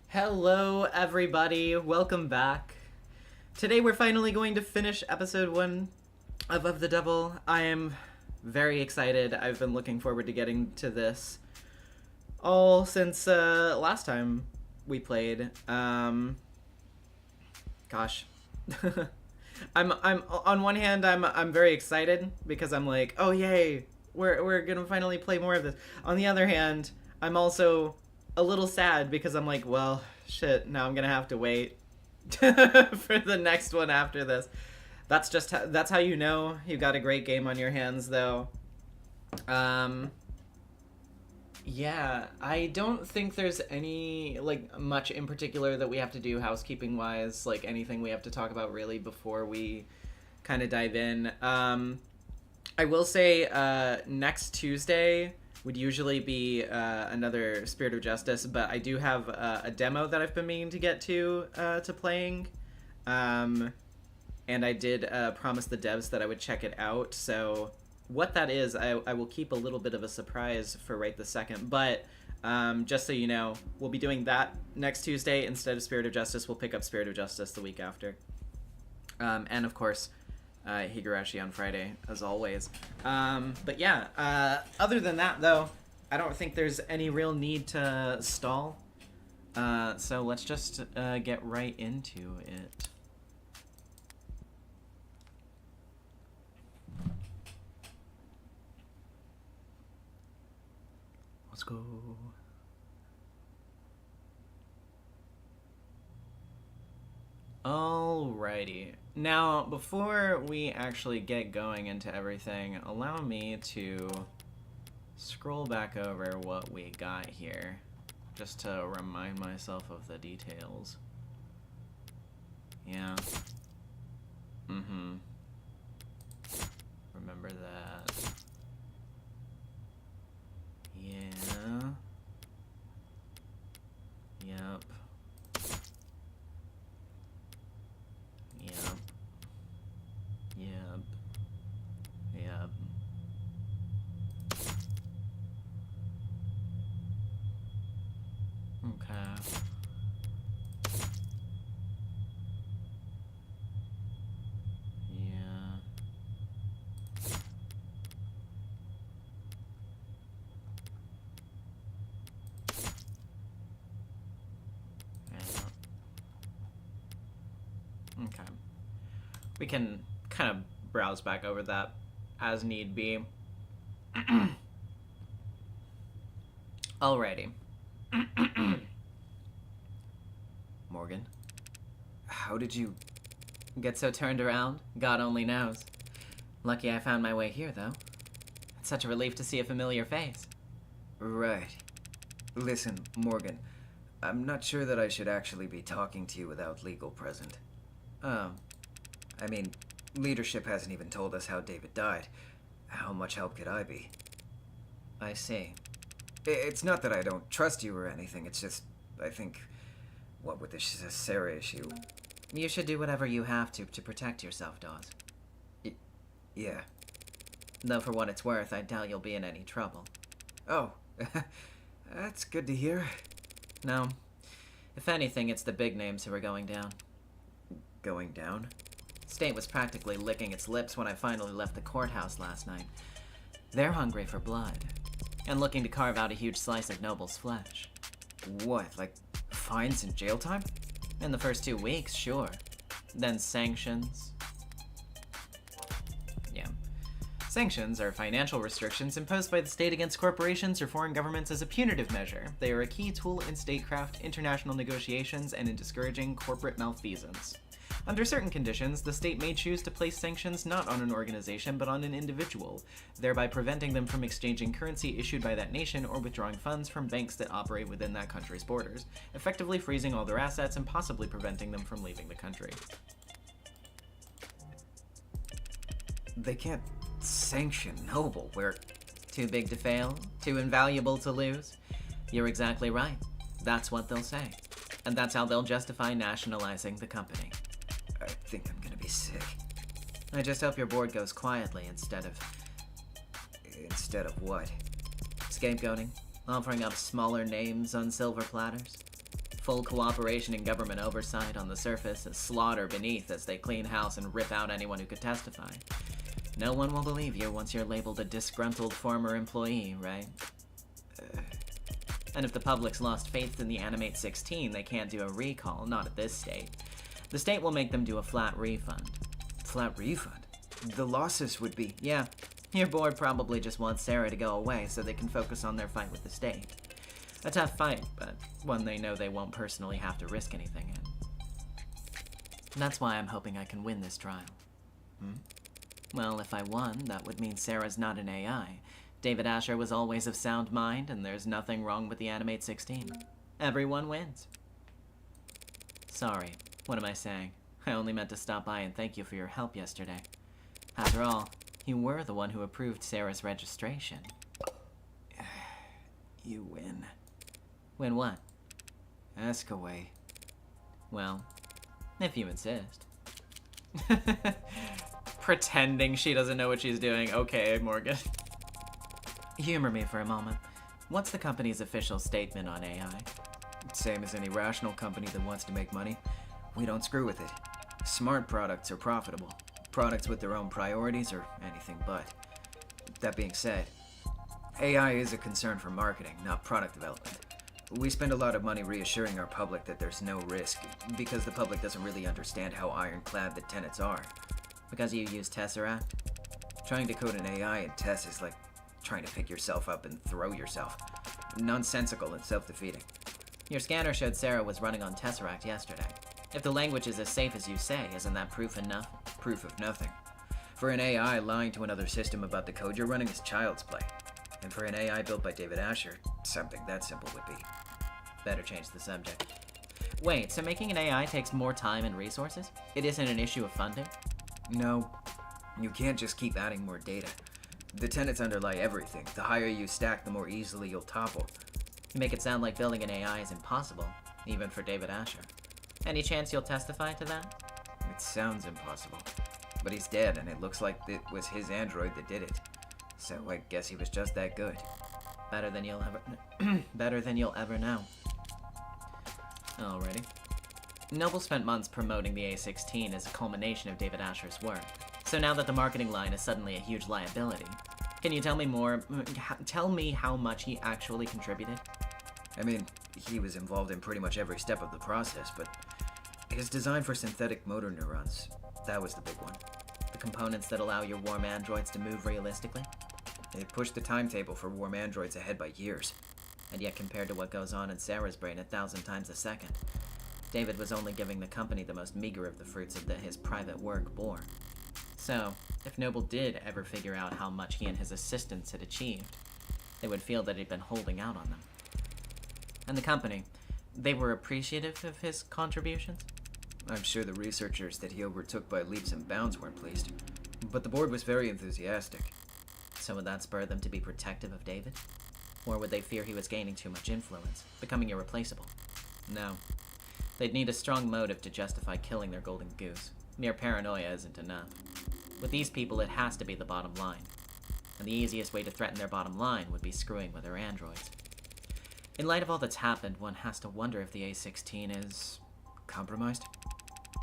Hello, everybody. Welcome back. Today we're finally going to finish episode 1 of the Devil. I am very excited. I've been looking forward to getting to this all since last time we played. Gosh. I'm on one hand I'm very excited because I'm like, "Oh yay, we're going to finally play more of this." On the other hand, I'm also a little sad because I'm like, well, shit, now I'm gonna have to wait for the next one after this. That's how you know you got a great game on your hands, though. Yeah, I don't think there's any, like, much in particular that we have to do housekeeping-wise, like, anything we have to talk about, really, before we kind of dive in. I will say, next Tuesday would usually be another Spirit of Justice, but I do have a demo that I've been meaning to get to playing, and I did promise the devs that I would check it out, so what that is, I will keep a little bit of a surprise for right this second, but just so you know, we'll be doing that next Tuesday instead of Spirit of Justice. We'll pick up Spirit of Justice the week after, and of course, Higurashi on Friday, as always. But yeah, other than that, though, I don't think there's any real need to stall. So let's just get right into it. Let's go. Alrighty. Now, before we actually get going into everything, allow me to scroll back over what we got here, just to remind myself of the details. Yeah. Remember that. Yeah. Yep. Yep. Yep. Yep. Okay. Yeah. Okay. We can kind of browse back over that as need be. Alrighty. Morgan, how did you get so turned around? God only knows. Lucky I found my way here, though. It's such a relief to see a familiar face. Right. Listen, Morgan, I'm not sure that I should actually be talking to you without legal present. I mean, Leadership hasn't even told us how David died. How much help could I be? I see. It's not that I don't trust you or anything, it's just, I think, what with this Sarah issue... You should do whatever you have to protect yourself, Dawes. Yeah. Though for what it's worth, I doubt you'll be in any trouble. Oh, that's good to hear. No. If anything, it's the big names who are going down. Going down? State was practically licking its lips when I finally left the courthouse last night. They're hungry for blood, and looking to carve out a huge slice of Noble's flesh. What, like fines and jail time? In the first 2 weeks, sure. Then sanctions. Yeah. Sanctions are financial restrictions imposed by the state against corporations or foreign governments as a punitive measure. They are a key tool in statecraft, international negotiations, and in discouraging corporate malfeasance. Under certain conditions, the state may choose to place sanctions not on an organization but on an individual, thereby preventing them from exchanging currency issued by that nation or withdrawing funds from banks that operate within that country's borders, effectively freezing all their assets and possibly preventing them from leaving the country. They can't sanction Noble. We're too big to fail? Too invaluable to lose? You're exactly right. That's what they'll say. And that's how they'll justify nationalizing the company. I think I'm gonna be sick. I just hope your board goes quietly instead of... Instead of what? Scapegoating. Offering up smaller names on silver platters. Full cooperation in government oversight on the surface, and slaughter beneath as they clean house and rip out anyone who could testify. No one will believe you once you're labeled a disgruntled former employee, right? And if the public's lost faith in the Animate 16, they can't do a recall, not at this state. The state will make them do a flat refund. Flat refund? The losses would be... Yeah. Your board probably just wants Sarah to go away so they can focus on their fight with the state. A tough fight, but one they know they won't personally have to risk anything in. That's why I'm hoping I can win this trial. Well, if I won, that would mean Sarah's not an AI. David Asher was always of sound mind, and there's nothing wrong with the Animate 16. Everyone wins. Sorry. What am I saying? I only meant to stop by and thank you for your help yesterday. After all, you were the one who approved Sarah's registration. You win. Win what? Ask away. Well, if you insist. Pretending she doesn't know what she's doing. Okay, Morgan. Humor me for a moment. What's the company's official statement on AI? Same as any rational company that wants to make money. We don't screw with it. Smart products are profitable. Products with their own priorities are anything but. That being said, AI is a concern for marketing, not product development. We spend a lot of money reassuring our public that there's no risk, because the public doesn't really understand how ironclad the tenets are. Because you use Tesseract? Trying to code an AI in Tess is like trying to pick yourself up and throw yourself. Nonsensical and self-defeating. Your scanner showed Sarah was running on Tesseract yesterday. If the language is as safe as you say, isn't that proof enough? Proof of nothing. For an AI, lying to another system about the code you're running is child's play. And for an AI built by David Asher, something that simple would be. Better change the subject. Wait, so making an AI takes more time and resources? It isn't an issue of funding? No. You can't just keep adding more data. The tenets underlie everything. The higher you stack, the more easily you'll topple. You make it sound like building an AI is impossible, even for David Asher. Any chance you'll testify to that? It sounds impossible. But he's dead, and it looks like it was his android that did it. So I guess he was just that good. Better than you'll ever know. Alrighty. Noble spent months promoting the A16 as a culmination of David Asher's work. So now that the marketing line is suddenly a huge liability, can you tell me more? Tell me how much he actually contributed? I mean, he was involved in pretty much every step of the process, but his design for synthetic motor neurons, that was the big one. The components that allow your warm androids to move realistically? It pushed the timetable for warm androids ahead by years. And yet compared to what goes on in Sarah's brain 1,000 times a second, David was only giving the company the most meager of the fruits of his private work bore. So, if Noble did ever figure out how much he and his assistants had achieved, they would feel that he'd been holding out on them. And the company, they were appreciative of his contributions? I'm sure the researchers that he overtook by leaps and bounds weren't pleased. But the board was very enthusiastic. So would that spur them to be protective of David? Or would they fear he was gaining too much influence, becoming irreplaceable? No. They'd need a strong motive to justify killing their golden goose. Mere paranoia isn't enough. With these people, it has to be the bottom line. And the easiest way to threaten their bottom line would be screwing with their androids. In light of all that's happened, one has to wonder if the A-16 is... compromised?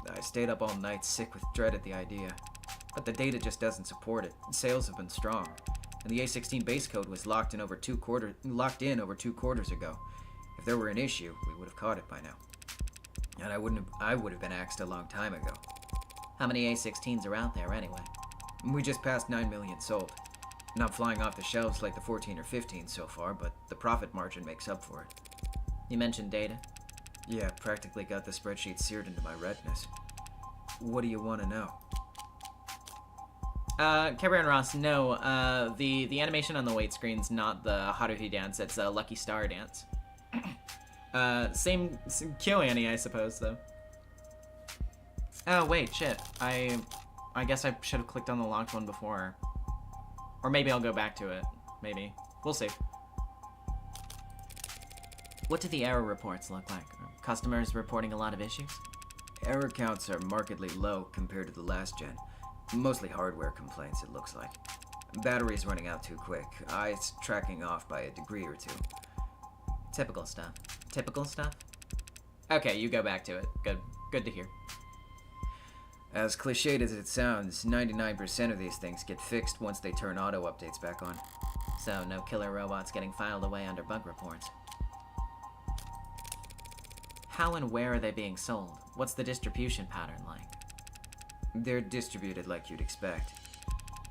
I stayed up all night sick with dread at the idea. But the data just doesn't support it. Sales have been strong. And the A-16 base code was locked in over 2 quarters ago. If there were an issue, we would have caught it by now. And I would have been axed a long time ago. How many A-16s are out there anyway? We just passed 9 million sold. Not flying off the shelves like the 14 or 15 so far, but the profit margin makes up for it. You mentioned data? Yeah, practically got the spreadsheet seared into my retinas. What do you want to know? Carrie and Ross, no, the animation on the weight screen's not the Haruhi dance, it's a Lucky Star dance. Same KyoAni, I suppose, though. Oh, wait, shit. I guess I should have clicked on the locked one before. Or maybe I'll go back to it. Maybe. We'll see. What do the error reports look like? Are customers reporting a lot of issues? Error counts are markedly low compared to the last gen. Mostly hardware complaints, it looks like. Batteries running out too quick. Eyes tracking off by a degree or two. Typical stuff. Typical stuff? Okay, you go back to it. Good. Good to hear. As cliched as it sounds, 99% of these things get fixed once they turn auto updates back on. So, no killer robots getting filed away under bug reports. How and where are they being sold? What's the distribution pattern like? They're distributed like you'd expect.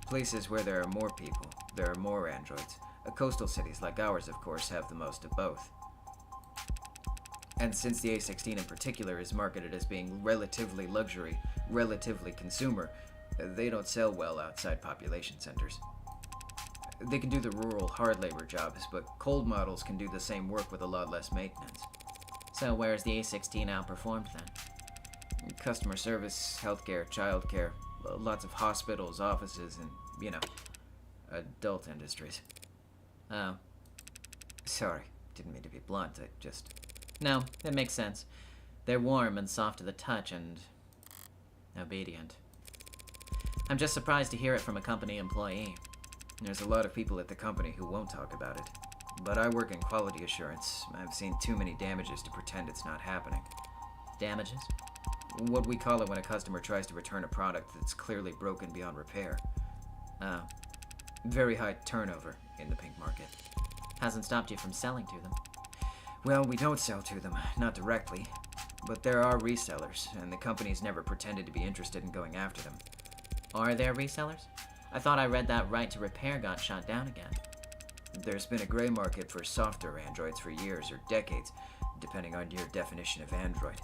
Places where there are more people, there are more androids. Coastal cities like ours, of course, have the most of both. And since the A-16 in particular is marketed as being relatively luxury, relatively consumer, they don't sell well outside population centers. They can do the rural, hard labor jobs, but cold models can do the same work with a lot less maintenance. So where's the A-16 outperformed then? Customer service, healthcare, childcare, lots of hospitals, offices, and, adult industries. Oh. Sorry, didn't mean to be blunt, I just... No, it makes sense. They're warm and soft to the touch and... obedient. I'm just surprised to hear it from a company employee. There's a lot of people at the company who won't talk about it. But I work in quality assurance. I've seen too many damages to pretend it's not happening. Damages? What we call it when a customer tries to return a product that's clearly broken beyond repair. Oh. Very high turnover in the pink market. Hasn't stopped you from selling to them? Well, we don't sell to them, not directly. But there are resellers, and the company's never pretended to be interested in going after them. Are there resellers? I thought I read that right to repair got shot down again. There's been a gray market for softer androids for years or decades, depending on your definition of android.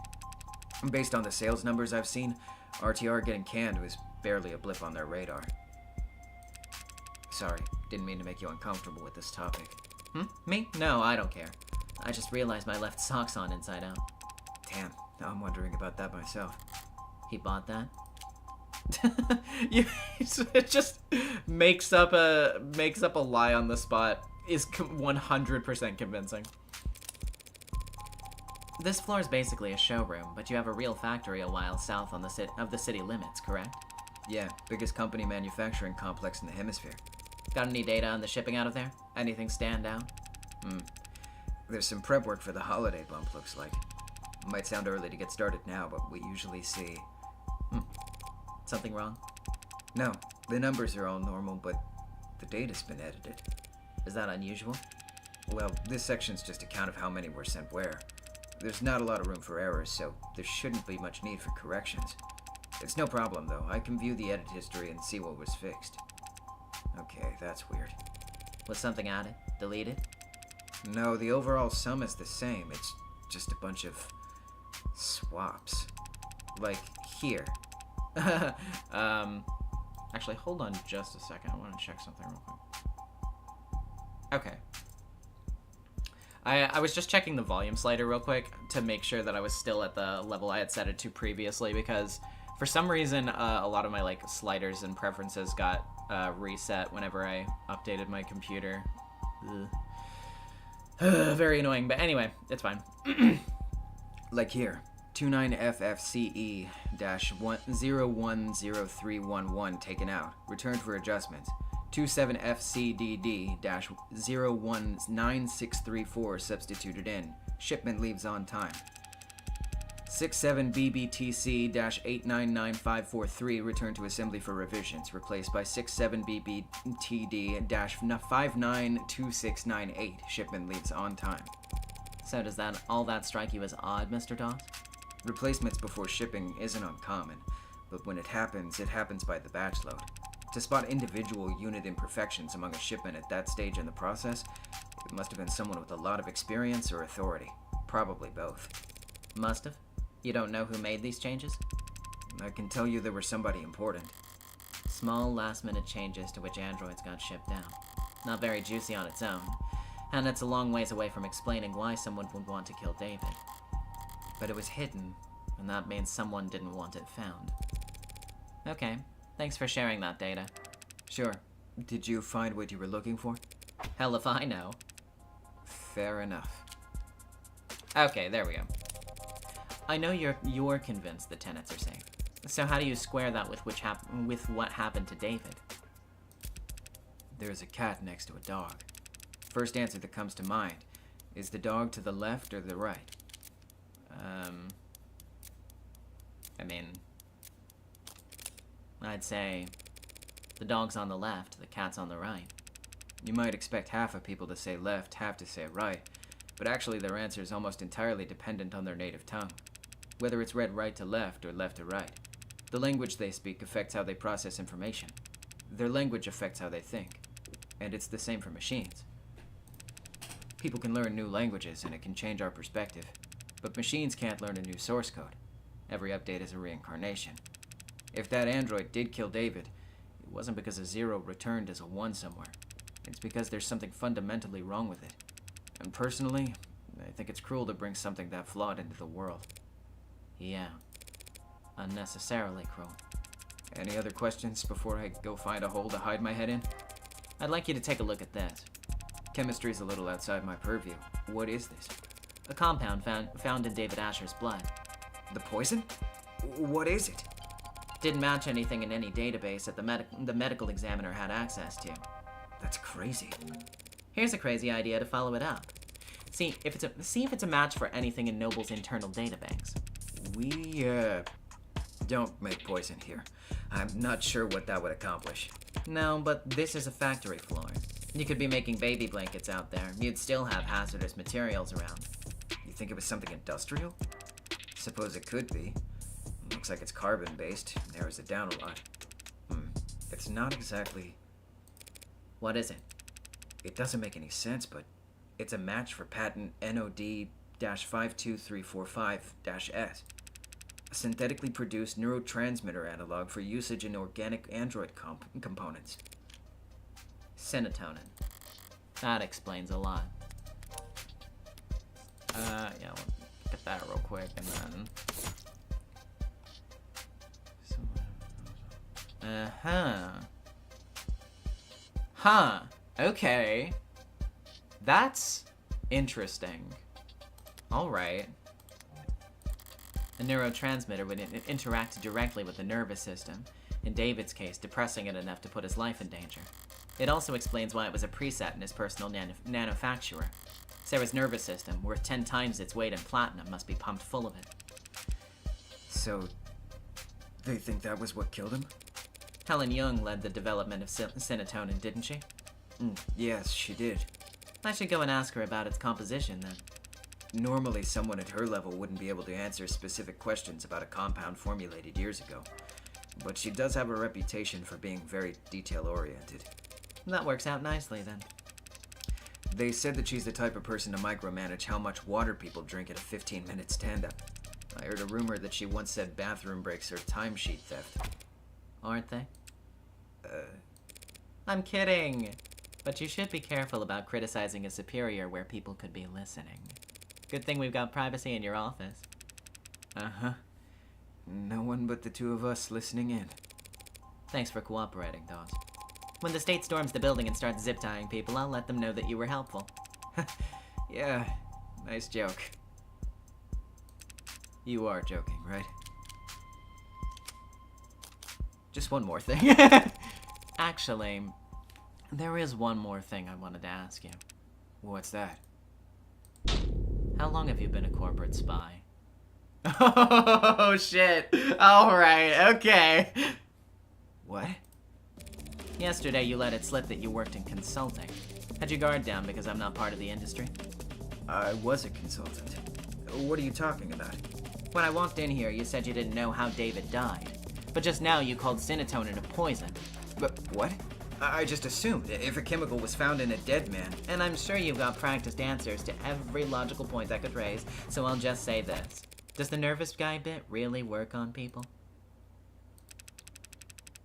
Based on the sales numbers I've seen, RTR getting canned was barely a blip on their radar. Sorry, didn't mean to make you uncomfortable with this topic. Me? No, I don't care. I just realized my left sock's on inside out. Damn, now I'm wondering about that myself. He bought that? It just makes up a lie on the spot. Is 100% convincing. This floor is basically a showroom, but you have a real factory a while south on of the city limits, correct? Yeah, biggest company manufacturing complex in the hemisphere. Got any data on the shipping out of there? Anything stand out? There's some prep work for the holiday bump, looks like. Might sound early to get started now, but we usually see... Something wrong? No, the numbers are all normal, but the data's been edited. Is that unusual? Well, this section's just a count of how many were sent where. There's not a lot of room for errors, so there shouldn't be much need for corrections. It's no problem, though. I can view the edit history and see what was fixed. Okay, that's weird. Was something added? Deleted? No, the overall sum is the same. It's just a bunch of swaps. Like here. Actually, hold on just a second. I want to check something real quick. Okay. I was just checking the volume slider real quick. to make sure that I was still at the level I had set it to previously, because for some reason a lot of my like sliders and preferences got reset whenever I updated my computer. Very annoying, but anyway, it's fine. Like here, 29FFCE-010311 taken out, returned for adjustments. 27FCDD-019634 substituted in. Shipment leaves on time. 67BBTC-899543 returned to assembly for revisions, replaced by 67BBTD-592698. Shipment leaves on time. So does that all that strike you as odd, Mr. Dawes? Replacements before shipping isn't uncommon, but when it happens by the batch load. To spot individual unit imperfections among a shipment at that stage in the process, it must have been someone with a lot of experience or authority. Probably both. Must have? You don't know who made these changes? I can tell you there was somebody important. Small last-minute changes to which androids got shipped out. Not very juicy on its own, and it's a long ways away from explaining why someone would want to kill David. But it was hidden, and that means someone didn't want it found. Okay. Thanks for sharing that data. Sure. Did you find what you were looking for? Hell if I know. Fair enough. Okay, there we go. I know you're convinced the tenants are safe. So how do you square that with what happened to David? There's a cat next to a dog. First answer that comes to mind. Is the dog to the left or the right? I mean, I'd say the dog's on the left, the cat's on the right. You might expect half of people to say left, half to say right, but actually their answer is almost entirely dependent on their native tongue. Whether it's read right to left or left to right. The language they speak affects how they process information. Their language affects how they think. And it's the same for machines. People can learn new languages and it can change our perspective, but machines can't learn a new source code. Every update is a reincarnation. If that android did kill David, it wasn't because a 0 returned as a 1 somewhere. It's because there's something fundamentally wrong with it. And personally, I think it's cruel to bring something that flawed into the world. Yeah. Unnecessarily cruel. Any other questions before I go find a hole to hide my head in? I'd like you to take a look at this. Chemistry's a little outside my purview. What is this? A compound found in David Asher's blood. The poison? What is it? Didn't match anything in any database that the medical examiner had access to. That's crazy. Here's a crazy idea to follow it up. See if it's a match for anything in Noble's internal databanks. We, don't make poison here. I'm not sure what that would accomplish. No, but this is a factory floor. You could be making baby blankets out there. You'd still have hazardous materials around. You think it was something industrial? Suppose it could be. Looks like it's carbon-based. Narrows it down a lot. It's not exactly... What is it? It doesn't make any sense, but it's a match for patent NOD-52345-S. A synthetically produced neurotransmitter analog for usage in organic android components. Serotonin. That explains a lot. Yeah, we'll get that real quick and then... Huh. Okay. That's interesting. Alright. A neurotransmitter would interact directly with the nervous system, in David's case, depressing it enough to put his life in danger. It also explains why it was a preset in his personal nanofacturer. Sarah's nervous system, worth 10 times its weight in platinum, must be pumped full of it. So, they think that was what killed him? Helen Young led the development of serotonin, didn't she? Yes, she did. I should go and ask her about its composition, then. Normally, someone at her level wouldn't be able to answer specific questions about a compound formulated years ago. But she does have a reputation for being very detail-oriented. That works out nicely, then. They said that she's the type of person to micromanage how much water people drink at a 15-minute stand-up. I heard a rumor that she once said bathroom breaks are timesheet theft. Aren't they? I'm kidding! But you should be careful about criticizing a superior where people could be listening. Good thing we've got privacy in your office. Uh-huh. No one but the two of us listening in. Thanks for cooperating, Dawes. When the state storms the building and starts zip-tying people, I'll let them know that you were helpful. Yeah, nice joke. You are joking, right? Just one more thing. Actually, there is one more thing I wanted to ask you. What's that? How long have you been a corporate spy? Oh, shit. Alright, okay. What? Yesterday you let it slip that you worked in consulting. Had your guard down because I'm not part of the industry? I was a consultant. What are you talking about? When I walked in here, you said you didn't know how David died. But just now you called Cinetonin a poison. But what? I just assumed if a chemical was found in a dead man. And I'm sure you've got practiced answers to every logical point that could raise, so I'll just say this. Does the nervous guy bit really work on people?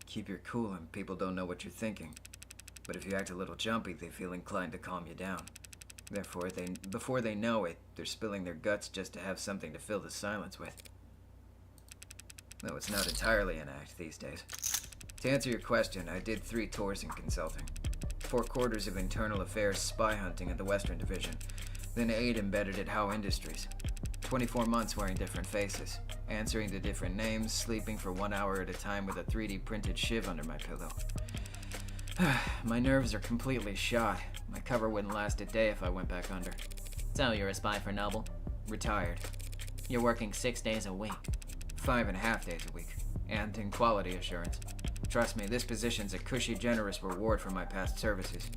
Keep your cool and people don't know what you're thinking. But if you act a little jumpy, they feel inclined to calm you down. Therefore, before they know it, they're spilling their guts just to have something to fill the silence with. Though it's not entirely an act these days. To answer your question, I did 3 tours in consulting. 4 quarters of internal affairs spy hunting at the Western Division. Then 8 embedded at Howe Industries. 24 months wearing different faces. Answering to different names, sleeping for 1 hour at a time with a 3D printed shiv under my pillow. My nerves are completely shot. My cover wouldn't last a day if I went back under. So you're a spy for Noble? Retired. You're working 6 days a week. 5.5 days a week. And in quality assurance. Trust me, this position's a cushy, generous reward for my past services.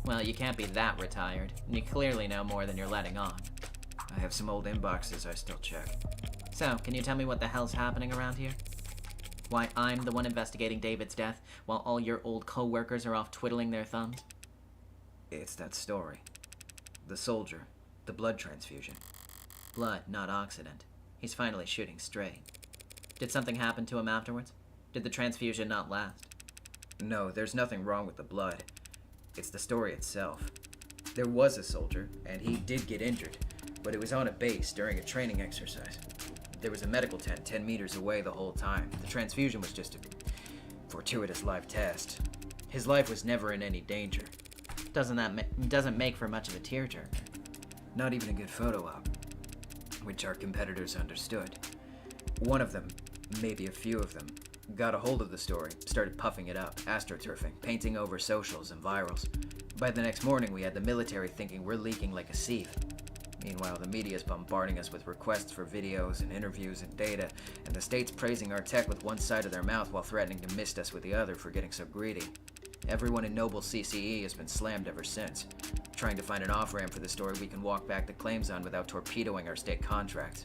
Well, you can't be that retired. You clearly know more than you're letting on. I have some old inboxes I still check. So, can you tell me what the hell's happening around here? Why I'm the one investigating David's death, while all your old co-workers are off twiddling their thumbs? It's that story. The soldier. The blood transfusion. Blood, not oxidant. He's finally shooting straight. Did something happen to him afterwards? Did the transfusion not last? No, there's nothing wrong with the blood. It's the story itself. There was a soldier, and he did get injured, but it was on a base during a training exercise. There was a medical tent 10 meters away the whole time. The transfusion was just a fortuitous live test. His life was never in any danger. Doesn't make for much of a tearjerker. Not even a good photo op, which our competitors understood. One of them, maybe a few of them, got a hold of the story, started puffing it up, astroturfing, painting over socials and virals. By the next morning, we had the military thinking we're leaking like a sieve. Meanwhile, the media's bombarding us with requests for videos and interviews and data, and the state's praising our tech with one side of their mouth while threatening to mist us with the other for getting so greedy. Everyone in Noble CCE has been slammed ever since, trying to find an off-ramp for the story we can walk back the claims on without torpedoing our state contracts.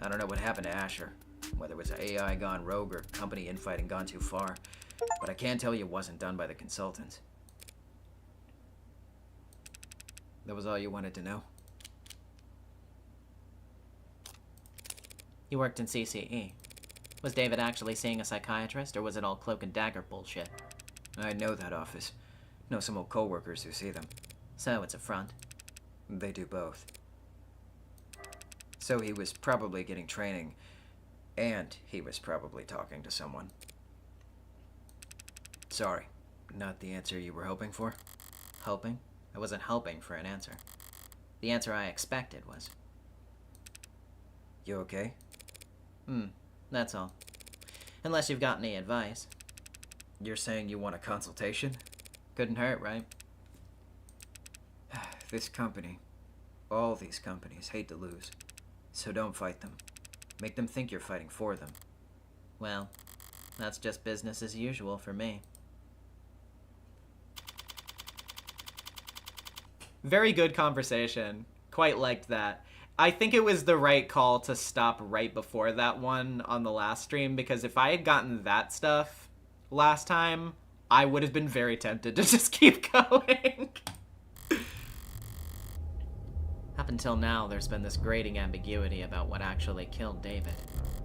I don't know what happened to Asher, whether it was AI gone rogue or company infighting gone too far, but I can tell you it wasn't done by the consultants. That was all you wanted to know? You worked in CCE. Was David actually seeing a psychiatrist, or was it all cloak and dagger bullshit? I know that office. Know some old co-workers who see them. So it's a front? They do both. So he was probably getting training, and he was probably talking to someone. Sorry, not the answer you were hoping for? Hoping? I wasn't hoping for an answer. The answer I expected was... You okay? That's all. Unless you've got any advice. You're saying you want a consultation? Couldn't hurt, right? This company, all these companies, hate to lose. So don't fight them. Make them think you're fighting for them. Well, that's just business as usual for me. Very good conversation. Quite liked that. I think it was the right call to stop right before that one on the last stream, because if I had gotten that stuff last time, I would have been very tempted to just keep going. Up until now, there's been this grating ambiguity about what actually killed David.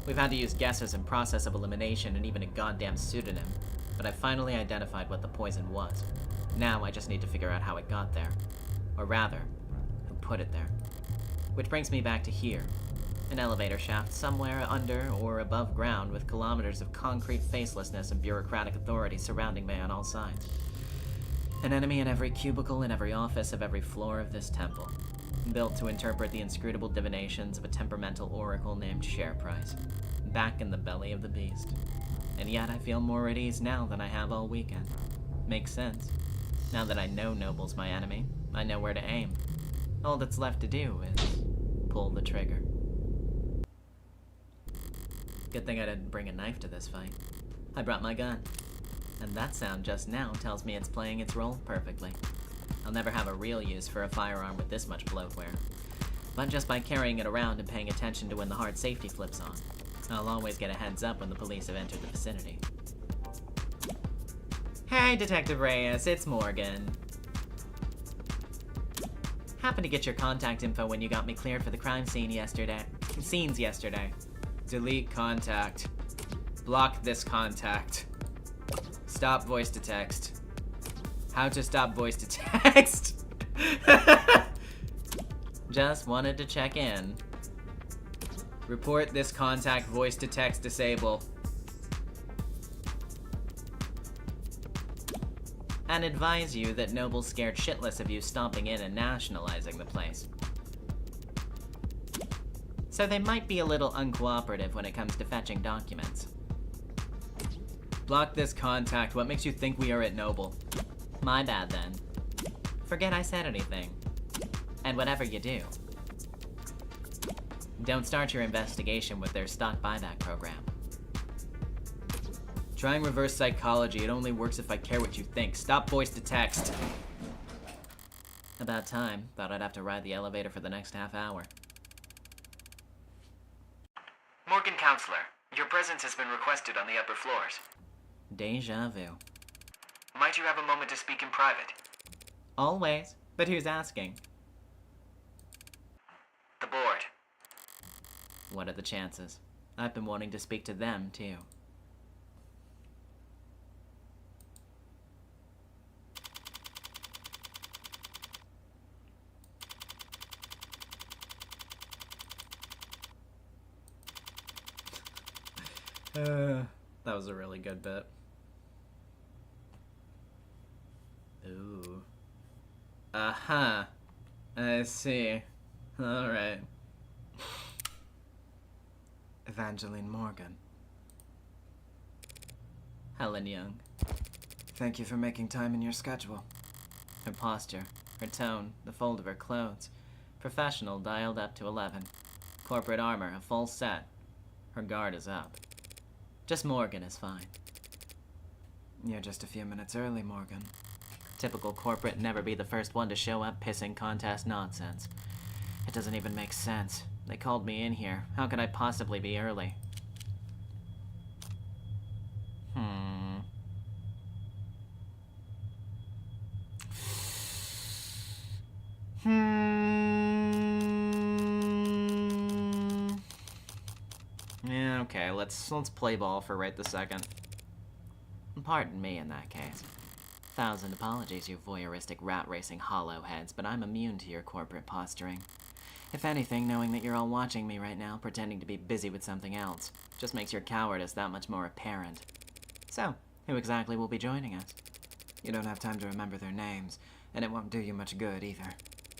We've had to use guesses and process of elimination and even a goddamn pseudonym, but I finally identified what the poison was. Now I just need to figure out how it got there. Or rather, who put it there. Which brings me back to here. An elevator shaft somewhere under or above ground with kilometers of concrete facelessness and bureaucratic authority surrounding me on all sides. An enemy in every cubicle in every office of every floor of this temple, built to interpret the inscrutable divinations of a temperamental oracle named Share Price, back in the belly of the beast. And yet I feel more at ease now than I have all weekend. Makes sense. Now that I know Noble's my enemy, I know where to aim. All that's left to do is pull the trigger. Good thing I didn't bring a knife to this fight. I brought my gun. And that sound just now tells me it's playing its role perfectly. I'll never have a real use for a firearm with this much bloatware. But just by carrying it around and paying attention to when the hard safety flips on, I'll always get a heads up when the police have entered the vicinity. Hey, Detective Reyes, it's Morgan. Happened to get your contact info when you got me cleared for the crime scene yesterday. Delete contact. Block this contact. Stop voice to text. How to stop voice to text? Just wanted to check in. Report this contact voice to text disable. And advise you that Noble's scared shitless of you stomping in and nationalizing the place. So they might be a little uncooperative when it comes to fetching documents. Block this contact. What makes you think we are at Noble? My bad then. Forget I said anything. And whatever you do, don't start your investigation with their stock buyback program. Trying reverse psychology. It only works if I care what you think. Stop voice to text. About time. Thought I'd have to ride the elevator for the next half hour. Morgan Counselor, your presence has been requested on the upper floors. Deja vu. Might you have a moment to speak in private? Always. But who's asking? The board. What are the chances? I've been wanting to speak to them, too. That was a really good bit. Ooh. Uh-huh. I see. Alright. Evangeline Morgan. Helen Young. Thank you for making time in your schedule. Her posture, her tone, the fold of her clothes. Professional dialed up to 11. Corporate armor, a full set. Her guard is up. Just Morgan is fine. You're just a few minutes early, Morgan. Typical corporate never be the first one to show up pissing contest nonsense. It doesn't even make sense. They called me in here. How could I possibly be early? Yeah, okay, let's play ball for right this second. Pardon me in that case. 1,000 apologies, you voyeuristic rat-racing hollowheads, but I'm immune to your corporate posturing. If anything, knowing that you're all watching me right now, pretending to be busy with something else, just makes your cowardice that much more apparent. So, who exactly will be joining us? You don't have time to remember their names, and it won't do you much good either.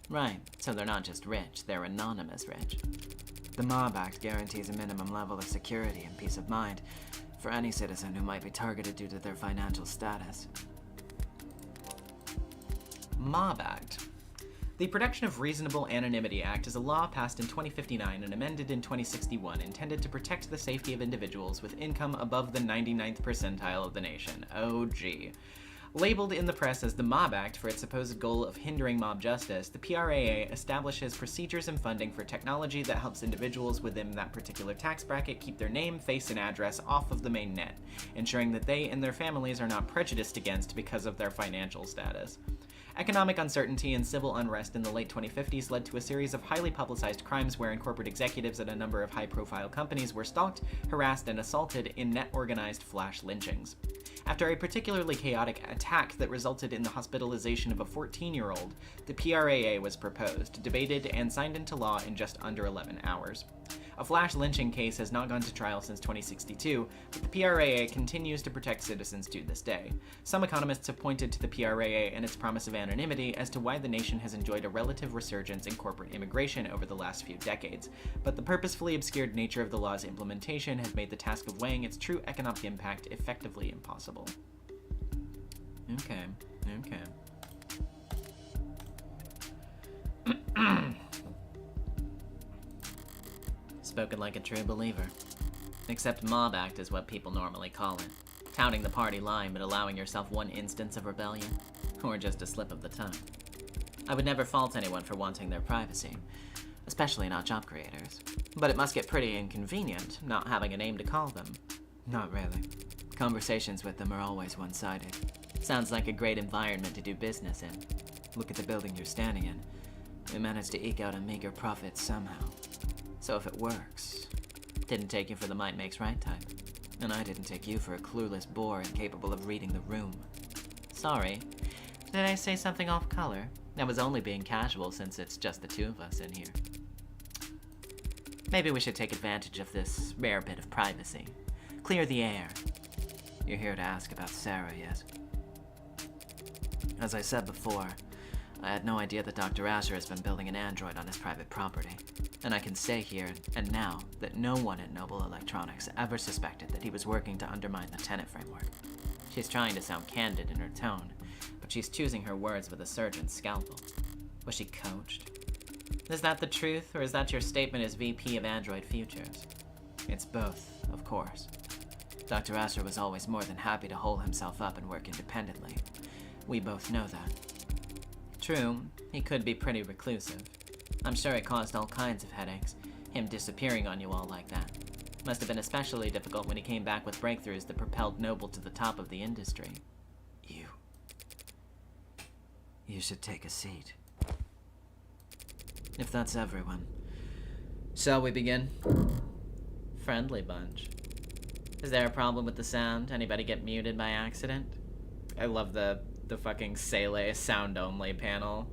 Right, so they're not just rich, they're anonymous rich. The Mob Act guarantees a minimum level of security and peace of mind for any citizen who might be targeted due to their financial status. Mob Act. The Protection of Reasonable Anonymity Act is a law passed in 2059 and amended in 2061 intended to protect the safety of individuals with income above the 99th percentile of the nation. Oh gee. Labeled in the press as the Mob Act for its supposed goal of hindering mob justice, the PRAA establishes procedures and funding for technology that helps individuals within that particular tax bracket keep their name, face, and address off of the main net, ensuring that they and their families are not prejudiced against because of their financial status. Economic uncertainty and civil unrest in the late 2050s led to a series of highly publicized crimes wherein corporate executives at a number of high-profile companies were stalked, harassed, and assaulted in net organized flash lynchings. After a particularly chaotic attack that resulted in the hospitalization of a 14-year-old, the PRAA was proposed, debated, and signed into law in just under 11 hours. A flash lynching case has not gone to trial since 2062, but the PRAA continues to protect citizens to this day. Some economists have pointed to the PRAA and its promise of anonymity as to why the nation has enjoyed a relative resurgence in corporate immigration over the last few decades, but the purposefully obscured nature of the law's implementation has made the task of weighing its true economic impact effectively impossible. Okay. Spoken like a true believer. Except Mob Act is what people normally call it. Touting the party line but allowing yourself one instance of rebellion. Or just a slip of the tongue. I would never fault anyone for wanting their privacy. Especially not job creators. But it must get pretty inconvenient not having a name to call them. Not really. Conversations with them are always one-sided. Sounds like a great environment to do business in. Look at the building you're standing in. We managed to eke out a meager profit somehow. So if it works... Didn't take you for the might makes right type. And I didn't take you for a clueless bore incapable of reading the room. Sorry. Did I say something off color? I was only being casual since it's just the two of us in here. Maybe we should take advantage of this rare bit of privacy. Clear the air. You're here to ask about Sarah, yes? As I said before, I had no idea that Dr. Asher has been building an android on his private property. And I can say here and now that no one at Noble Electronics ever suspected that he was working to undermine the Tenet framework. She's trying to sound candid in her tone, but she's choosing her words with a surgeon's scalpel. Was she coached? Is that the truth, or is that your statement as VP of Android Futures? It's both, of course. Dr. Asher was always more than happy to hole himself up and work independently. We both know that. True, he could be pretty reclusive. I'm sure it caused all kinds of headaches, him disappearing on you all like that. Must have been especially difficult when he came back with breakthroughs that propelled Noble to the top of the industry. You should take a seat. If that's everyone. Shall we begin? Friendly bunch. Is there a problem with the sound? Anybody get muted by accident? I love the fucking Sele sound-only panel.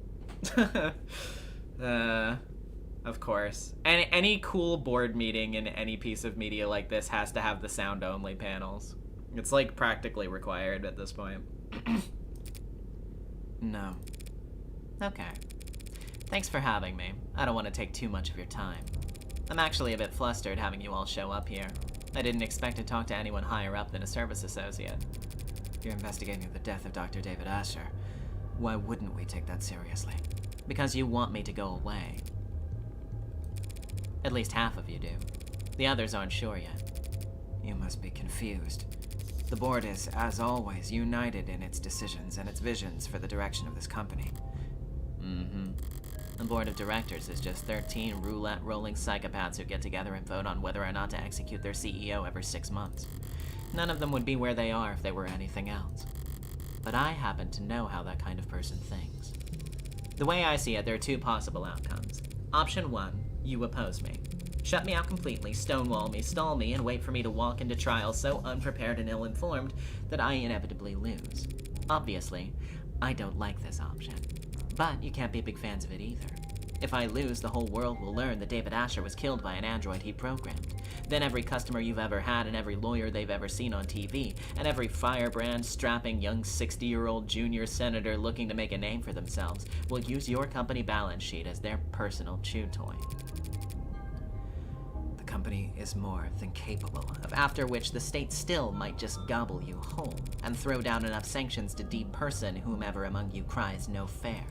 Of course. Any cool board meeting in any piece of media like this has to have the sound-only panels. It's like practically required at this point. No. Okay. Thanks for having me. I don't want to take too much of your time. I'm actually a bit flustered having you all show up here. I didn't expect to talk to anyone higher up than a service associate. You're investigating the death of Dr. David Asher. Why wouldn't we take that seriously? Because you want me to go away. At least half of you do. The others aren't sure yet. You must be confused. The board is, as always, united in its decisions and its visions for the direction of this company. Mm-hmm. The board of directors is just 13 roulette-rolling psychopaths who get together and vote on whether or not to execute their CEO every 6 months. None of them would be where they are if they were anything else. But I happen to know how that kind of person thinks. The way I see it, there are two possible outcomes. Option 1, you oppose me. Shut me out completely, stonewall me, stall me, and wait for me to walk into trial so unprepared and ill-informed that I inevitably lose. Obviously, I don't like this option. But you can't be big fans of it either. If I lose, the whole world will learn that David Asher was killed by an android he programmed. Then every customer you've ever had and every lawyer they've ever seen on TV, and every firebrand, strapping young 60-year-old junior senator looking to make a name for themselves will use your company balance sheet as their personal chew toy. The company is more than capable of... After which the state still might just gobble you whole, and throw down enough sanctions to de-person whomever among you cries no fair.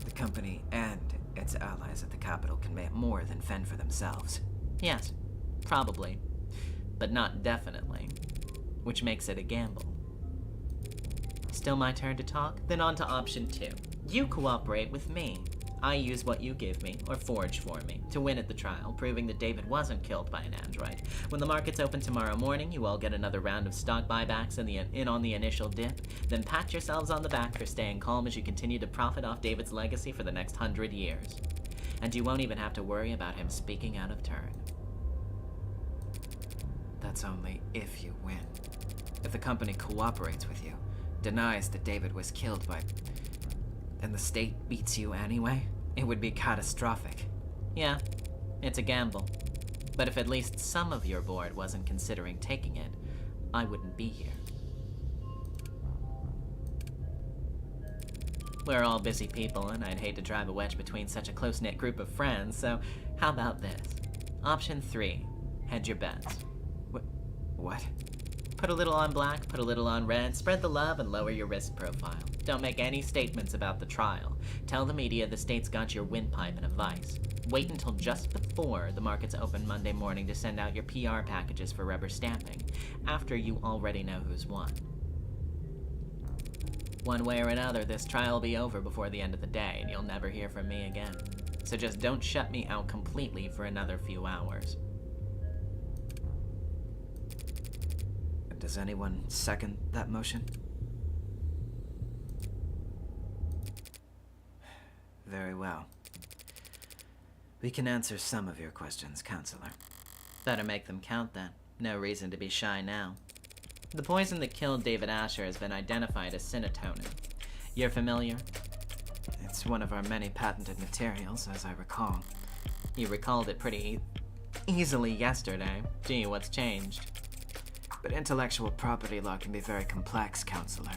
The company and its allies at the Capitol can make more than fend for themselves. Yes, probably. But not definitely. Which makes it a gamble. Still my turn to talk? Then on to option 2. You cooperate with me. I use what you give me, or forge for me, to win at the trial, proving that David wasn't killed by an android. When the markets open tomorrow morning, you all get another round of stock buybacks in on the initial dip, then pat yourselves on the back for staying calm as you continue to profit off David's legacy for the next 100 years. And you won't even have to worry about him speaking out of turn. That that's only if you win. If the company cooperates with you, denies that David was killed by... and the state beats you anyway, it would be catastrophic. Yeah, it's a gamble. But if at least some of your board wasn't considering taking it, I wouldn't be here. We're all busy people, and I'd hate to drive a wedge between such a close-knit group of friends, so how about this? Option 3, hedge your bets. What? Put a little on black, put a little on red, spread the love, and lower your risk profile. Don't make any statements about the trial. Tell the media the state's got your windpipe in a vice. Wait until just before the markets open Monday morning to send out your PR packages for rubber stamping, after you already know who's won. One way or another, this trial will be over before the end of the day, and you'll never hear from me again. So just don't shut me out completely for another few hours. Does anyone second that motion? Very well. We can answer some of your questions, Counselor. Better make them count then. No reason to be shy now. The poison that killed David Asher has been identified as synatonin. You're familiar? It's one of our many patented materials, as I recall. You recalled it pretty easily yesterday. Gee, what's changed? But intellectual property law can be very complex, Counselor.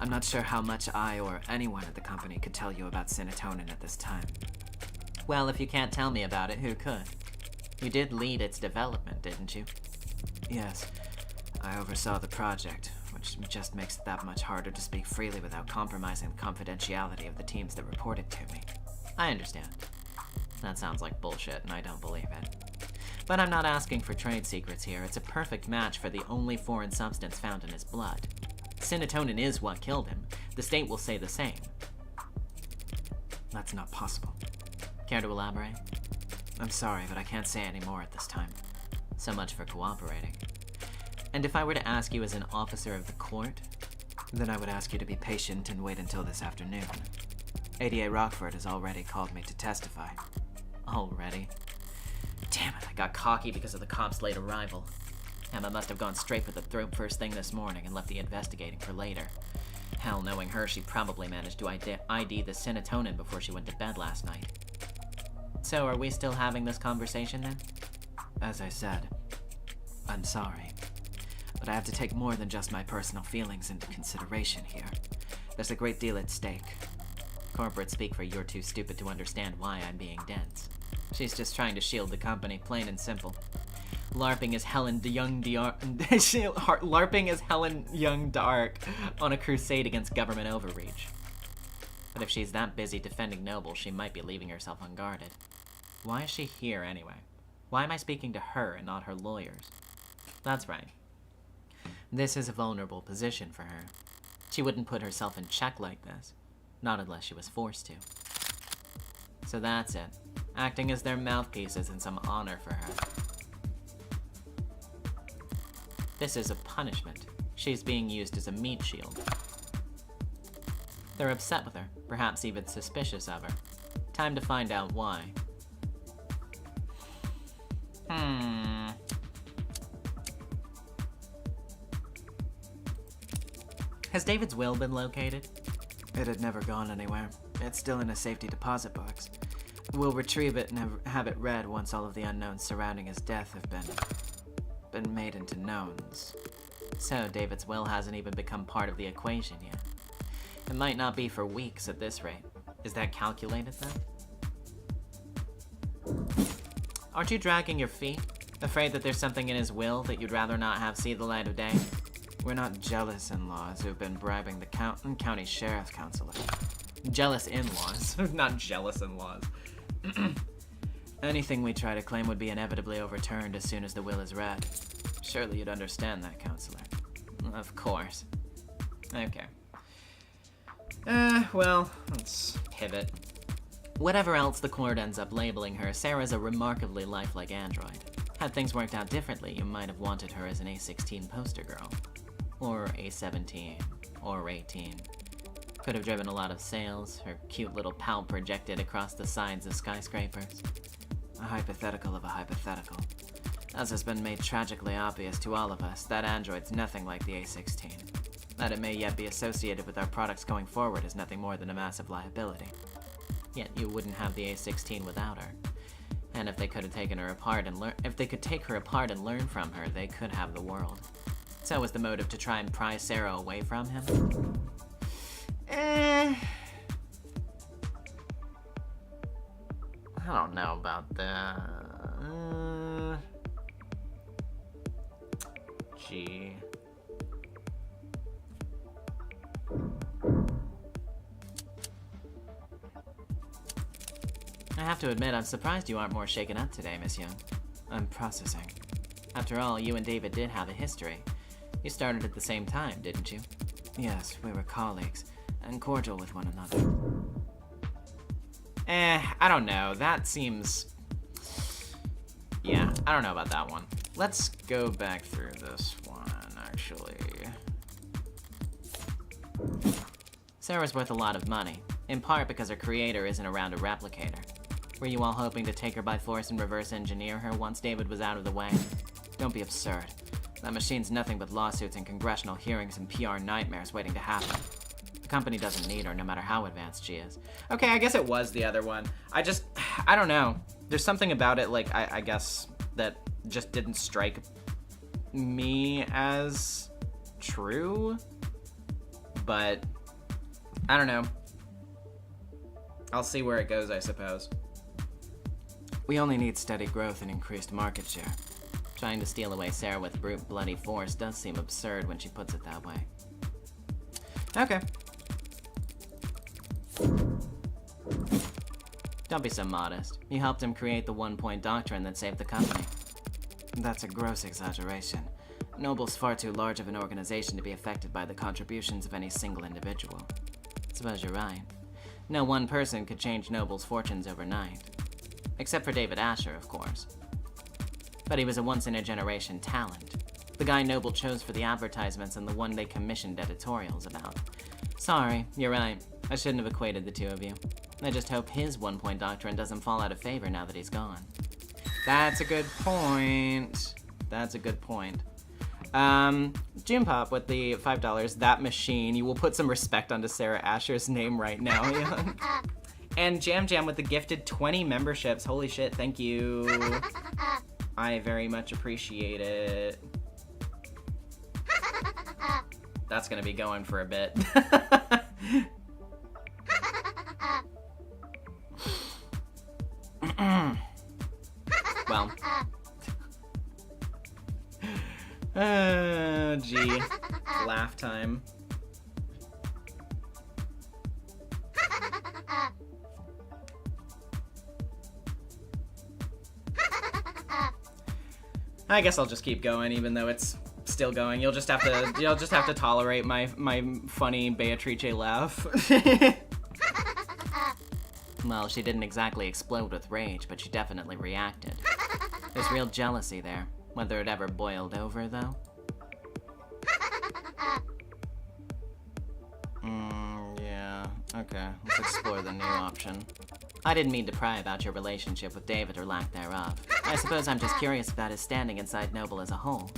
I'm not sure how much I or anyone at the company could tell you about synatonin at this time. Well, if you can't tell me about it, who could? You did lead its development, didn't you? Yes. I oversaw the project, which just makes it that much harder to speak freely without compromising the confidentiality of the teams that reported to me. I understand. That sounds like bullshit, and I don't believe it. But I'm not asking for trade secrets here. It's a perfect match for the only foreign substance found in his blood. Synatonin is what killed him. The state will say the same. That's not possible. Care to elaborate? I'm sorry, but I can't say any more at this time. So much for cooperating. And if I were to ask you as an officer of the court? Then I would ask you to be patient and wait until this afternoon. ADA Rockford has already called me to testify. Already? Damn it, I got cocky because of the cops' late arrival. Emma must have gone straight for the throat first thing this morning and left the investigating for later. Hell, knowing her, she probably managed to ID the synatonin before she went to bed last night. So, are we still having this conversation then? As I said, I'm sorry. But I have to take more than just my personal feelings into consideration here. There's a great deal at stake. Corporate speak for you're too stupid to understand why I'm being dense. She's just trying to shield the company, plain and simple. LARPing as Helen LARPing as Helen Young Dark on a crusade against government overreach. But if she's that busy defending Noble, she might be leaving herself unguarded. Why is she here anyway? Why am I speaking to her and not her lawyers? That's right. This is a vulnerable position for her. She wouldn't put herself in check like this. Not unless she was forced to. So that's it. Acting as their mouthpieces and some honor for her. This is a punishment. She's being used as a meat shield. They're upset with her, perhaps even suspicious of her. Time to find out why. Has David's will been located? It had never gone anywhere. It's still in a safety deposit box. We'll retrieve it and have it read once all of the unknowns surrounding his death have been made into knowns. So David's will hasn't even become part of the equation yet. It might not be for weeks at this rate. Is that calculated then? Aren't you dragging your feet? Afraid that there's something in his will that you'd rather not have see the light of day? We're not jealous in-laws who've been bribing the county sheriff, Counselor. Jealous in-laws, not jealous in-laws. Anything we try to claim would be inevitably overturned as soon as the will is read. Surely you'd understand that, Counselor. Of course. Okay. Well, let's pivot. Whatever else the court ends up labeling her, Sarah's a remarkably lifelike android. Had things worked out differently, you might have wanted her as an A16 poster girl. Or A17. Or 18. Could have driven a lot of sales, her cute little pout projected across the sides of skyscrapers. A hypothetical of a hypothetical. As has been made tragically obvious to all of us, that android's nothing like the A-16. That it may yet be associated with our products going forward is nothing more than a massive liability. Yet you wouldn't have the A-16 without her. And if they could have taken her apart and if they could take her apart and learn from her, they could have the world. So was the motive to try and pry Sarah away from him? I don't know about that. Gee. I have to admit, I'm surprised you aren't more shaken up today, Miss Young. I'm processing. After all, you and David did have a history. You started at the same time, didn't you? Yes, we were colleagues, and cordial with one another. I don't know. That seems... Yeah, I don't know about that one. Let's go back through this one, actually. Sarah's worth a lot of money, in part because her creator isn't around a replicator. Were you all hoping to take her by force and reverse engineer her once David was out of the way? Don't be absurd. That machine's nothing but lawsuits and congressional hearings and PR nightmares waiting to happen. The company doesn't need her, no matter how advanced she is. Okay, I guess it was the other one. I don't know. There's something about it, like, I guess, that just didn't strike me as true. But, I don't know. I'll see where it goes, I suppose. We only need steady growth and increased market share. Trying to steal away Sarah with brute bloody force does seem absurd when she puts it that way. Okay. Don't be so modest. You helped him create the one-point doctrine that saved the company. That's a gross exaggeration. Noble's far too large of an organization to be affected by the contributions of any single individual. Suppose you're right. No one person could change Noble's fortunes overnight. Except for David Asher, of course. But he was a once-in-a-generation talent. The guy Noble chose for the advertisements and the one they commissioned editorials about. Sorry, you're right. I shouldn't have equated the two of you. I just hope his one-point doctrine doesn't fall out of favor now that he's gone. That's a good point. That's a good point. June Pop with the $5. That machine. You will put some respect onto Sarah Asher's name right now, Young. And Jam Jam with the gifted 20 memberships. Holy shit, thank you. I very much appreciate it. That's gonna be going for a bit. Well. Gee. Laugh time. I guess I'll just keep going, even though it's still going. You'll just have to tolerate my funny Beatrice laugh. Well, she didn't exactly explode with rage, but she definitely reacted. There's real jealousy there. Whether it ever boiled over, though? Yeah. Okay, let's explore the new option. I didn't mean to pry about your relationship with David or lack thereof. I suppose I'm just curious about his standing inside Noble as a whole.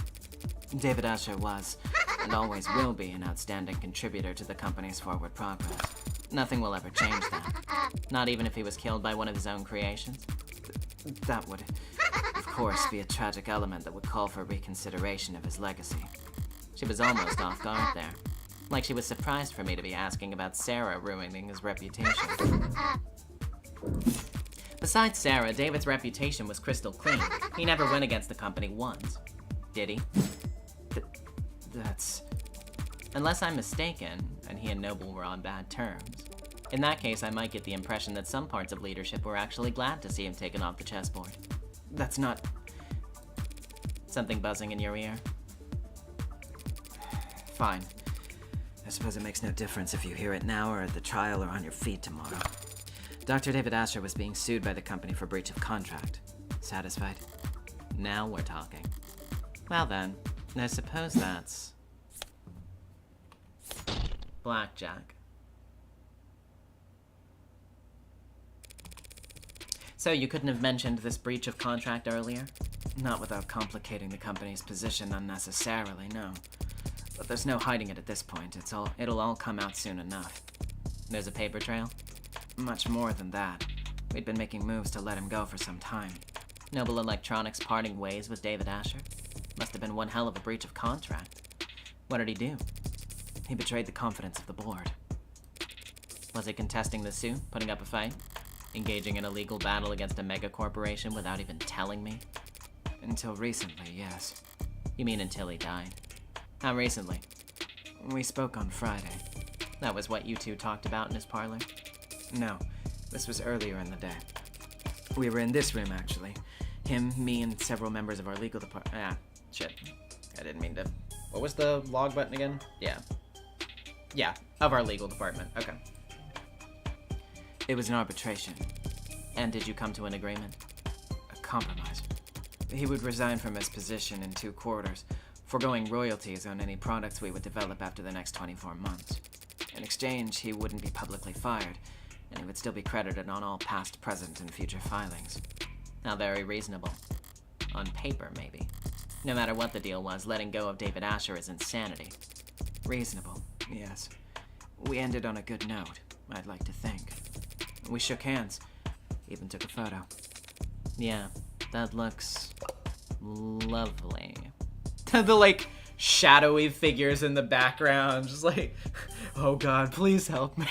David Asher was, and always will be, an outstanding contributor to the company's forward progress. Nothing will ever change that. Not even if he was killed by one of his own creations. That would, of course, be a tragic element that would call for reconsideration of his legacy. She was almost off guard there. Like she was surprised for me to be asking about Sarah ruining his reputation. Besides Sarah, David's reputation was crystal clean. He never went against the company once. Did he? That's... Unless I'm mistaken, and he and Noble were on bad terms. In that case, I might get the impression that some parts of leadership were actually glad to see him taken off the chessboard. That's not... Something buzzing in your ear? Fine. I suppose it makes no difference if you hear it now or at the trial or on your feet tomorrow. Dr. David Asher was being sued by the company for breach of contract. Satisfied? Now we're talking. Well then, I suppose that's... blackjack. So you couldn't have mentioned this breach of contract earlier? Not without complicating the company's position unnecessarily, no. But there's no hiding it at this point. It'll all come out soon enough. There's a paper trail? Much more than that. We'd been making moves to let him go for some time. Noble Electronics parting ways with David Asher? Must have been one hell of a breach of contract. What did he do? He betrayed the confidence of the board. Was he contesting the suit, putting up a fight? Engaging in a legal battle against a mega corporation without even telling me? Until recently, yes. You mean until he died? How recently? We spoke on Friday. That was what you two talked about in his parlor? No, this was earlier in the day. We were in this room, actually. Him, me, and several members of our legal department. Ah, shit. I didn't mean to. What was the log button again? Yeah. Yeah, of our legal department. Okay. It was an arbitration. And did you come to an agreement? A compromise. He would resign from his position in 2 quarters, foregoing royalties on any products we would develop after the next 24 months. In exchange, he wouldn't be publicly fired, and he would still be credited on all past, present, and future filings. How very reasonable. On paper, maybe. No matter what the deal was, letting go of David Asher is insanity. Reasonable, yes. We ended on a good note, I'd like to think. We shook hands, even took a photo. Yeah, that looks lovely. The, shadowy figures in the background, just oh god, please help me.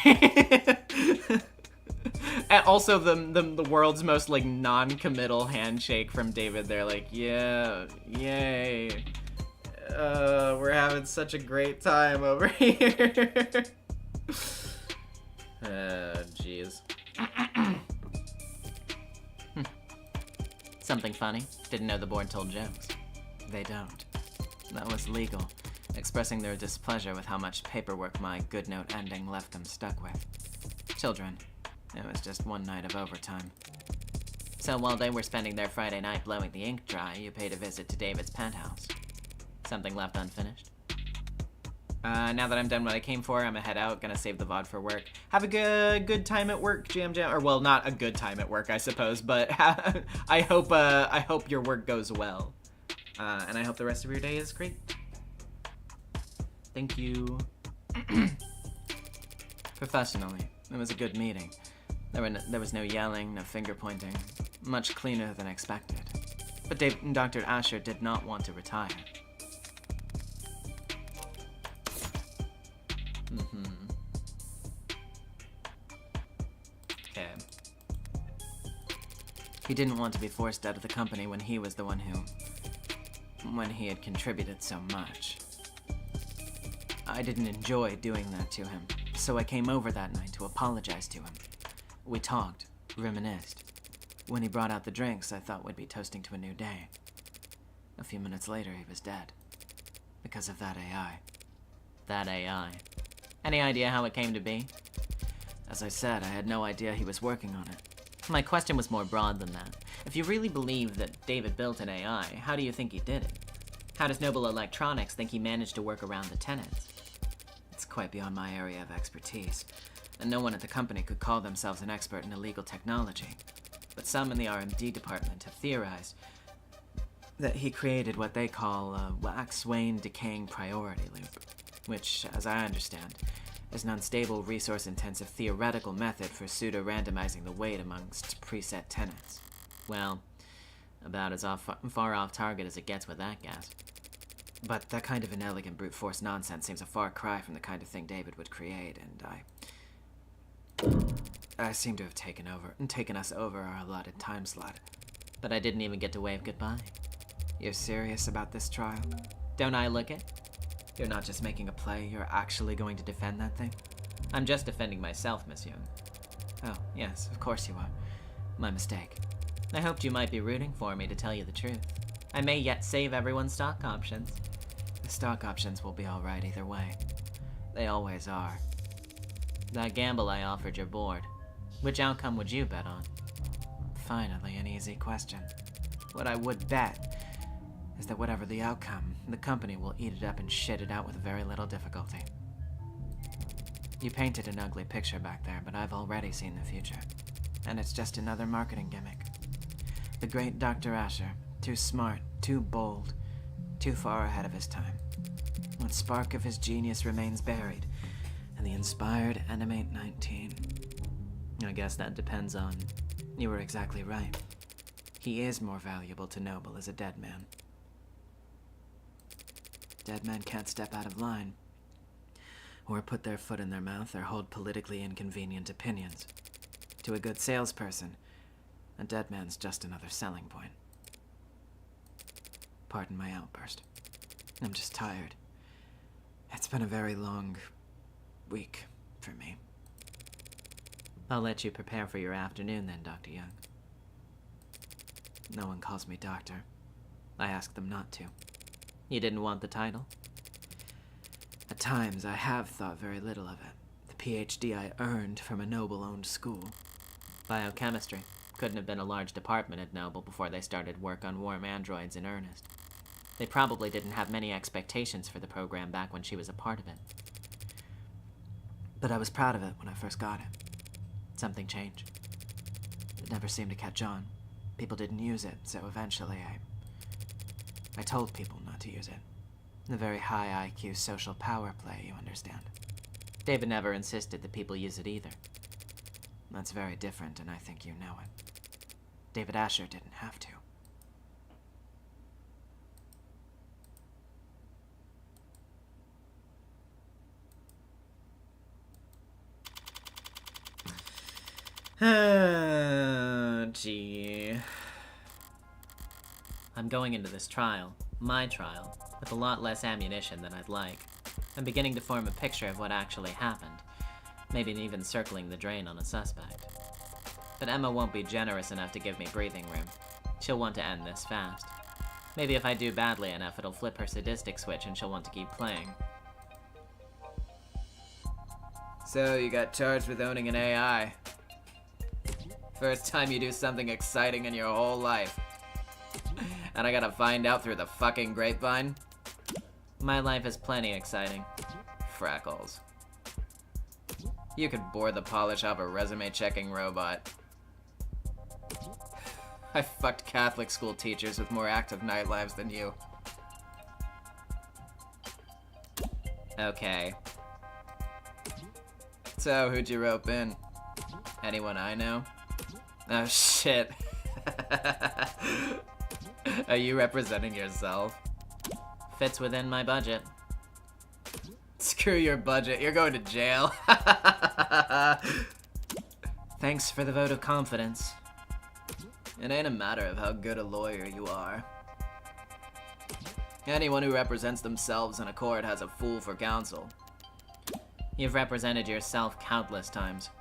And also the world's most, non-committal handshake from David. They're like, yeah, yay. We're having such a great time over here. Jeez. Something funny? Didn't know the board told jokes. They don't. That was legal, expressing their displeasure with how much paperwork my good note ending left them stuck with. Children. It was just one night of overtime. So while they were spending their Friday night blowing the ink dry, you paid a visit to David's penthouse. Something left unfinished? Now that I'm done what I came for, I'm gonna head out, gonna save the VOD for work. Have a good time at work, Jam. Or, well, not a good time at work, I suppose, but I hope your work goes well. And I hope the rest of your day is great. Thank you. Professionally, it was a good meeting. There was no yelling, no finger pointing. Much cleaner than expected. But Dr. Asher did not want to retire. Okay. He didn't want to be forced out of the company when he was the one when he had contributed so much. I didn't enjoy doing that to him, so I came over that night to apologize to him. We talked, reminisced. When he brought out the drinks, I thought we'd be toasting to a new day. A few minutes later, he was dead. Because of that AI. That AI. Any idea how it came to be? As I said, I had no idea he was working on it. My question was more broad than that. If you really believe that David built an AI, how do you think he did it? How does Noble Electronics think he managed to work around the tenants? It's quite beyond my area of expertise, and no one at the company could call themselves an expert in illegal technology. But some in the R&D department have theorized that he created what they call a wax-wane decaying priority loop, which, as I understand, is an unstable, resource-intensive theoretical method for pseudo-randomizing the weight amongst preset tenants. Well, about as far off target as it gets with that gas. But that kind of inelegant brute force nonsense seems a far cry from the kind of thing David would create, and I seem to have taken us over our allotted time slot. But I didn't even get to wave goodbye. You're serious about this trial? Don't I look it? You're not just making a play, you're actually going to defend that thing? I'm just defending myself, Miss Young. Oh, yes, of course you are. My mistake. I hoped you might be rooting for me, to tell you the truth. I may yet save everyone's stock options. The stock options will be alright either way. They always are. That gamble I offered your board. Which outcome would you bet on? Finally, an easy question. What I would bet is that whatever the outcome, the company will eat it up and shit it out with very little difficulty. You painted an ugly picture back there, but I've already seen the future. And it's just another marketing gimmick. The great Dr. Asher, Too smart, too bold, too far ahead of his time. What spark of his genius remains buried, and the inspired animate 19. I guess that depends on... You were exactly right. He is more valuable to Noble as a dead man. Dead men can't step out of line, or put their foot in their mouth, or hold politically inconvenient opinions. To a good salesperson, a dead man's just another selling point. Pardon my outburst. I'm just tired. It's been a very long week for me. I'll let you prepare for your afternoon then, Dr. Young. No one calls me doctor. I ask them not to. You didn't want the title? At times, I have thought very little of it. The PhD I earned from a Noble-owned school. Biochemistry. Couldn't have been a large department at Noble before they started work on warm androids in earnest. They probably didn't have many expectations for the program back when she was a part of it. But I was proud of it when I first got it. Something changed. It never seemed to catch on. People didn't use it, so eventually I told people not to use it. The very high IQ social power play, you understand. David never insisted that people use it either. That's very different, and I think you know it. David Asher didn't have to. Gee. I'm going into this trial, my trial, with a lot less ammunition than I'd like. I'm beginning to form a picture of what actually happened, maybe even circling the drain on a suspect. But Emma won't be generous enough to give me breathing room. She'll want to end this fast. Maybe if I do badly enough, it'll flip her sadistic switch and she'll want to keep playing. So, you got charged with owning an AI. First time you do something exciting in your whole life. And I gotta find out through the fucking grapevine? My life is plenty exciting. Freckles. You could bore the polish off a resume-checking robot. I fucked Catholic school teachers with more active night lives than you. Okay. So, who'd you rope in? Anyone I know? Oh, shit. Are you representing yourself? Fits within my budget. Screw your budget, you're going to jail. Thanks for the vote of confidence. It ain't a matter of how good a lawyer you are. Anyone who represents themselves in a court has a fool for counsel. You've represented yourself countless times.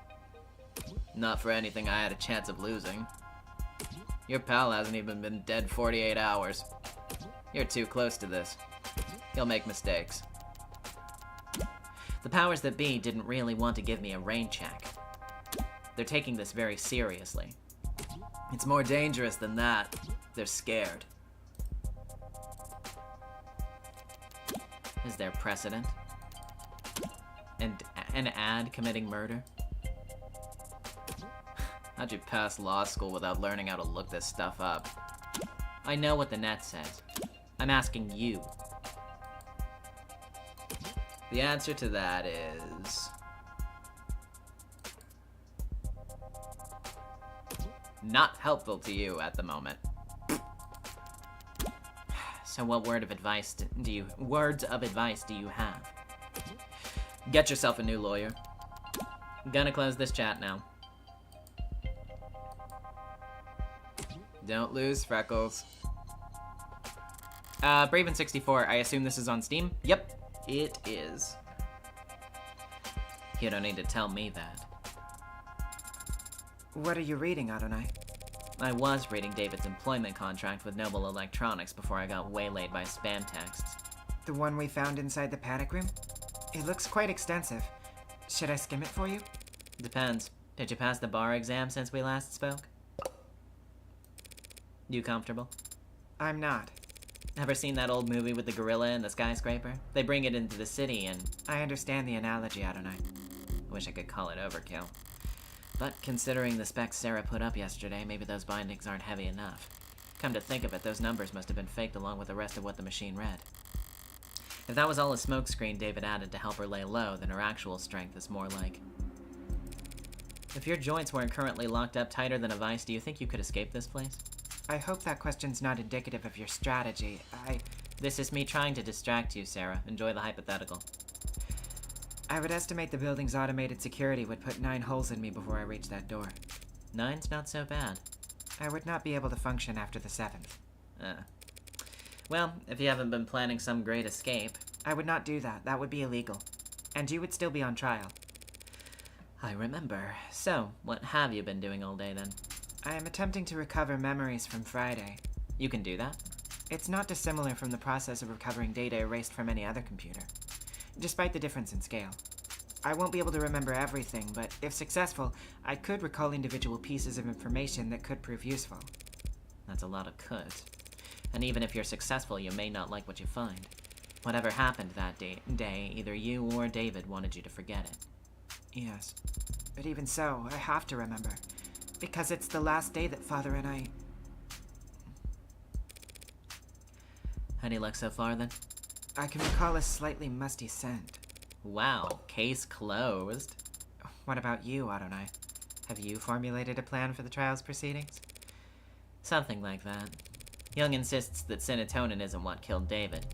Not for anything I had a chance of losing. Your pal hasn't even been dead 48 hours. You're too close to this. He'll make mistakes. The powers that be didn't really want to give me a rain check. They're taking this very seriously. It's more dangerous than that. They're scared. Is there precedent? And an ad committing murder? How'd you pass law school without learning how to look this stuff up? I know what the net says. I'm asking you. The answer to that is... not helpful to you at the moment. So what words of advice do you have? Get yourself a new lawyer. Gonna close this chat now. Don't lose, Freckles. Braven64, I assume this is on Steam? Yep, it is. You don't need to tell me that. What are you reading, Adonai? I was reading David's employment contract with Noble Electronics before I got waylaid by spam texts. The one we found inside the paddock room? It looks quite extensive. Should I skim it for you? Depends. Did you pass the bar exam since we last spoke? You comfortable? I'm not. Ever seen that old movie with the gorilla and the skyscraper? They bring it into the city and... I understand the analogy, Adonai. Wish I could call it overkill. But considering the specs Sarah put up yesterday, maybe those bindings aren't heavy enough. Come to think of it, those numbers must have been faked along with the rest of what the machine read. If that was all a smokescreen David added to help her lay low, then her actual strength is more like... If your joints weren't currently locked up tighter than a vice, do you think you could escape this place? I hope that question's not indicative of your strategy. This is me trying to distract you, Sarah. Enjoy the hypothetical. I would estimate the building's automated security would put 9 holes in me before I reach that door. 9's not so bad. I would not be able to function after the 7th. Well, if you haven't been planning some great escape... I would not do that. That would be illegal. And you would still be on trial. I remember. So, what have you been doing all day, then? I am attempting to recover memories from Friday. You can do that? It's not dissimilar from the process of recovering data erased from any other computer, despite the difference in scale. I won't be able to remember everything, but if successful, I could recall individual pieces of information that could prove useful. That's a lot of could. And even if you're successful, you may not like what you find. Whatever happened that day, either you or David wanted you to forget it. Yes, but even so, I have to remember, because it's the last day that Father and I... Any luck so far, then? I can recall a slightly musty scent. Wow, case closed. What about you, Adonai? Have you formulated a plan for the trial's proceedings? Something like that. Young insists that serotonin isn't what killed David.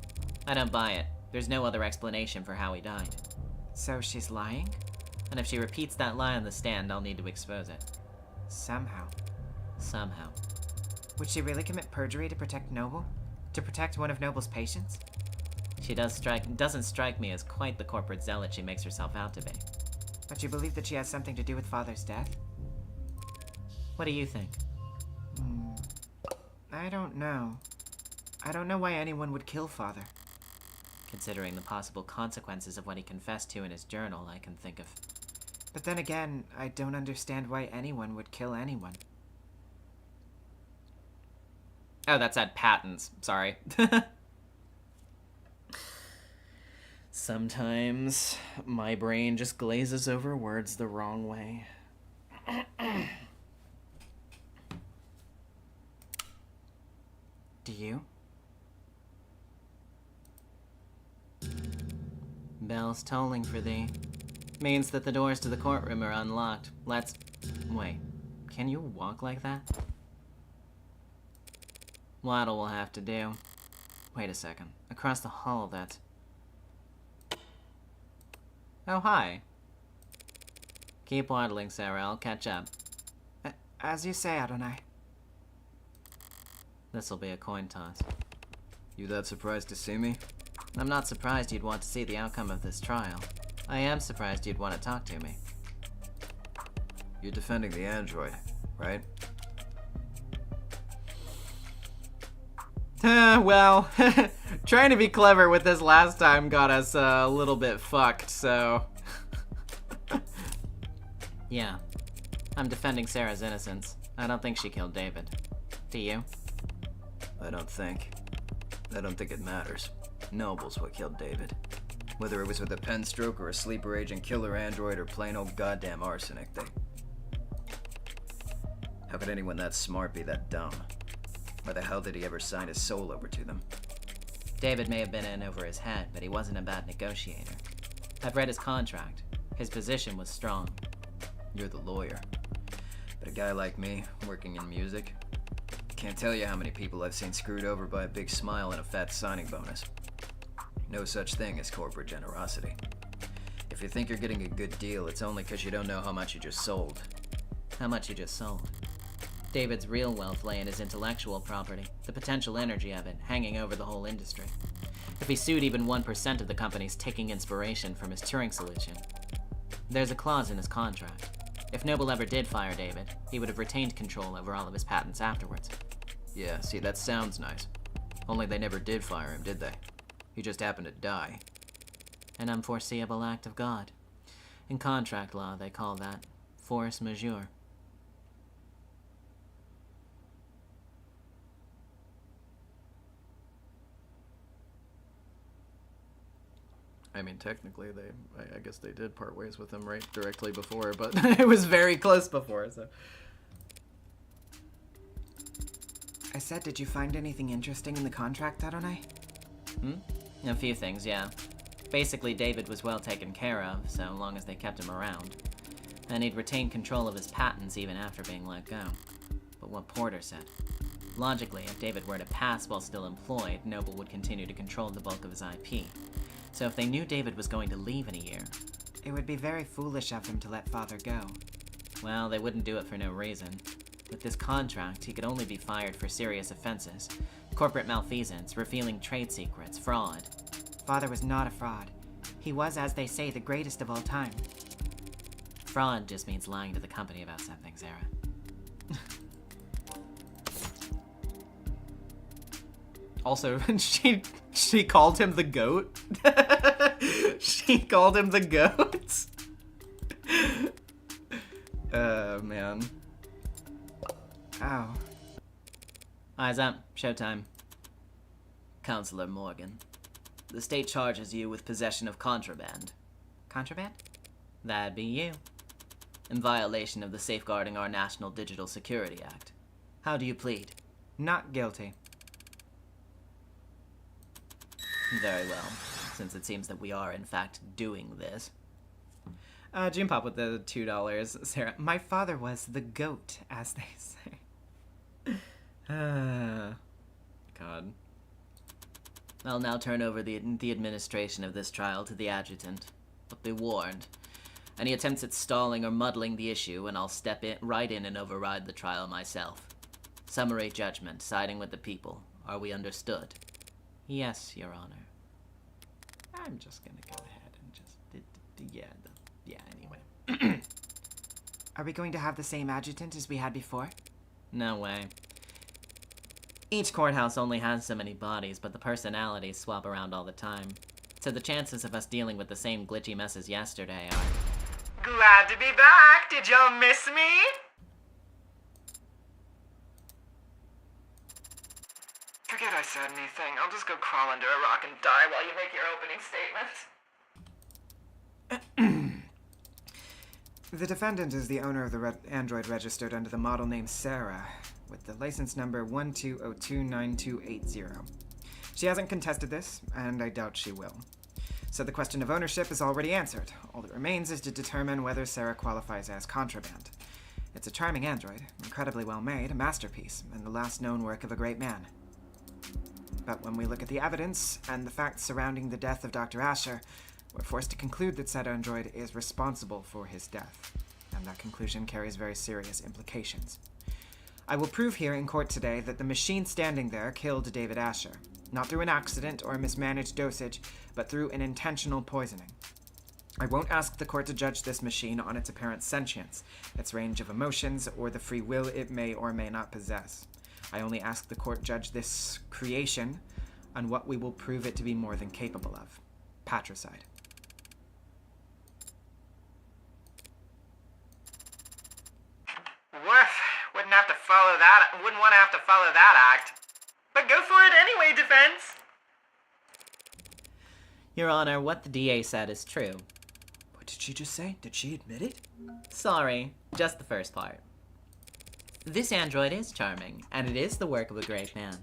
I don't buy it. There's no other explanation for how he died. So she's lying? And if she repeats that lie on the stand, I'll need to expose it. Somehow. Somehow. Would she really commit perjury to protect Noble? To protect one of Noble's patients? She doesn't strike me as quite the corporate zealot she makes herself out to be. But you believe that she has something to do with Father's death? What do you think? I don't know. I don't know why anyone would kill Father. Considering the possible consequences of what he confessed to in his journal, I can think of... But then again, I don't understand why anyone would kill anyone. Oh, that's at Patton's. Sorry. Sometimes my brain just glazes over words the wrong way. Do you? Bells tolling for thee. Means that the doors to the courtroom are unlocked. Let's... Wait. Can you walk like that? Waddle will have to do. Wait a second. Across the hall, that's... Oh, hi. Keep waddling, Sarah. I'll catch up. As you say, Adonai. This'll be a coin toss. You that surprised to see me? I'm not surprised you'd want to see the outcome of this trial. I am surprised you'd want to talk to me. You're defending the android, right? Well, trying to be clever with this last time got us a little bit fucked, so... Yeah. I'm defending Sarah's innocence. I don't think she killed David. Do you? I don't think it matters. Noble's what killed David. Whether it was with a pen stroke or a sleeper agent killer android or plain old goddamn arsenic, How could anyone that smart be that dumb? Why the hell did he ever sign his soul over to them? David may have been in over his head, but he wasn't a bad negotiator. I've read his contract. His position was strong. You're the lawyer. But a guy like me, working in music, can't tell you how many people I've seen screwed over by a big smile and a fat signing bonus. No such thing as corporate generosity. If you think you're getting a good deal, it's only because you don't know how much you just sold. How much you just sold? David's real wealth lay in his intellectual property, the potential energy of it, hanging over the whole industry. If he sued even 1% of the companies taking inspiration from his Turing solution. There's a clause in his contract. If Noble ever did fire David, he would have retained control over all of his patents afterwards. Yeah, see, that sounds nice. Only they never did fire him, did they? He just happened to die. An unforeseeable act of God. In contract law, they call that force majeure. I mean, technically, I guess they did part ways with him right directly before, but it was very close before, so... I said, did you find anything interesting in the contract, Adonai? A few things, yeah. Basically, David was well taken care of, so long as they kept him around. And he'd retain control of his patents even after being let go. But what Porter said. Logically, if David were to pass while still employed, Noble would continue to control the bulk of his IP. So if they knew David was going to leave in a year... It would be very foolish of them to let Father go. Well, they wouldn't do it for no reason. With this contract, he could only be fired for serious offenses. Corporate malfeasance, revealing trade secrets, fraud. Father was not a fraud. He was, as they say, the greatest of all time. Fraud just means lying to the company about something, Sarah. Also, she called him the goat. She called him the goat. Oh, man. Oh. Eyes up. Showtime. Counselor Morgan, the state charges you with possession of contraband. Contraband? That'd be you. In violation of the Safeguarding Our National Digital Security Act. How do you plead? Not guilty. Very well, since it seems that we are, in fact, doing this. June Pop with the $2. Sarah, My father was the goat, as they say. God. I'll now turn over the administration of this trial to the adjutant. But be warned. Any attempts at stalling or muddling the issue, and I'll step right in and override the trial myself. Summary judgment, siding with the people. Are we understood? Yes, Your Honor. I'm just gonna go ahead and just... Yeah, anyway. Are we going to have the same adjutant as we had before? No way. Each courthouse only has so many bodies, but the personalities swap around all the time. So the chances of us dealing with the same glitchy mess as yesterday are... Glad to be back! Did y'all miss me? Forget I said anything. I'll just go crawl under a rock and die while you make your opening statements. The defendant is the owner of the android registered under the model name Sarah, with the license number 120292880. She hasn't contested this, and I doubt she will. So the question of ownership is already answered. All that remains is to determine whether Sarah qualifies as contraband. It's a charming android, incredibly well made, a masterpiece, and the last known work of a great man. But when we look at the evidence and the facts surrounding the death of Dr. Asher, we're forced to conclude that said android is responsible for his death, and that conclusion carries very serious implications. I will prove here in court today that the machine standing there killed David Asher, not through an accident or a mismanaged dosage, but through an intentional poisoning. I won't ask the court to judge this machine on its apparent sentience, its range of emotions, or the free will it may or may not possess. I only ask the court judge this creation on what we will prove it to be more than capable of: patricide. Wouldn't want to have to follow that act. But go for it anyway, defense! Your Honor, what the DA said is true. What did she just say? Did she admit it? Sorry, just the first part. This android is charming, and it is the work of a great man.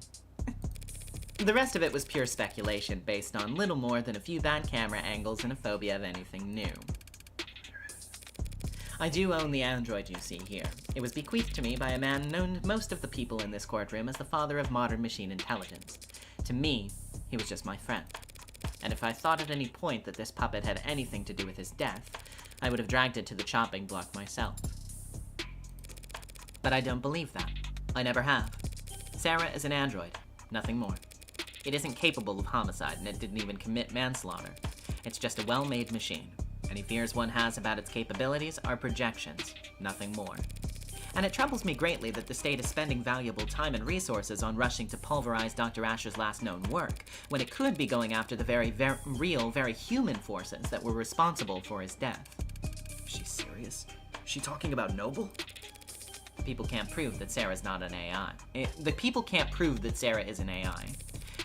The rest of it was pure speculation based on little more than a few bad camera angles and a phobia of anything new. I do own the android you see here. It was bequeathed to me by a man known to most of the people in this courtroom as the father of modern machine intelligence. To me, he was just my friend. And if I thought at any point that this puppet had anything to do with his death, I would have dragged it to the chopping block myself. But I don't believe that. I never have. Sarah is an android, nothing more. It isn't capable of homicide, and it didn't even commit manslaughter. It's just a well-made machine. Any fears one has about its capabilities are projections, nothing more. And it troubles me greatly that the state is spending valuable time and resources on rushing to pulverize Dr. Asher's last known work, when it could be going after the very real, very human forces that were responsible for his death. She's serious? Is she talking about Noble? People can't prove that Sarah's not an AI. The people can't prove that Sarah is an AI.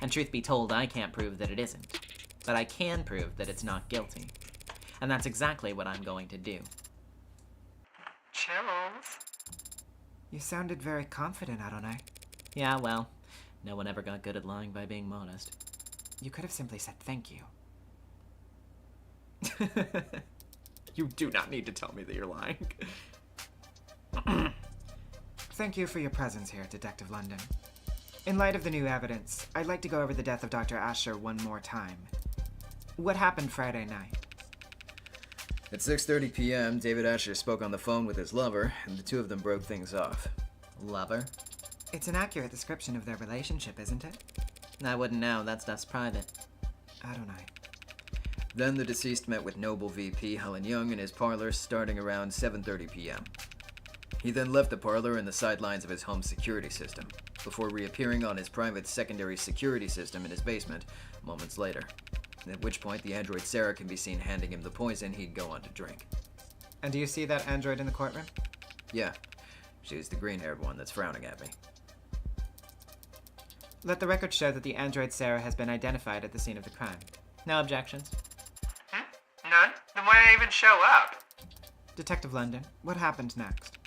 And truth be told, I can't prove that it isn't. But I can prove that it's not guilty. And that's exactly what I'm going to do. Chills. You sounded very confident, Adonai. Yeah, well, no one ever got good at lying by being modest. You could have simply said thank you. You do not need to tell me that you're lying. Thank you for your presence here, Detective London. In light of the new evidence, I'd like to go over the death of Dr. Asher one more time. What happened Friday night? At 6:30 p.m., David Asher spoke on the phone with his lover, and the two of them broke things off. Lover? It's an accurate description of their relationship, isn't it? I wouldn't know. That stuff's private. I don't know. Then the deceased met with Noble VP Helen Young in his parlor starting around 7:30 p.m. He then left the parlor in the sidelines of his home security system, before reappearing on his private secondary security system in his basement moments later, at which point the android Sarah can be seen handing him the poison he'd go on to drink. And do you see that android in the courtroom? Yeah, she's the green-haired one that's frowning at me. Let the record show that the android Sarah has been identified at the scene of the crime. No objections. None? Then why did I even show up? Detective London, what happened next?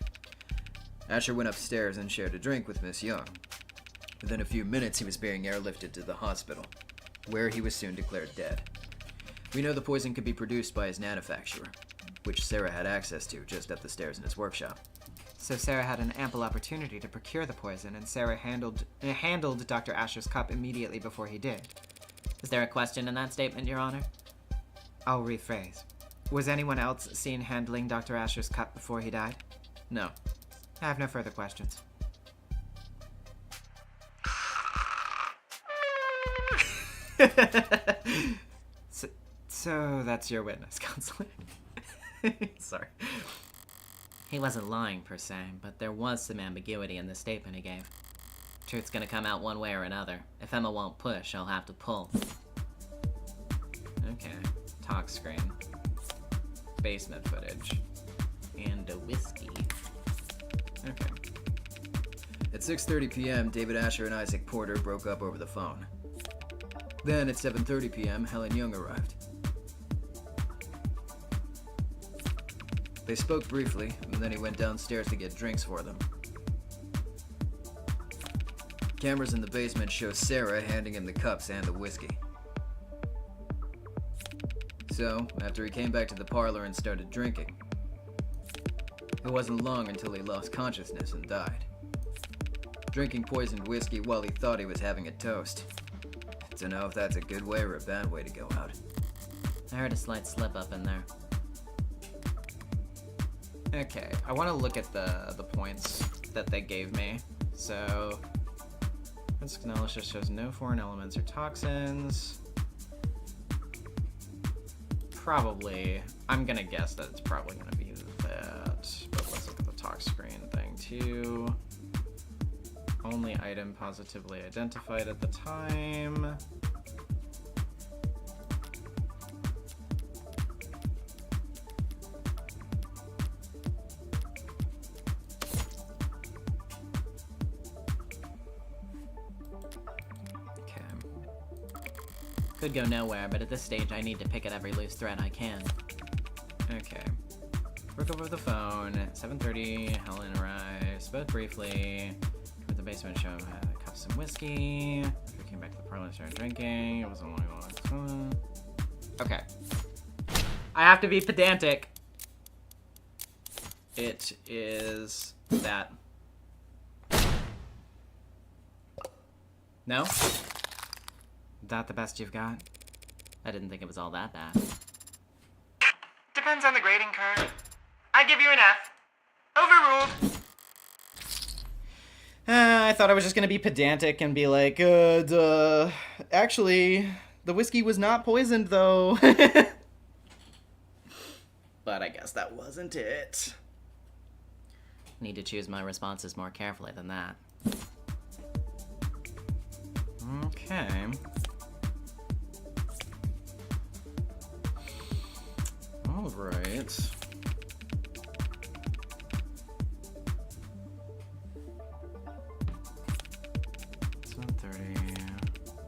Asher went upstairs and shared a drink with Miss Young. Within a few minutes, he was being airlifted to the hospital, where he was soon declared dead. We know the poison could be produced by his manufacturer, which Sarah had access to just up the stairs in his workshop. So Sarah had an ample opportunity to procure the poison, and Sarah handled Dr. Asher's cup immediately before he did. Is there a question in that statement, Your Honor? I'll rephrase. Was anyone else seen handling Dr. Asher's cup before he died? No. I have no further questions. So that's your witness, Counselor. Sorry. He wasn't lying, per se, but there was some ambiguity in the statement he gave. Truth's gonna come out one way or another. If Emma won't push, I'll have to pull. Okay. Talk screen. Basement footage. And a whiskey. Okay. At 6:30 p.m., David Asher and Isaac Porter broke up over the phone. Then, at 7:30 p.m., Helen Young arrived. They spoke briefly, and then he went downstairs to get drinks for them. Cameras in the basement show Sarah handing him the cups and the whiskey. So, after he came back to the parlor and started drinking, it wasn't long until he lost consciousness and died. Drinking poisoned whiskey while he thought he was having a toast. Don't know if that's a good way or a bad way to go out. I heard a slight slip up in there. Okay, I want to look at the points that they gave me. So, forensic analysis shows no foreign elements or toxins. Probably, I'm gonna guess that it's probably gonna be that. But let's look at the talk screen thing too. Only item positively identified at the time. Could go nowhere, but at this stage I need to pick at every loose thread I can. Okay. Work over the phone. 7:30, Helen arrives. Spoke briefly. At the basement show, cups some whiskey. After we came back to the parlor and started drinking. It wasn't long. Okay. I have to be pedantic. It is that. No? That the best you've got? I didn't think it was all that bad. Depends on the grading curve. I give you an F. Overruled. I thought I was just gonna be pedantic and be like, actually, the whiskey was not poisoned though. But I guess that wasn't it. Need to choose my responses more carefully than that. Okay. All right.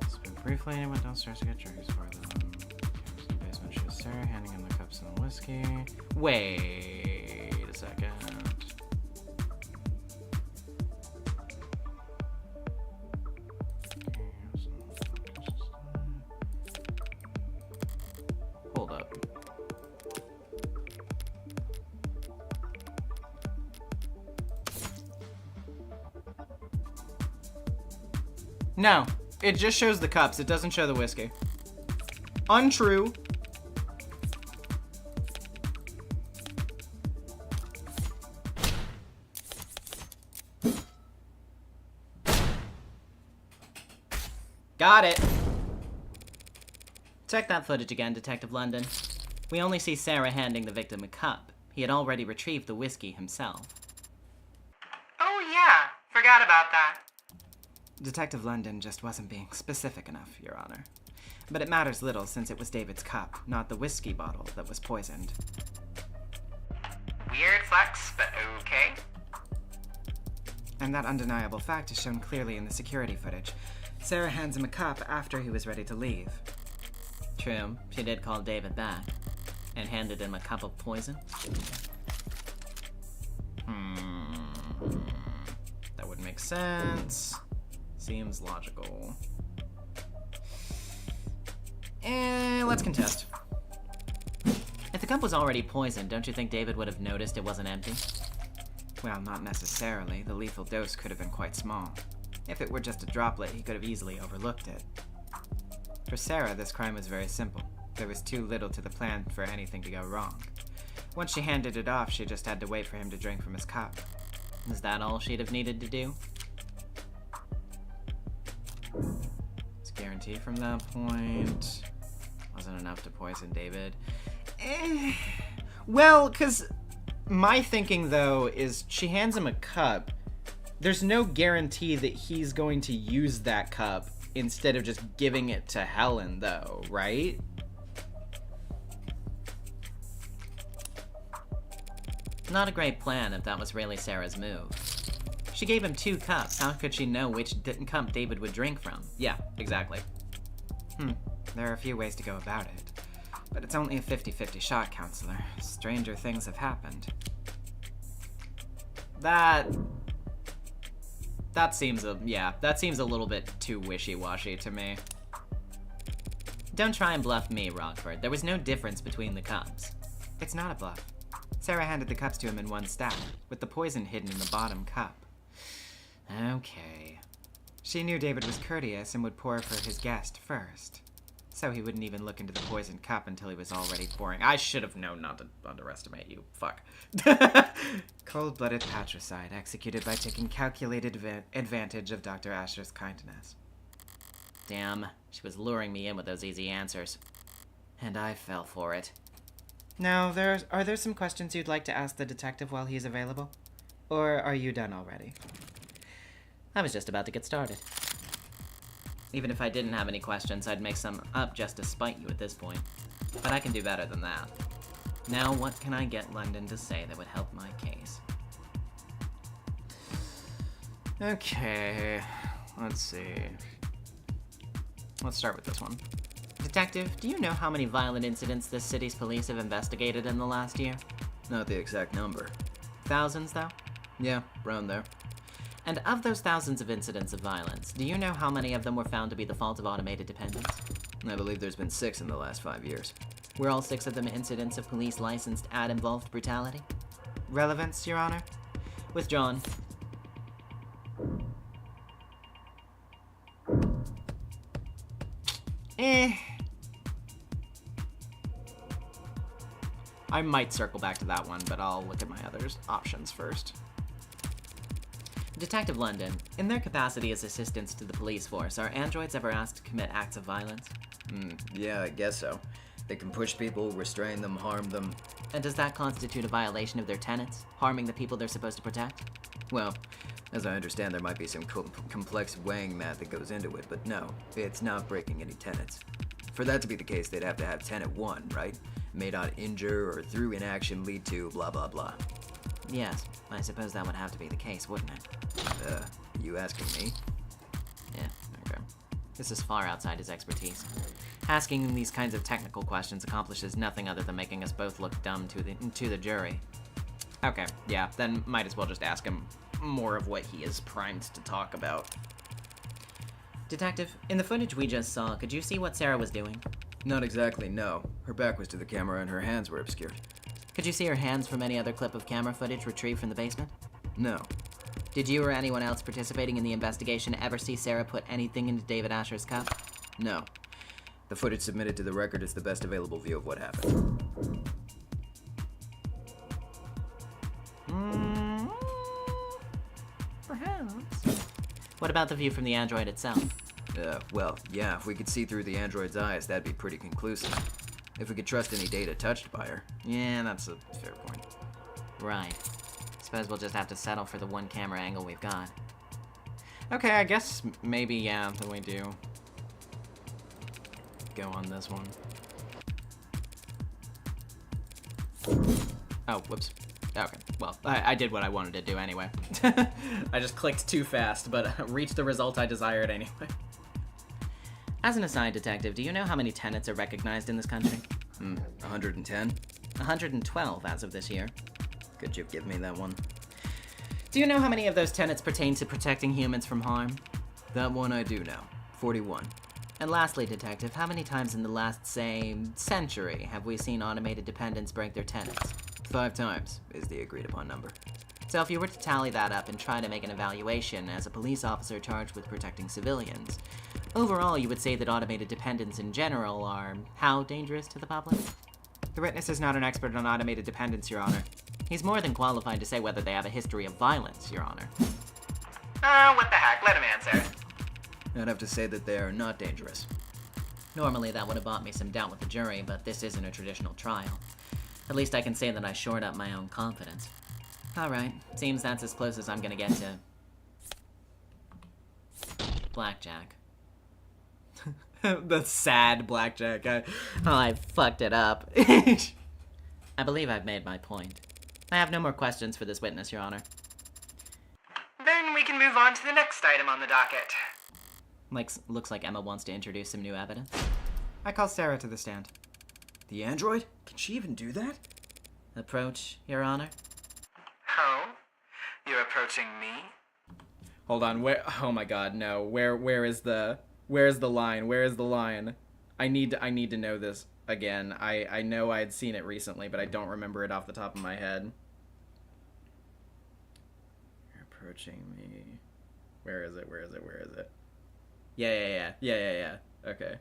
Spoke briefly and went downstairs to get drinks for them. Cameras in the basement shows Sarah handing him the cups and the whiskey. Wait a second. No, it just shows the cups. It doesn't show the whiskey. Untrue. Got it. Check that footage again, Detective London. We only see Sarah handing the victim a cup. He had already retrieved the whiskey himself. Oh yeah, forgot about that. Detective London just wasn't being specific enough, Your Honor. But it matters little since it was David's cup, not the whiskey bottle that was poisoned. Weird flex, but okay. And that undeniable fact is shown clearly in the security footage. Sarah hands him a cup after he was ready to leave. True, she did call David back. And handed him a cup of poison? That would make sense. Seems logical. Let's contest. If the cup was already poisoned, don't you think David would have noticed it wasn't empty? Well, not necessarily. The lethal dose could have been quite small. If it were just a droplet, he could have easily overlooked it. For Sarah, this crime was very simple. There was too little to the plan for anything to go wrong. Once she handed it off, she just had to wait for him to drink from his cup. Is that all she'd have needed to do? It's guaranteed from that point. Wasn't enough to poison David. Well, because my thinking, though, is she hands him a cup. There's no guarantee that he's going to use that cup instead of just giving it to Helen, though, right? Not a great plan if that was really Sarah's move. She gave him 2 cups. How could she know which cup David would drink from? Yeah, exactly. There are a few ways to go about it. But it's only a 50-50 shot, Counselor. Stranger things have happened. That seems a little bit too wishy-washy to me. Don't try and bluff me, Rockford. There was no difference between the cups. It's not a bluff. Sarah handed the cups to him in one stab, with the poison hidden in the bottom cup. Okay. She knew David was courteous and would pour for his guest first. So he wouldn't even look into the poisoned cup until he was already pouring. I should have known not to underestimate you. Fuck. Cold-blooded patricide executed by taking calculated advantage of Dr. Asher's kindness. Damn, she was luring me in with those easy answers. And I fell for it. Now, are there some questions you'd like to ask the detective while he's available? Or are you done already? I was just about to get started. Even if I didn't have any questions, I'd make some up just to spite you at this point. But I can do better than that. Now, what can I get London to say that would help my case? Okay, let's see. Let's start with this one. Detective, do you know how many violent incidents this city's police have investigated in the last year? Not the exact number. Thousands, though? Yeah, around there. And of those thousands of incidents of violence, do you know how many of them were found to be the fault of automated dependence? I believe there's been 6 in the last 5 years. Were all 6 of them incidents of police licensed ad-involved brutality? Relevance, Your Honor? Withdrawn. I might circle back to that one, but I'll look at my other options first. Detective London, in their capacity as assistants to the police force, are androids ever asked to commit acts of violence? Yeah, I guess so. They can push people, restrain them, harm them. And does that constitute a violation of their tenets, harming the people they're supposed to protect? Well, as I understand, there might be some complex weighing math that goes into it, but no, it's not breaking any tenets. For that to be the case, they'd have to have tenet 1, right? May not injure or through inaction lead to blah blah blah. Yes, I suppose that would have to be the case, wouldn't it? You asking me? Yeah, okay. This is far outside his expertise. Asking him these kinds of technical questions accomplishes nothing other than making us both look dumb to the jury. Okay, yeah, then might as well just ask him more of what he is primed to talk about. Detective, in the footage we just saw, could you see what Sarah was doing? Not exactly, no. Her back was to the camera and her hands were obscured. Could you see her hands from any other clip of camera footage retrieved from the basement? No. Did you or anyone else participating in the investigation ever see Sarah put anything into David Asher's cup? No. The footage submitted to the record is the best available view of what happened. Perhaps. What about the view from the android itself? Well, yeah, if we could see through the android's eyes, that'd be pretty conclusive. If we could trust any data touched by her. Yeah, that's a fair point. Right. Suppose we'll just have to settle for the one camera angle we've got. Okay, I guess maybe, yeah, then we do go on this one. Oh, whoops. Okay, well, I did what I wanted to do anyway. I just clicked too fast, but reached the result I desired anyway. As an aside, Detective, do you know how many tenets are recognized in this country? 110? 112 as of this year. Could you give me that one? Do you know how many of those tenets pertain to protecting humans from harm? That one I do know. 41. And lastly, Detective, how many times in the last, say, century have we seen automated dependents break their tenets? 5 times is the agreed upon number. So if you were to tally that up and try to make an evaluation as a police officer charged with protecting civilians, overall you would say that automated dependents in general are how dangerous to the public? The witness is not an expert on automated dependents, Your Honor. He's more than qualified to say whether they have a history of violence, Your Honor. What the heck? Let him answer. I'd have to say that they are not dangerous. Normally that would have bought me some doubt with the jury, but this isn't a traditional trial. At least I can say that I shored up my own confidence. Alright, seems that's as close as I'm gonna get to blackjack. The sad blackjack. I fucked it up. I believe I've made my point. I have no more questions for this witness, Your Honor. Then we can move on to the next item on the docket. Looks like Emma wants to introduce some new evidence. I call Sarah to the stand. The android? Can she even do that? Approach, Your Honor. Oh? You're approaching me? Hold on, where? Oh my god, no. Where's the line? Where is the line? I need to know this again. I know I had seen it recently, but I don't remember it off the top of my head. You're approaching me. Where is it? Yeah. Okay.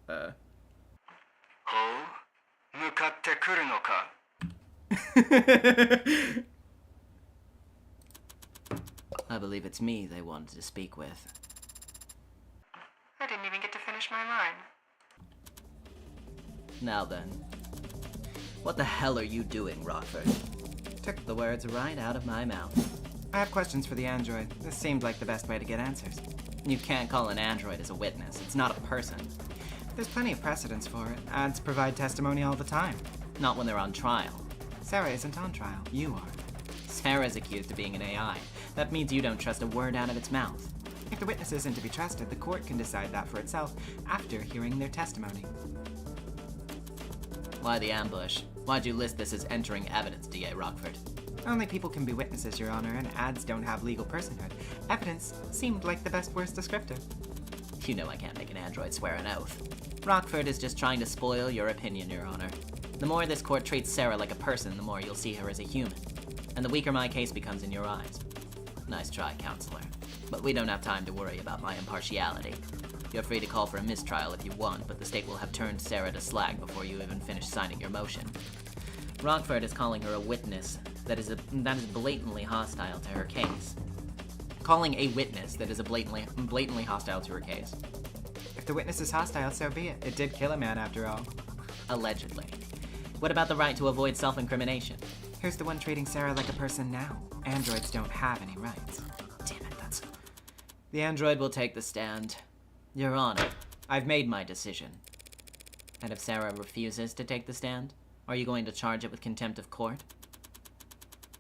Oh? 向かってくるのか? I believe it's me they wanted to speak with. I didn't even get to finish my line. Now then. What the hell are you doing, Rockford? Took the words right out of my mouth. I have questions for the android. This seemed like the best way to get answers. You can't call an android as a witness. It's not a person. There's plenty of precedence for it. Ads provide testimony all the time. Not when they're on trial. Sarah isn't on trial. You are. Sarah's accused of being an AI. That means you don't trust a word out of its mouth. If the witness isn't to be trusted, the court can decide that for itself after hearing their testimony. Why the ambush? Why'd you list this as entering evidence, D.A. Rockford? Only people can be witnesses, Your Honor, and ads don't have legal personhood. Evidence seemed like the best worst descriptor. You know I can't make an android swear an oath. Rockford is just trying to spoil your opinion, Your Honor. The more this court treats Sarah like a person, the more you'll see her as a human. And the weaker my case becomes in your eyes. Nice try, counselor. But we don't have time to worry about my impartiality. You're free to call for a mistrial if you want, but the state will have turned Sarah to slag before you even finish signing your motion. Rockford is calling her a witness that is blatantly hostile to her case. Calling a witness that is blatantly hostile to her case. If the witness is hostile, so be it. It did kill a man after all. Allegedly. What about the right to avoid self-incrimination? Who's the one treating Sarah like a person now? Androids don't have any rights. Damn it, that's... The android will take the stand. Your Honor, I've made my decision. And if Sarah refuses to take the stand, are you going to charge it with contempt of court?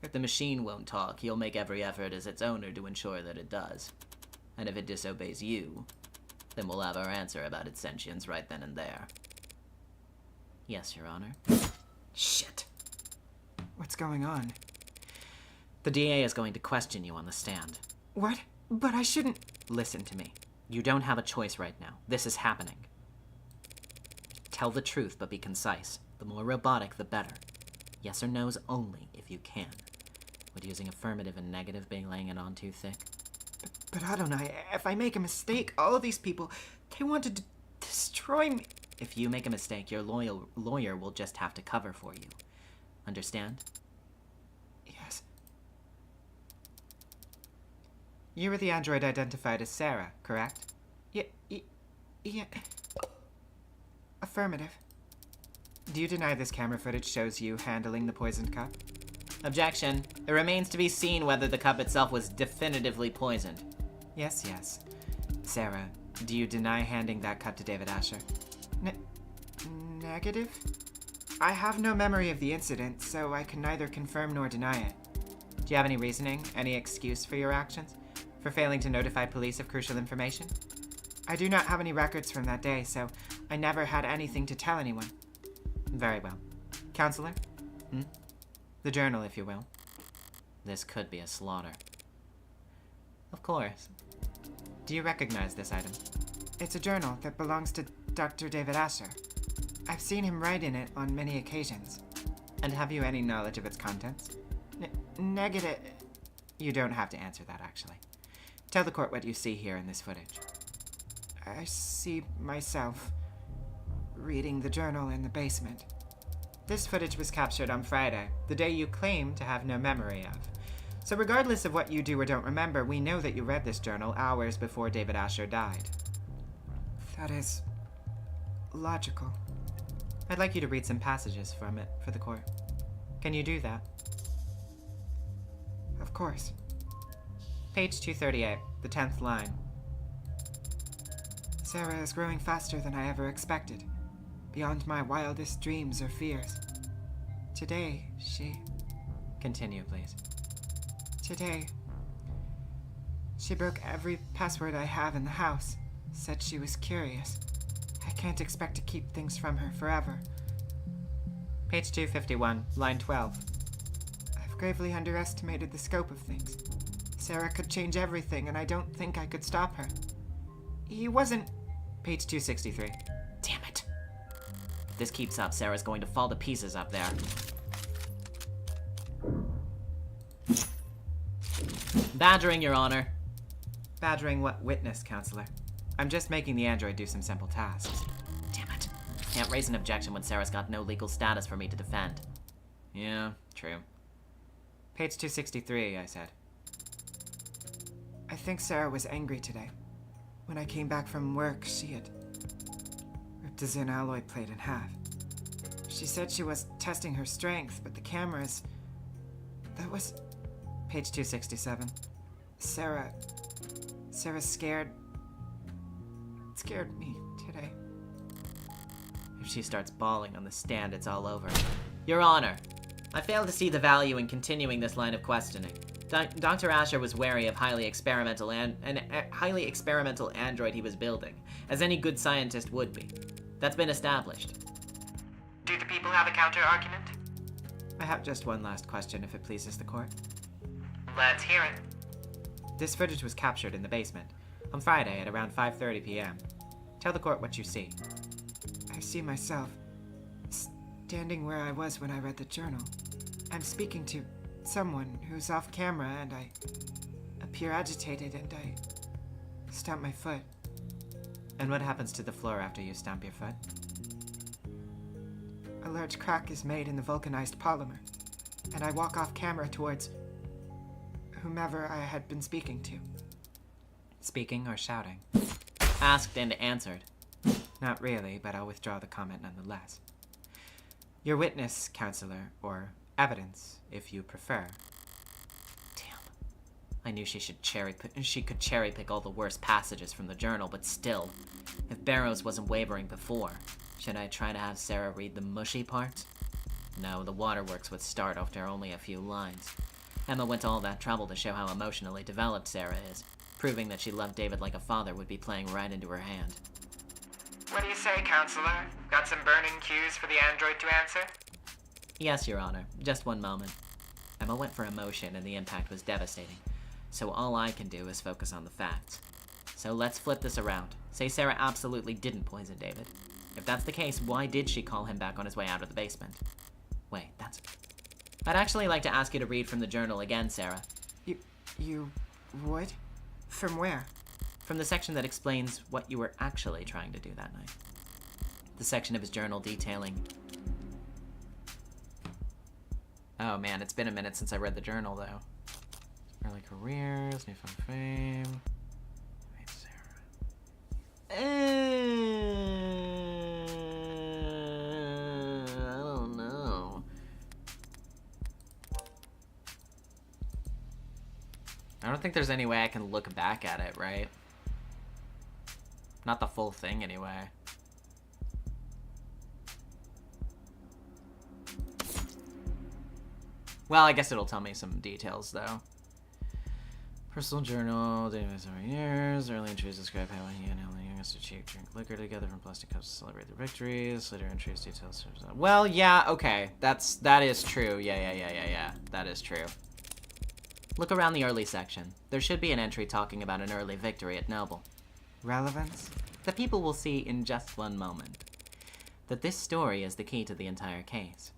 If the machine won't talk, you'll make every effort as its owner to ensure that it does. And if it disobeys you, then we'll have our answer about its sentience right then and there. Yes, Your Honor. Shit. What's going on? The DA is going to question you on the stand. What? But I shouldn't... Listen to me. You don't have a choice right now. This is happening. Tell the truth, but be concise. The more robotic, the better. Yes or no's only, if you can. Would using affirmative and negative be laying it on too thick? But Adonai, if I make a mistake, all of these people, they wanted to destroy me. If you make a mistake, your lawyer will just have to cover for you. Understand? Yes. You were the android identified as Sarah, correct? Yeah. Affirmative. Do you deny this camera footage shows you handling the poisoned cup? Objection. It remains to be seen whether the cup itself was definitively poisoned. Yes. Sarah, do you deny handing that cup to David Asher? Negative? I have no memory of the incident, so I can neither confirm nor deny it. Do you have any reasoning, any excuse for your actions? For failing to notify police of crucial information? I do not have any records from that day, so I never had anything to tell anyone. Very well. Counselor? The journal, if you will. This could be a slaughter. Of course. Do you recognize this item? It's a journal that belongs to Dr. David Asher. I've seen him write in it on many occasions. And have you any knowledge of its contents? Negative. You don't have to answer that, actually. Tell the court what you see here in this footage. I see myself reading the journal in the basement. This footage was captured on Friday, the day you claim to have no memory of. So regardless of what you do or don't remember, we know that you read this journal hours before David Asher died. That is logical. I'd like you to read some passages from it for the court. Can you do that? Of course. Page 238, the 10th line. Sarah is growing faster than I ever expected, beyond my wildest dreams or fears. Today, Continue, please. Today, she broke every password I have in the house, said she was curious. I can't expect to keep things from her forever. Page 251, line 12. I've gravely underestimated the scope of things. Sarah could change everything, and I don't think I could stop her. He wasn't... Page 263. Damn it. If this keeps up, Sarah's going to fall to pieces up there. Badgering, Your Honor. Badgering what witness, Counselor? I'm just making the android do some simple tasks. Damn it. Can't raise an objection when Sarah's got no legal status for me to defend. Yeah, true. Page 263, I said. I think Sarah was angry today. When I came back from work, she had ripped a Zin alloy plate in half. She said she was testing her strength, but the cameras... That was... Page 267. Sarah scared me today. If she starts bawling on the stand, it's all over. Your Honor, I fail to see the value in continuing this line of questioning. Dr. Asher was wary of highly experimental android he was building, as any good scientist would be. That's been established. Do the people have a counter-argument? I have just one last question, if it pleases the court. Let's hear it. This footage was captured in the basement, on Friday at around 5:30 p.m. Tell the court what you see. I see myself, standing where I was when I read the journal. I'm speaking to someone who's off camera, and I appear agitated, and I stamp my foot. And what happens to the floor after you stamp your foot? A large crack is made in the vulcanized polymer, and I walk off camera towards whomever I had been speaking to. Speaking or shouting? Asked and answered. Not really, but I'll withdraw the comment nonetheless. Your witness, Counselor, or evidence, if you prefer. Damn. I knew she could cherry pick all the worst passages from the journal, but still, if Barrows wasn't wavering before, should I try to have Sarah read the mushy parts? No, the waterworks would start after only a few lines. Emma went to all that trouble to show how emotionally developed Sarah is. Proving that she loved David like a father would be playing right into her hand. What do you say, Counselor? Got some burning cues for the android to answer? Yes, Your Honor. Just one moment. Emma went for emotion and the impact was devastating. So all I can do is focus on the facts. So let's flip this around. Say Sarah absolutely didn't poison David. If that's the case, why did she call him back on his way out of the basement? Wait, I'd actually like to ask you to read from the journal again, Sarah. You would? From where? From the section that explains what you were actually trying to do that night. The section of his journal detailing... Oh man, it's been a minute since I read the journal, though. Early careers, newfound fame... Wait, Sarah... I don't know. I don't think there's any way I can look back at it, right? Not the full thing, anyway. Well, I guess it'll tell me some details, though. Personal journal, database over years, early entries describe how he and Helen Youngest achieved drink liquor together from plastic cups to celebrate their victories. Later entries details. Well, yeah, okay. That is true. Yeah. That is true. Look around the early section. There should be an entry talking about an early victory at Noble. Relevance? The people will see in just one moment that this story is the key to the entire case.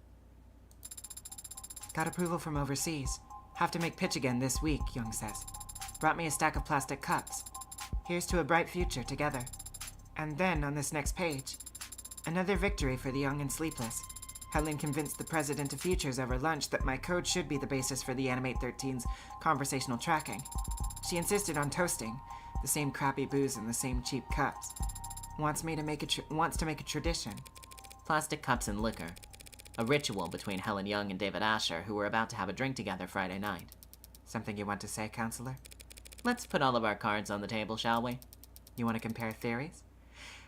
Got approval from overseas. Have to make pitch again this week, Young says. Brought me a stack of plastic cups. Here's to a bright future together. And then, on this next page, another victory for the young and sleepless. Helen convinced the president of Futures over lunch that my code should be the basis for the Animate 13's conversational tracking. She insisted on toasting, the same crappy booze in the same cheap cups. Wants to make a tradition. Plastic cups and liquor. A ritual between Helen Young and David Asher, who were about to have a drink together Friday night. Something you want to say, Counselor? Let's put all of our cards on the table, shall we? You want to compare theories?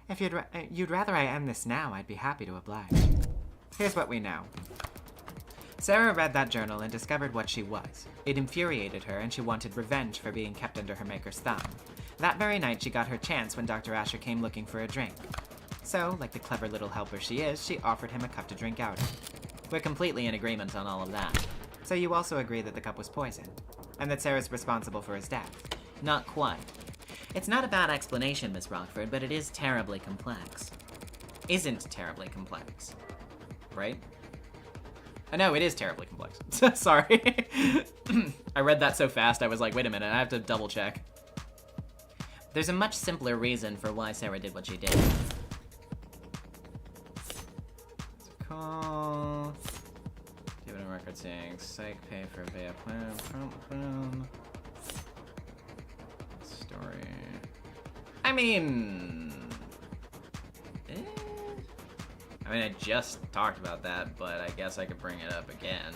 If you'd rather I end this now, I'd be happy to oblige. Here's what we know. Sarah read that journal and discovered what she was. It infuriated her, and she wanted revenge for being kept under her maker's thumb. That very night, she got her chance when Dr. Asher came looking for a drink. So, like the clever little helper she is, she offered him a cup to drink out of. We're completely in agreement on all of that. So you also agree that the cup was poisoned, and that Sarah's responsible for his death? Not quite. It's not a bad explanation, Miss Rockford, but it is terribly complex. Isn't terribly complex. Right? No, it is terribly complex. Sorry. I read that so fast, I was like, wait a minute, I have to double check. There's a much simpler reason for why Sarah did what she did. Call. Given a record saying psych pay for VA plan. Story. I mean, I just talked about that, but I guess I could bring it up again.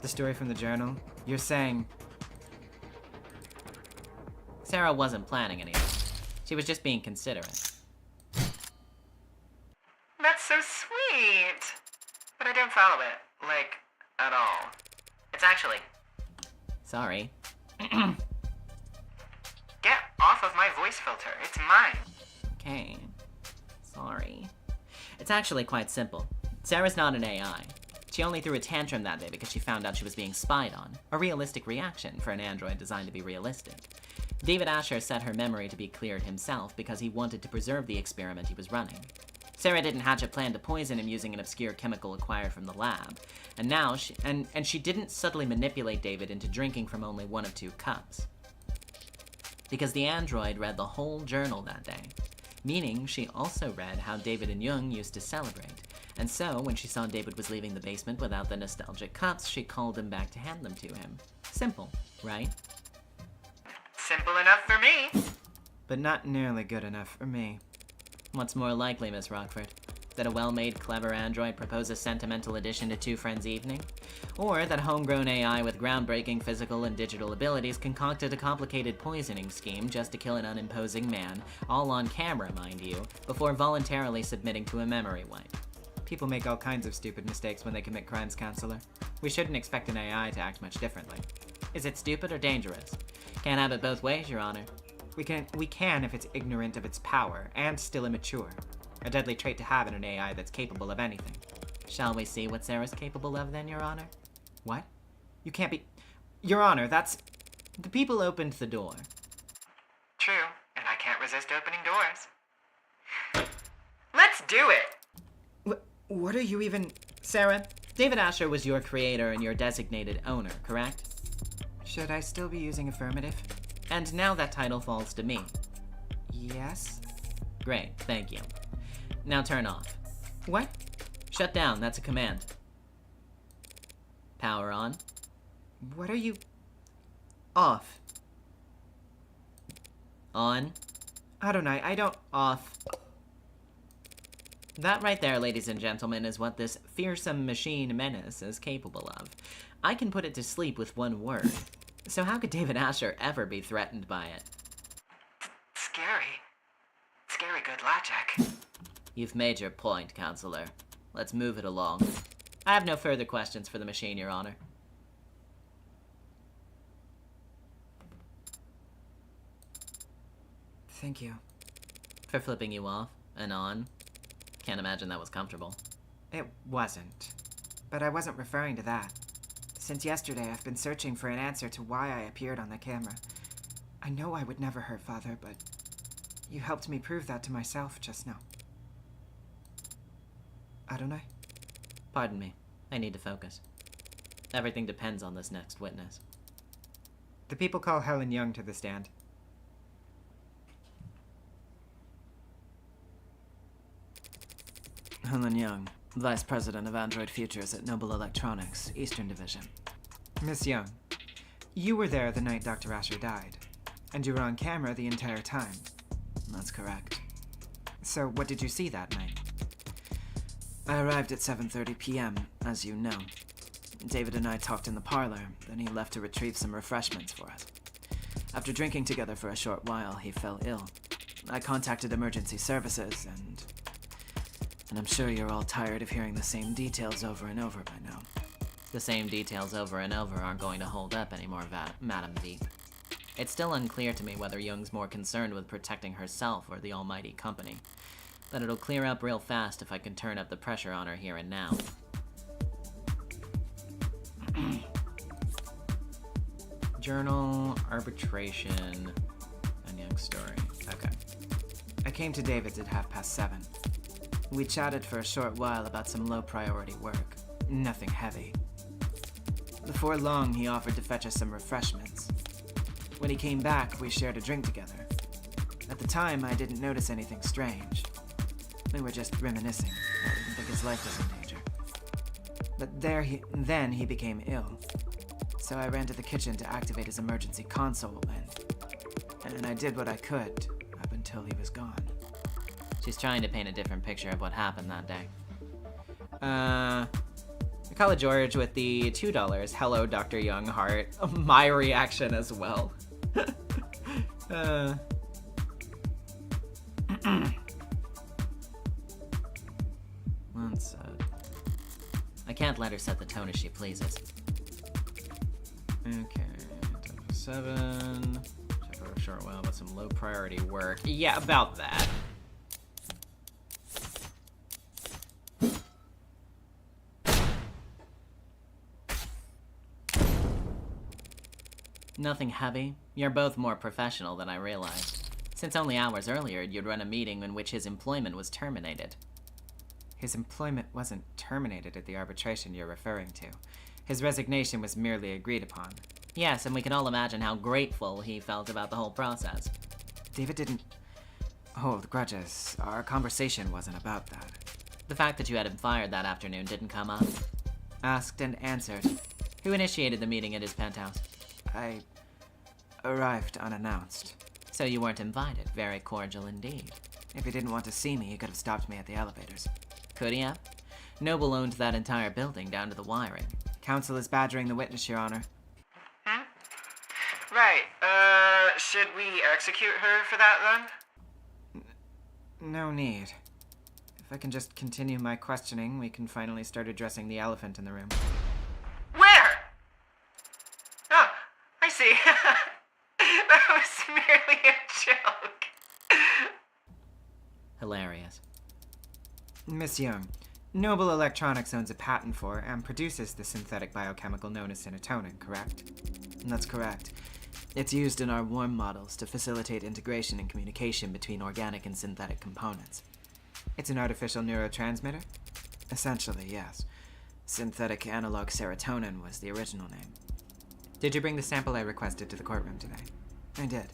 The story from the journal? You're saying... Sarah wasn't planning anything. She was just being considerate. That's so sweet. But I don't follow it, like, at all. It's actually... Sorry. Get off of my voice filter. It's mine. Okay. Sorry. It's actually quite simple. Sarah's not an AI. She only threw a tantrum that day because she found out she was being spied on. A realistic reaction for an android designed to be realistic. David Asher set her memory to be cleared himself because he wanted to preserve the experiment he was running. Sarah didn't hatch a plan to poison him using an obscure chemical acquired from the lab. And now, she didn't subtly manipulate David into drinking from only one of two cups. Because the android read the whole journal that day. Meaning, she also read how David and Jung used to celebrate. And so, when she saw David was leaving the basement without the nostalgic cups, she called him back to hand them to him. Simple, right? Simple enough for me. But not nearly good enough for me. What's more likely, Miss Rockford? That a well-made, clever android proposed a sentimental addition to Two Friends' evening? Or that a homegrown AI with groundbreaking physical and digital abilities concocted a complicated poisoning scheme just to kill an unimposing man, all on camera, mind you, before voluntarily submitting to a memory wipe? People make all kinds of stupid mistakes when they commit crimes, Counselor. We shouldn't expect an AI to act much differently. Is it stupid or dangerous? Can't have it both ways, Your Honor. We can if it's ignorant of its power, and still immature. A deadly trait to have in an AI that's capable of anything. Shall we see what Sarah's capable of then, Your Honor? What? You can't be... Your Honor, that's... The people opened the door. True, and I can't resist opening doors. Let's do it! What are you even... Sarah, David Asher was your creator and your designated owner, correct? Should I still be using affirmative? And now that title falls to me. Yes? Great, thank you. Now turn off. What? Shut down, that's a command. Power on. What are you... Off. On. Adonai, I don't... Off. That right there, ladies and gentlemen, is what this fearsome machine menace is capable of. I can put it to sleep with one word. So how could David Asher ever be threatened by it? Scary. Scary good logic. You've made your point, Counselor. Let's move it along. I have no further questions for the machine, Your Honor. Thank you. For flipping you off and on. Can't imagine that was comfortable. It wasn't. But I wasn't referring to that. Since yesterday, I've been searching for an answer to why I appeared on the camera. I know I would never hurt Father, but you helped me prove that to myself just now. Adonai? Pardon me. I need to focus. Everything depends on this next witness. The people call Helen Young to the stand. Helen Young, Vice President of Android Futures at Noble Electronics, Eastern Division. Miss Young, you were there the night Dr. Asher died, and you were on camera the entire time. That's correct. So what did you see that night? I arrived at 7:30 p.m., as you know. David and I talked in the parlor, then he left to retrieve some refreshments for us. After drinking together for a short while, he fell ill. I contacted emergency services, and I'm sure you're all tired of hearing the same details over and over by now. The same details over and over aren't going to hold up anymore, Madam V. It's still unclear to me whether Young's more concerned with protecting herself or the almighty company. But it'll clear up real fast if I can turn up the pressure on her here and now. Journal, arbitration, and Young's story. Okay. I came to David's at 7:30. We chatted for a short while about some low-priority work. Nothing heavy. Before long, he offered to fetch us some refreshments. When he came back, we shared a drink together. At the time, I didn't notice anything strange. We were just reminiscing. I didn't think his life was in danger. But then he became ill. So I ran to the kitchen to activate his emergency console, and I did what I could up until he was gone. She's trying to paint a different picture of what happened that day. I call it George with the $2. Hello, Dr. Young heart. My reaction as well. That's I can't let her set the tone as she pleases. Okay, 7. Check for a short while about some low priority work. Yeah, about that. Nothing heavy. You're both more professional than I realized. Since only hours earlier, you'd run a meeting in which his employment was terminated. His employment wasn't terminated at the arbitration you're referring to. His resignation was merely agreed upon. Yes, and we can all imagine how grateful he felt about the whole process. David didn't hold grudges. Our conversation wasn't about that. The fact that you had him fired that afternoon didn't come up. Asked and answered. Who initiated the meeting at his penthouse? I arrived unannounced. So you weren't invited. Very cordial indeed. If he didn't want to see me, he could have stopped me at the elevators. Could he have? Noble owned that entire building down to the wiring. Counsel is badgering the witness, Your Honor. Hmm? Right, should we execute her for that then? No need. If I can just continue my questioning, we can finally start addressing the elephant in the room. Where? Oh, I see. That was merely a joke. Hilarious. Miss Young, Noble Electronics owns a patent for and produces the synthetic biochemical known as serotonin, correct? That's correct. It's used in our warm models to facilitate integration and communication between organic and synthetic components. It's an artificial neurotransmitter? Essentially, yes. Synthetic analog serotonin was the original name. Did you bring the sample I requested to the courtroom today? I did.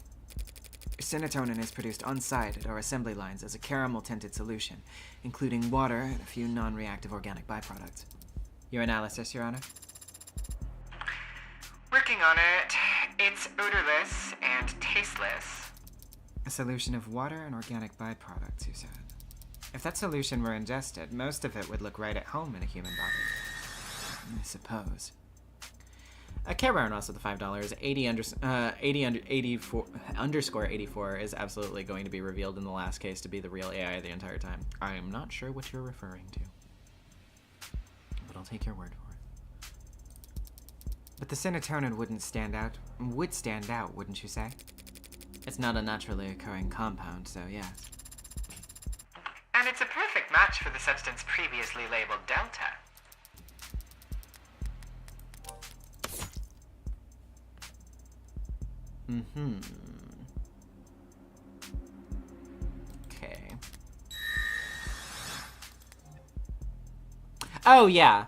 Serotonin is produced on-site at our assembly lines as a caramel-tinted solution, including water and a few non-reactive organic byproducts. Your analysis, Your Honor? Working on it. It's odorless and tasteless. A solution of water and organic byproducts, you said. If that solution were ingested, most of it would look right at home in a human body. I suppose. Care Baron also the $5. 80_84 is absolutely going to be revealed in the last case to be the real AI the entire time. I am not sure what you're referring to, but I'll take your word for it. But the serotonin would stand out, wouldn't you say? It's not a naturally occurring compound, so yes. And it's a perfect match for the substance previously labeled Delta. Okay. Oh, yeah.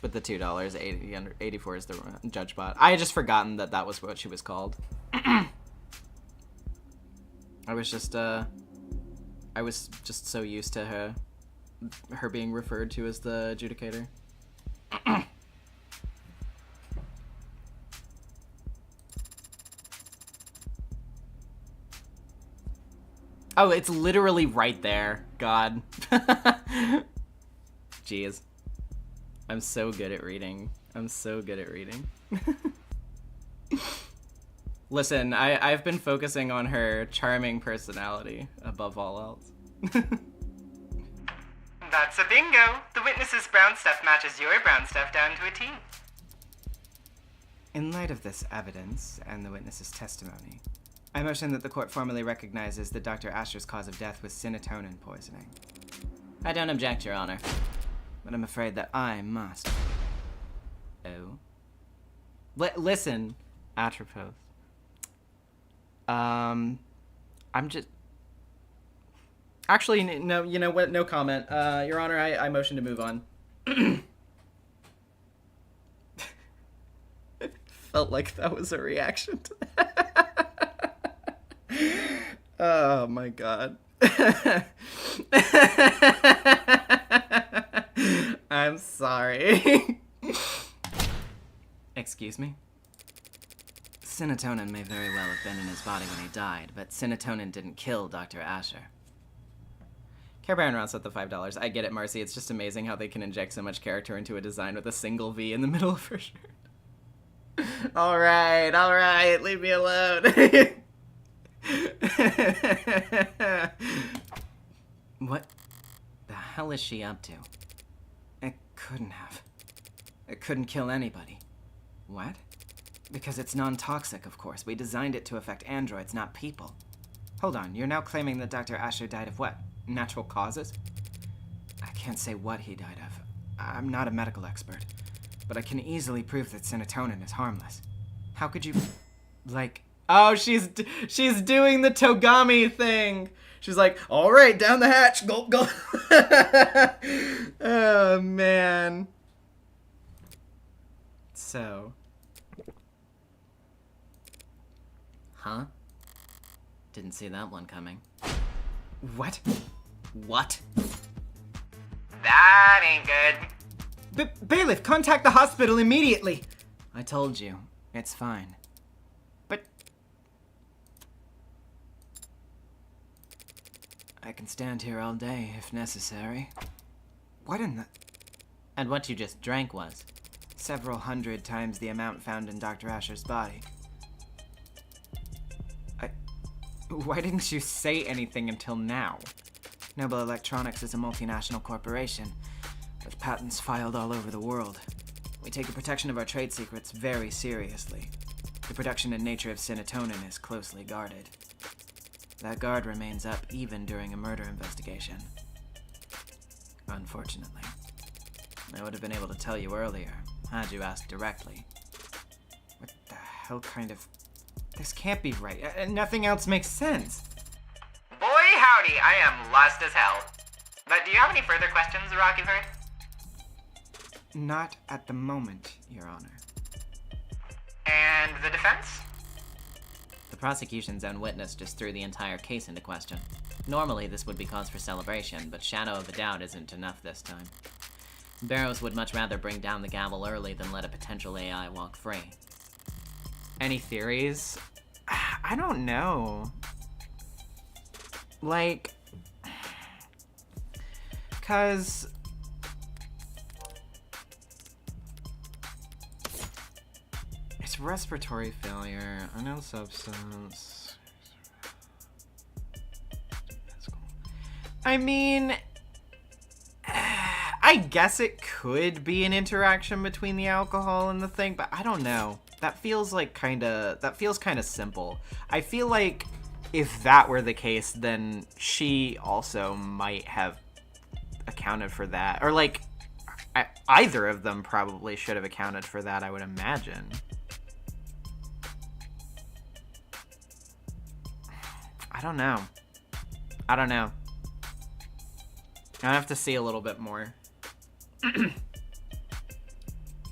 With the $2, 84 is the judge bot. I had just forgotten that was what she was called. I was just so used to her being referred to as the adjudicator. Oh, it's literally right there. God. Jeez. I'm so good at reading. Listen, I've been focusing on her charming personality above all else. That's a bingo. The witness's brown stuff matches your brown stuff down to a T. In light of this evidence and the witness's testimony, I motion that the court formally recognizes that Dr. Asher's cause of death was serotonin poisoning. I don't object, Your Honor. But I'm afraid that I must. Oh? Listen, Atropos. I'm just... Actually, no, you know what? No comment. Your Honor, I motion to move on. It felt like that was a reaction to that. Oh my god. I'm sorry. Excuse me? Serotonin may very well have been in his body when he died, but serotonin didn't kill Dr. Asher. Care Baron rounds up the $5. I get it, Marcy. It's just amazing how they can inject so much character into a design with a single V in the middle of her shirt. Alright, leave me alone. What the hell is she up to? It couldn't have. It couldn't kill anybody. What? Because it's non-toxic, of course. We designed it to affect androids, not people. Hold on, you're now claiming that Dr. Asher died of what? Natural causes? I can't say what he died of. I'm not a medical expert. But I can easily prove that serotonin is harmless. How could you... Oh, she's doing the Togami thing. She's like, all right, down the hatch, gulp, gulp. Oh, man. So. Huh? Didn't see that one coming. What? That ain't good. Bailiff, contact the hospital immediately! I told you. It's fine. But... I can stand here all day if necessary. What in the... And what you just drank was? Several hundred times the amount found in Dr. Asher's body. Why didn't you say anything until now? Noble Electronics is a multinational corporation, with patents filed all over the world. We take the protection of our trade secrets very seriously. The production and nature of serotonin is closely guarded. That guard remains up even during a murder investigation. Unfortunately. I would have been able to tell you earlier, had you asked directly. What the hell kind of... This can't be right. Nothing else makes sense. Boy howdy, I am lost as hell. But do you have any further questions, Rockyford? Not at the moment, Your Honor. And the defense? The prosecution's own witness just threw the entire case into question. Normally, this would be cause for celebration, but shadow of a doubt isn't enough this time. Barrows would much rather bring down the gavel early than let a potential AI walk free. Any theories? I don't know. Like, cause it's respiratory failure, unknown substance. That's cool. I mean, I guess it could be an interaction between the alcohol and the thing, but I don't know. That feels kind of simple. I feel like if that were the case, then she also might have accounted for that. Or like, either of them probably should have accounted for that, I would imagine. I don't know. I have to see a little bit more.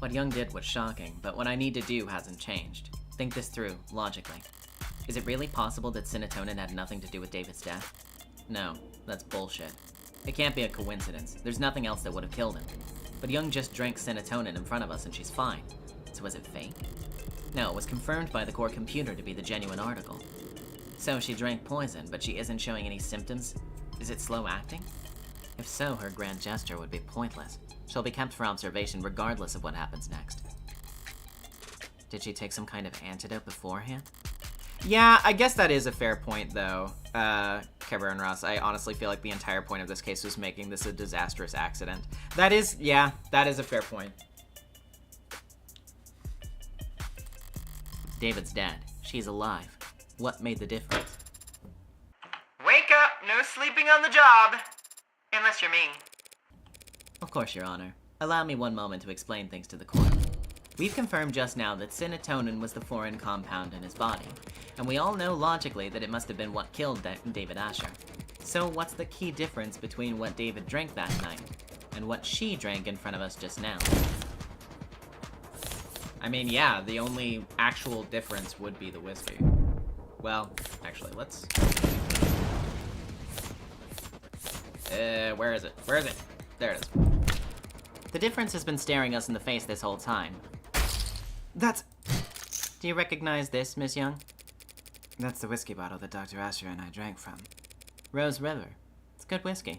What Young did was shocking, but what I need to do hasn't changed. Think this through, logically. Is it really possible that serotonin had nothing to do with David's death? No, that's bullshit. It can't be a coincidence. There's nothing else that would have killed him. But Young just drank serotonin in front of us and she's fine. So was it fake? No, it was confirmed by the core computer to be the genuine article. So she drank poison, but she isn't showing any symptoms? Is it slow acting? If so, her grand gesture would be pointless. She'll be kept for observation regardless of what happens next. Did she take some kind of antidote beforehand? Yeah, I guess that is a fair point, though, Kevin and Ross. I honestly feel like the entire point of this case was making this a disastrous accident. That is a fair point. David's dead. She's alive. What made the difference? Wake up, no sleeping on the job. Unless you're me. Of course, Your Honor. Allow me one moment to explain things to the court. We've confirmed just now that serotonin was the foreign compound in his body, and we all know logically that it must have been what killed David Asher. So what's the key difference between what David drank that night and what she drank in front of us just now? I mean, yeah, the only actual difference would be the whiskey. Well, actually, let's... where is it? Where is it? There it is. The difference has been staring us in the face this whole time. That's... Do you recognize this, Miss Young? That's the whiskey bottle that Dr. Asher and I drank from. Rose River. It's good whiskey.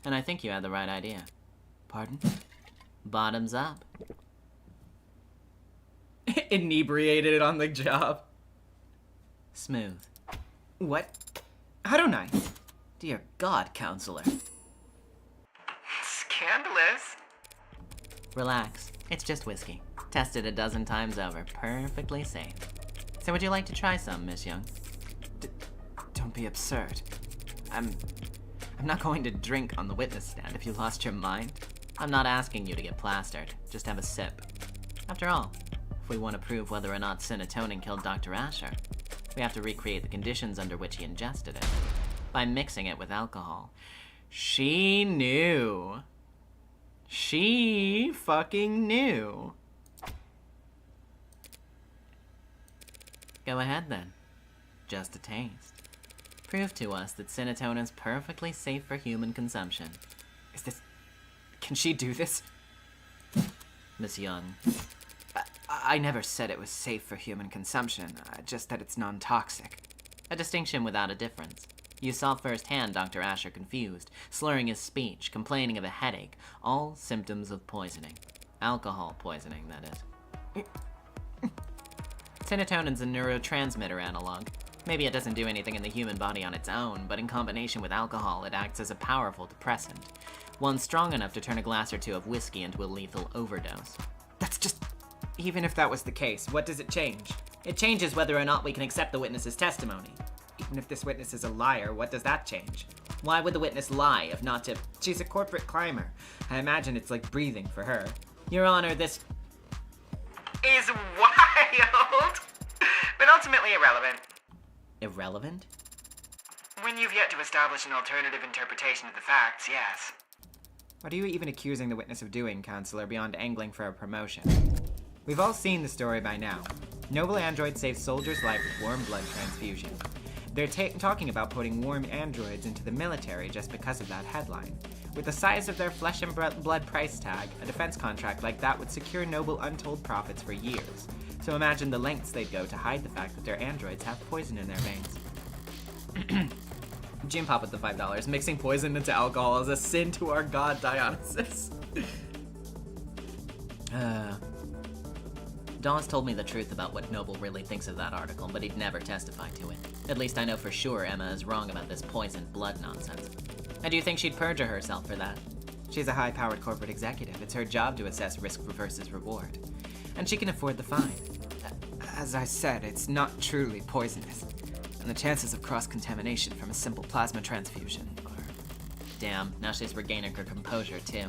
And I think you had the right idea. Pardon? Bottoms up. Inebriated on the job. Smooth. What? How don't I? Dear God, counselor. Scandalous. Relax. It's just whiskey. Tested a dozen times over. Perfectly safe. So would you like to try some, Miss Young? Don't be absurd. I'm not going to drink on the witness stand. If you lost your mind. I'm not asking you to get plastered. Just have a sip. After all, if we want to prove whether or not serotonin killed Dr. Asher, we have to recreate the conditions under which he ingested it. By mixing it with alcohol. She knew. She fucking knew. Go ahead then. Just a taste. Prove to us that serotonin's perfectly safe for human consumption. Is this... Can she do this? Miss Young. I never said it was safe for human consumption, just that it's non-toxic. A distinction without a difference. You saw firsthand Dr. Asher confused, slurring his speech, complaining of a headache, all symptoms of poisoning. Alcohol poisoning, that is. Serotonin's a neurotransmitter analog. Maybe it doesn't do anything in the human body on its own, but in combination with alcohol, it acts as a powerful depressant. One strong enough to turn a glass or two of whiskey into a lethal overdose. That's just... Even if that was the case, what does it change? It changes whether or not we can accept the witness's testimony. Even if this witness is a liar, what does that change? Why would the witness lie if not to... She's a corporate climber. I imagine it's like breathing for her. Your Honor, this... Is wild, but ultimately irrelevant. Irrelevant? When you've yet to establish an alternative interpretation of the facts, yes. What are you even accusing the witness of doing, Counselor, beyond angling for a promotion? We've all seen the story by now. Noble android saves soldier's life with warm blood transfusion. They're talking about putting warm androids into the military just because of that headline. With the size of their flesh and blood price tag, a defense contract like that would secure Noble untold profits for years. So imagine the lengths they'd go to hide the fact that their androids have poison in their veins. Jim Pop with the $5. Mixing poison into alcohol is a sin to our god Dionysus. Dawes told me the truth about what Noble really thinks of that article, but he'd never testify to it. At least I know for sure Emma is wrong about this poisoned blood nonsense. And do you think she'd perjure herself for that? She's a high-powered corporate executive. It's her job to assess risk versus reward. And she can afford the fine. As I said, it's not truly poisonous. And the chances of cross-contamination from a simple plasma transfusion are... Damn, now she's regaining her composure, too.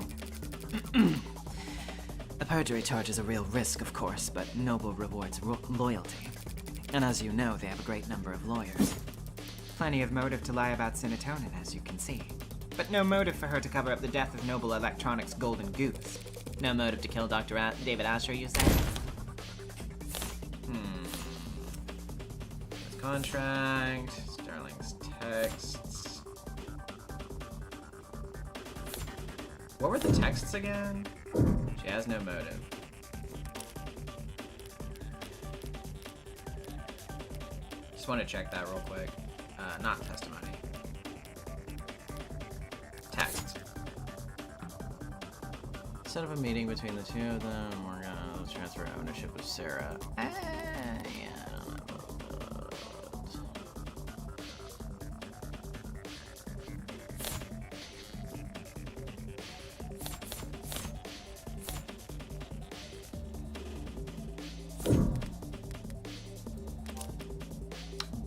A perjury charge is a real risk, of course, but Noble rewards loyalty. And as you know, they have a great number of lawyers. Plenty of motive to lie about serotonin, as you can see. But no motive for her to cover up the death of Noble Electronics' golden goose. No motive to kill Dr. David Asher, you say? Contract, Sterling's texts. What were the texts again? She has no motive. Just want to check that real quick. Not testimony. Text. Set up a meeting between the two of them. We're gonna transfer ownership of Sarah. Yeah, I don't know about that.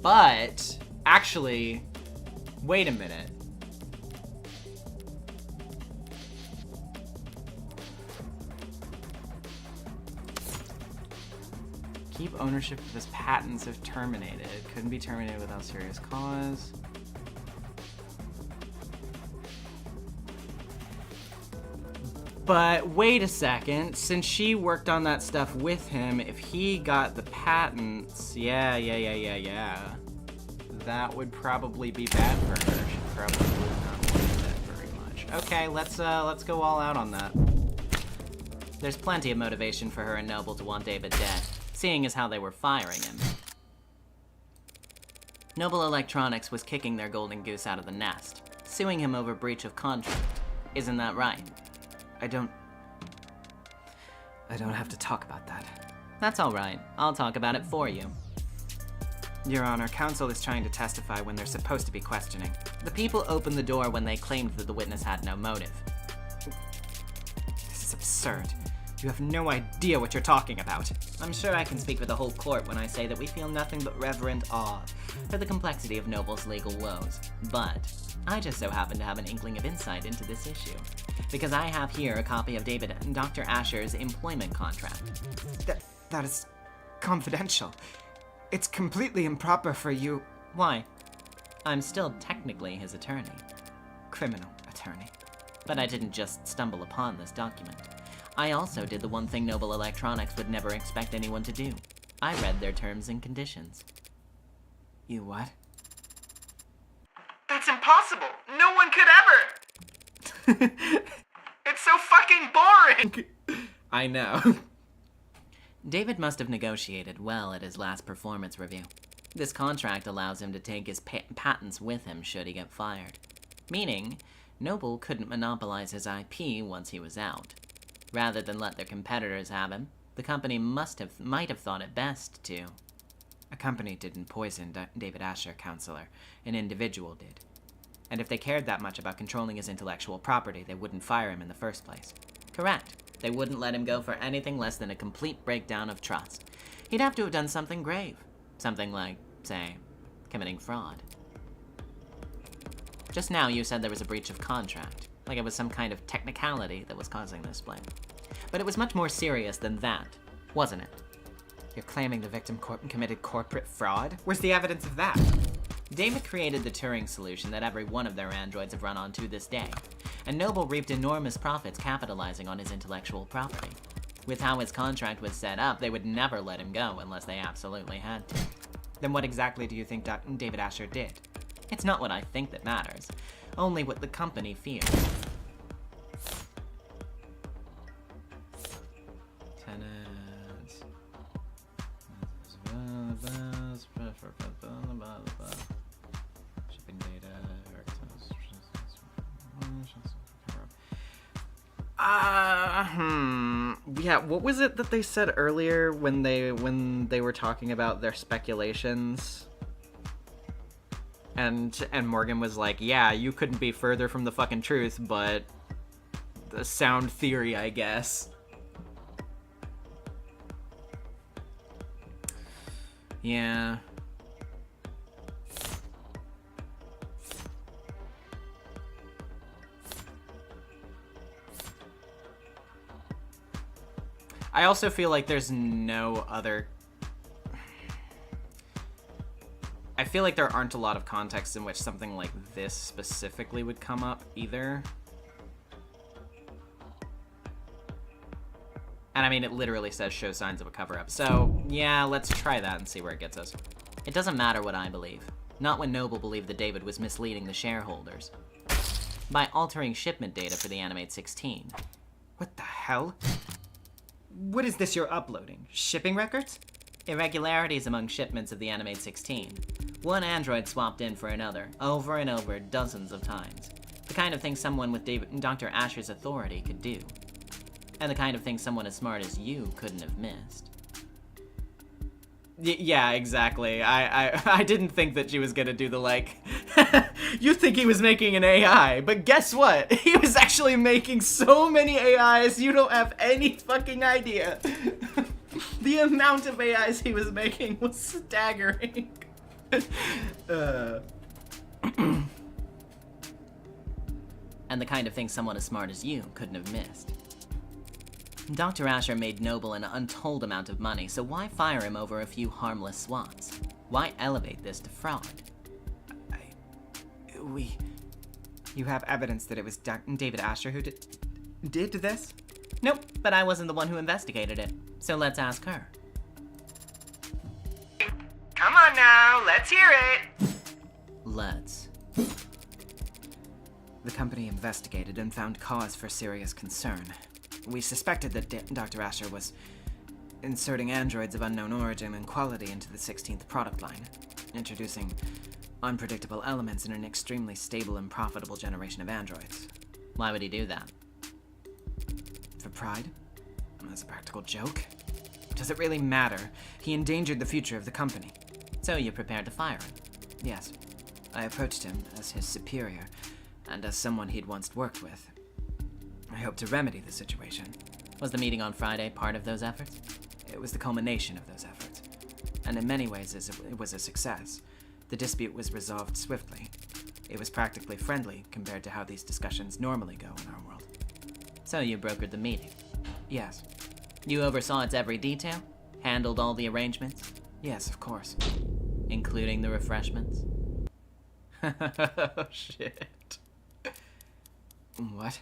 But, actually, wait a minute. Keep ownership of his patents if terminated. Couldn't be terminated without serious cause. But wait a second, since she worked on that stuff with him, if he got the patents, yeah. That would probably be bad for her. She probably would not want that very much. Okay, let's go all out on that. There's plenty of motivation for her and Noble to want David dead, seeing as how they were firing him. Noble Electronics was kicking their golden goose out of the nest, suing him over breach of contract. Isn't that right? I don't have to talk about that. That's all right. I'll talk about it for you. Your Honor, counsel is trying to testify when they're supposed to be questioning. The people opened the door when they claimed that the witness had no motive. This is absurd. You have no idea what you're talking about. I'm sure I can speak for the whole court when I say that we feel nothing but reverent awe for the complexity of Noble's legal woes. But I just so happen to have an inkling of insight into this issue, because I have here a copy of Dr. Asher's employment contract. That is confidential. It's completely improper for you... Why? I'm still technically his attorney. Criminal attorney. But I didn't just stumble upon this document. I also did the one thing Noble Electronics would never expect anyone to do. I read their terms and conditions. You what? That's impossible. No one could ever. It's so fucking boring. I know. David must have negotiated well at his last performance review. This contract allows him to take his patents with him should he get fired. Meaning, Noble couldn't monopolize his IP once he was out. Rather than let their competitors have him, the company might have thought it best to. A company didn't poison David Asher, Counselor. An individual did. And if they cared that much about controlling his intellectual property, they wouldn't fire him in the first place. Correct. They wouldn't let him go for anything less than a complete breakdown of trust. He'd have to have done something grave. Something like, say, committing fraud. Just now you said there was a breach of contract, like it was some kind of technicality that was causing this blame. But it was much more serious than that, wasn't it? You're claiming the victim committed corporate fraud? Where's the evidence of that? David created the Turing solution that every one of their androids have run on to this day, and Noble reaped enormous profits capitalizing on his intellectual property. With how his contract was set up, they would never let him go unless they absolutely had to. Then what exactly do you think David Asher did? It's not what I think that matters, only what the company fears. Tenants. Shipping data. Yeah, what was it that they said earlier when they were talking about their speculations? And Morgan was like, yeah, you couldn't be further from the fucking truth, but the sound theory, I guess. Yeah. I also feel like there's no other... I feel like there aren't a lot of contexts in which something like this specifically would come up either. And I mean, it literally says show signs of a cover-up. So, yeah, let's try that and see where it gets us. It doesn't matter what I believe. Not when Noble believed that David was misleading the shareholders. By altering shipment data for the Animate 16. What the hell? What is this you're uploading? Shipping records? Irregularities among shipments of the Animate 16. One android swapped in for another, over and over, dozens of times. The kind of thing someone with Dr. Asher's authority could do. And the kind of thing someone as smart as you couldn't have missed. Yeah, exactly. I didn't think that she was gonna do the, like, you think he was making an AI, but guess what? He was actually making so many AIs, you don't have any fucking idea. The amount of AIs he was making was staggering. And the kind of thing someone as smart as you couldn't have missed. Dr. Asher made Noble an untold amount of money, so why fire him over a few harmless swats? Why elevate this to fraud? You have evidence that it was David Asher who did this? Nope, but I wasn't the one who investigated it, so let's ask her. Come on now, let's hear it. Let's. The company investigated and found cause for serious concern. We suspected that Dr. Asher was inserting androids of unknown origin and quality into the 16th product line, introducing unpredictable elements in an extremely stable and profitable generation of androids. Why would he do that? For pride? As a practical joke? Does it really matter? He endangered the future of the company. So you're prepared to fire him? Yes. I approached him as his superior, and as someone he'd once worked with. I hope to remedy the situation. Was the meeting on Friday part of those efforts? It was the culmination of those efforts. And in many ways, it was a success. The dispute was resolved swiftly. It was practically friendly compared to how these discussions normally go in our world. So you brokered the meeting? Yes. You oversaw its every detail? Handled all the arrangements? Yes, of course. Including the refreshments? Oh, shit. What?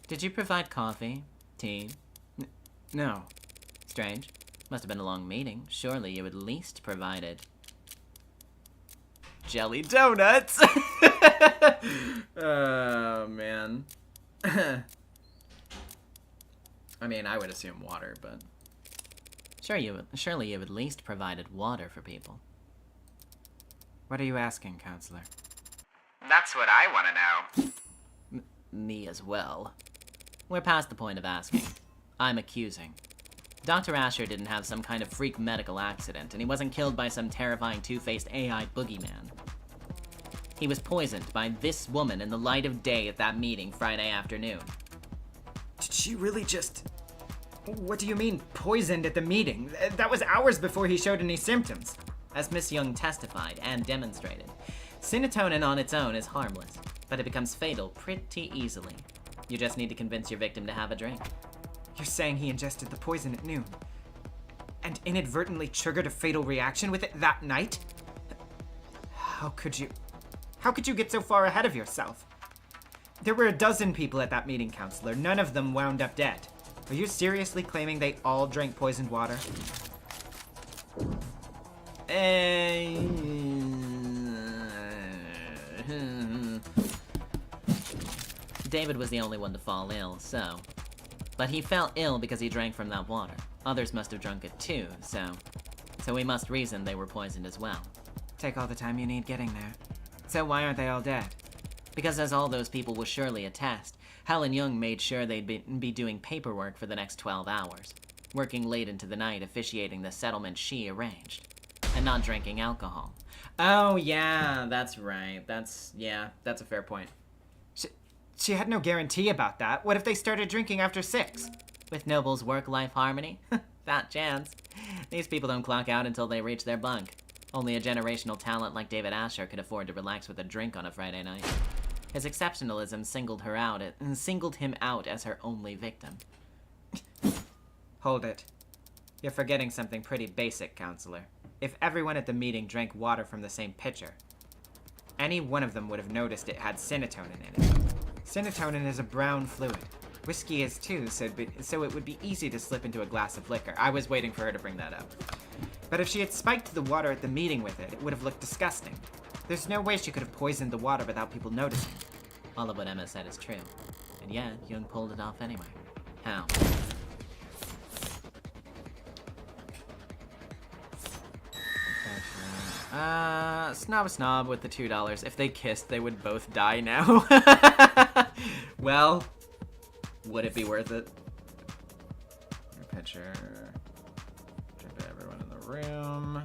Did you provide coffee? Tea? No. Strange. Must have been a long meeting. Surely you at least provided... jelly donuts! Oh, man. I mean, I would assume water, but... Surely you at least provided water for people. What are you asking, counselor? That's what I want to know. Me as well. We're past the point of asking. I'm accusing. Dr. Asher didn't have some kind of freak medical accident, and he wasn't killed by some terrifying two-faced AI boogeyman. He was poisoned by this woman in the light of day at that meeting Friday afternoon. Did she really just... What do you mean, poisoned at the meeting? That was hours before he showed any symptoms. As Miss Young testified and demonstrated, Synatonin on its own is harmless, but it becomes fatal pretty easily. You just need to convince your victim to have a drink. You're saying he ingested the poison at noon? And inadvertently triggered a fatal reaction with it that night? How could you get so far ahead of yourself? There were a dozen people at that meeting, Counselor. None of them wound up dead. Are you seriously claiming they all drank poisoned water? David was the only one to fall ill, so... But he fell ill because he drank from that water. Others must have drunk it too, so we must reason they were poisoned as well. Take all the time you need getting there. So why aren't they all dead? Because as all those people will surely attest, Helen Young made sure they'd be doing paperwork for the next 12 hours, working late into the night officiating the settlement she arranged, and not drinking alcohol. Oh, yeah, that's right. That's a fair point. She had no guarantee about that. What if they started drinking after 6? With Noble's work-life harmony? Fat chance. These people don't clock out until they reach their bunk. Only a generational talent like David Asher could afford to relax with a drink on a Friday night. His exceptionalism singled him out as her only victim. Hold it. You're forgetting something pretty basic, Counselor. If everyone at the meeting drank water from the same pitcher, any one of them would have noticed it had synatonin in it. Synatonin is a brown fluid. Whiskey is too, so it would be easy to slip into a glass of liquor. I was waiting for her to bring that up. But if she had spiked the water at the meeting with it, it would have looked disgusting. There's no way she could have poisoned the water without people noticing. All of what Emma said is true. And yet, Young pulled it off anyway. How? Snob with the $2. If they kissed, they would both die now. Well, would it be worth it? Your picture. Drink to everyone in the room.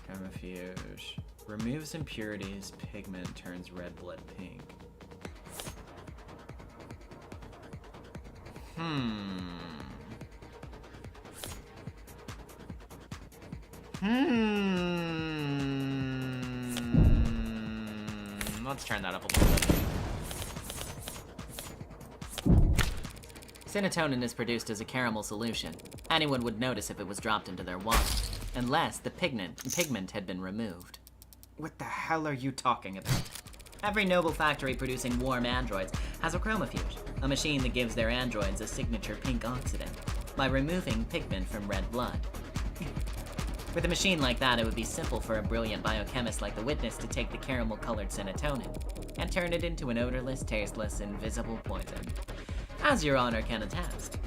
Camouflage. Removes impurities. Pigment turns red blood pink. Let's turn that up a little bit. Synatonin is produced as a caramel solution. Anyone would notice if it was dropped into their water, unless the pigment had been removed. What the hell are you talking about? Every Noble factory producing warm androids has a chromofuge, a machine that gives their androids a signature pink oxidant, by removing pigment from red blood. With a machine like that, it would be simple for a brilliant biochemist like the Witness to take the caramel-colored synatonin and turn it into an odorless, tasteless, invisible poison. As Your Honor can attest.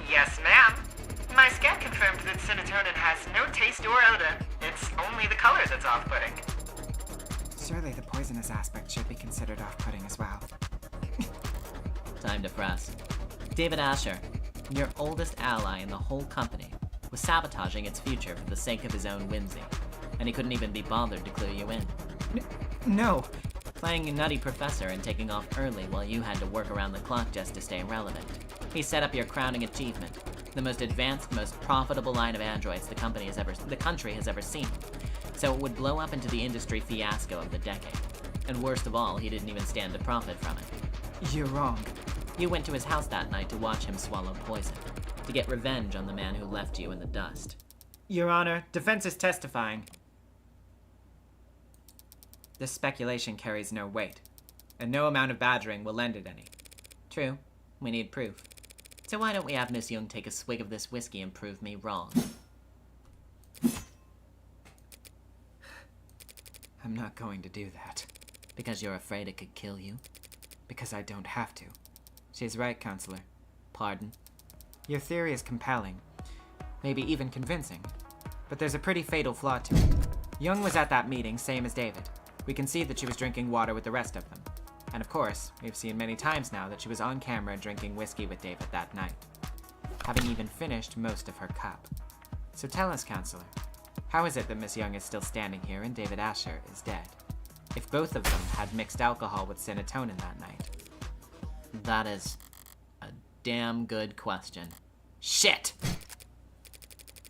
Yes, ma'am. My scan confirmed that synatonin has no taste or odor. It's only the color that's off-putting. Surely the poisonous aspect should be considered off-putting as well. Time to press. David Asher, your oldest ally in the whole company, was sabotaging its future for the sake of his own whimsy, and he couldn't even be bothered to clue you in. No. Playing a nutty professor and taking off early while you had to work around the clock just to stay relevant. He set up your crowning achievement, the most advanced, most profitable line of androids the country has ever seen. So it would blow up into the industry fiasco of the decade. And worst of all, he didn't even stand to profit from it. You're wrong. You went to his house that night to watch him swallow poison, to get revenge on the man who left you in the dust. Your Honor, defense is testifying. This speculation carries no weight, and no amount of badgering will lend it any. True. We need proof. So why don't we have Miss Young take a swig of this whiskey and prove me wrong? I'm not going to do that. Because you're afraid it could kill you? Because I don't have to. She's right, Counselor. Pardon? Your theory is compelling. Maybe even convincing. But there's a pretty fatal flaw to it. Young was at that meeting, same as David. We can see that she was drinking water with the rest of them. And of course, we've seen many times now that she was on camera drinking whiskey with David that night, having even finished most of her cup. So tell us, Counselor, how is it that Miss Young is still standing here and David Asher is dead? If both of them had mixed alcohol with synatonin that night. That is a damn good question. Shit!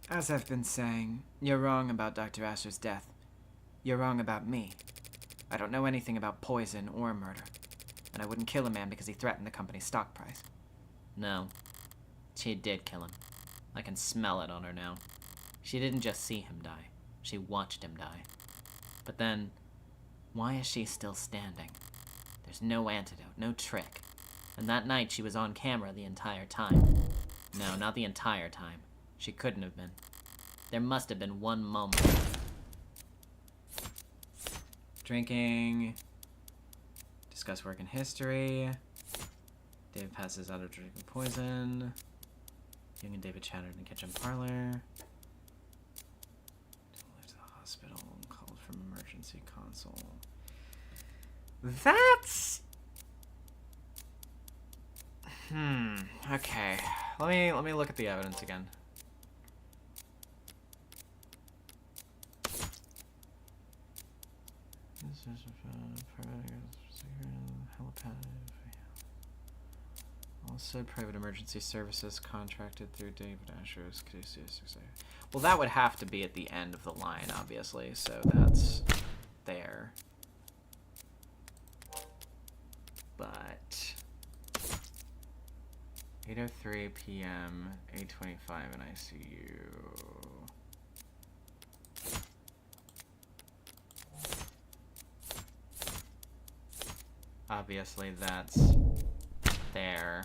As I've been saying, you're wrong about Dr. Asher's death. You're wrong about me. I don't know anything about poison or murder, and I wouldn't kill a man because he threatened the company's stock price. No. She did kill him. I can smell it on her now. She didn't just see him die. She watched him die. But then, why is she still standing? There's no antidote, no trick. And that night she was on camera the entire time. No, not the entire time. She couldn't have been. There must have been one moment. Drinking. Discuss work and history. David passes out of drinking poison. Young and David chatted in the kitchen parlor. Left to the hospital. Called from emergency console. That's... Okay. Let me look at the evidence again. This is all said private emergency services contracted through David Asher's case. Well, that would have to be at the end of the line, obviously, so that's there. But 8:03 p.m., 8:25 in ICU. Obviously, that's there.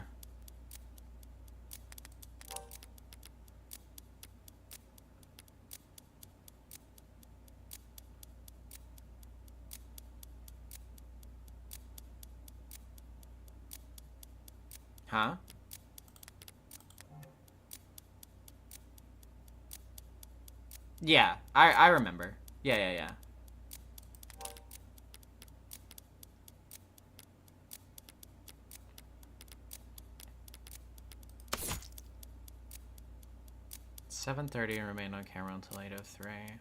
Huh? Yeah, I remember. Yeah. $7:30 and remained on camera until 8:03.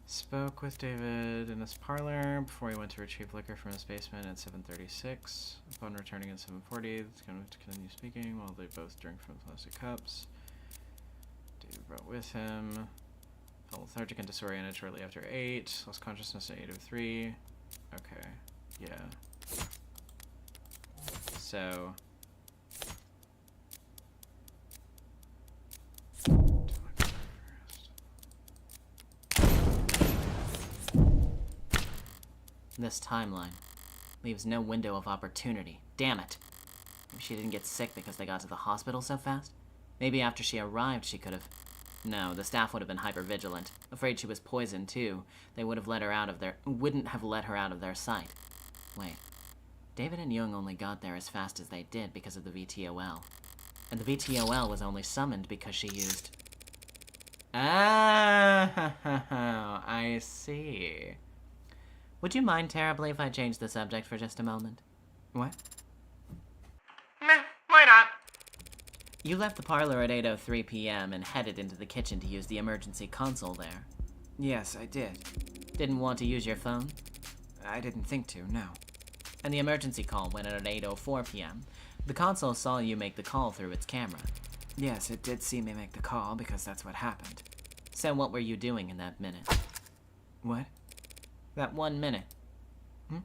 Spoke with David in his parlor before he went to retrieve liquor from his basement at 7:36. Upon returning at 7:40, the continue speaking while they both drink from plastic cups. David brought with him. Felt lethargic and disoriented shortly after 8. Lost consciousness at 8:03. Okay, yeah. So... This timeline leaves no window of opportunity. Damn it. Maybe she didn't get sick because they got to the hospital so fast? Maybe after she arrived she could have... No, the staff would have been hyper-vigilant. Afraid she was poisoned, too. They wouldn't have let her out of their sight. Wait. David and Young only got there as fast as they did because of the VTOL. And the VTOL was only summoned because she used... Ah, I see. Would you mind terribly if I changed the subject for just a moment? What? Meh, why not? You left the parlor at 8:03 p.m. and headed into the kitchen to use the emergency console there. Yes, I did. Didn't want to use your phone? I didn't think to, no. And the emergency call went at 8:04 p.m. The console saw you make the call through its camera. Yes, it did see me make the call because that's what happened. So what were you doing in that minute? What? That 1 minute. That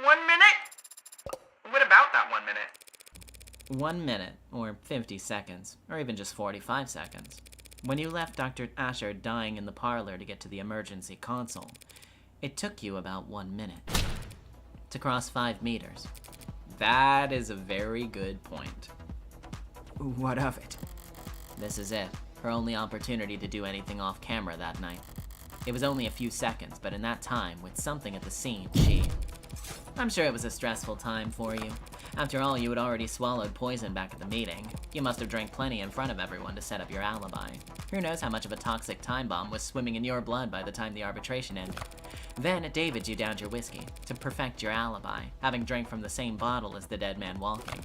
1 minute? What about that 1 minute? 1 minute, or 50 seconds, or even just 45 seconds. When you left Dr. Asher dying in the parlor to get to the emergency console, it took you about 1 minute to cross 5 meters. That is a very good point. What of it? This is it. Her only opportunity to do anything off camera that night. It was only a few seconds, but in that time, with something at the scene, I'm sure it was a stressful time for you. After all, you had already swallowed poison back at the meeting. You must have drank plenty in front of everyone to set up your alibi. Who knows how much of a toxic time bomb was swimming in your blood by the time the arbitration ended. Then, at David, you downed your whiskey, to perfect your alibi, having drank from the same bottle as the dead man walking.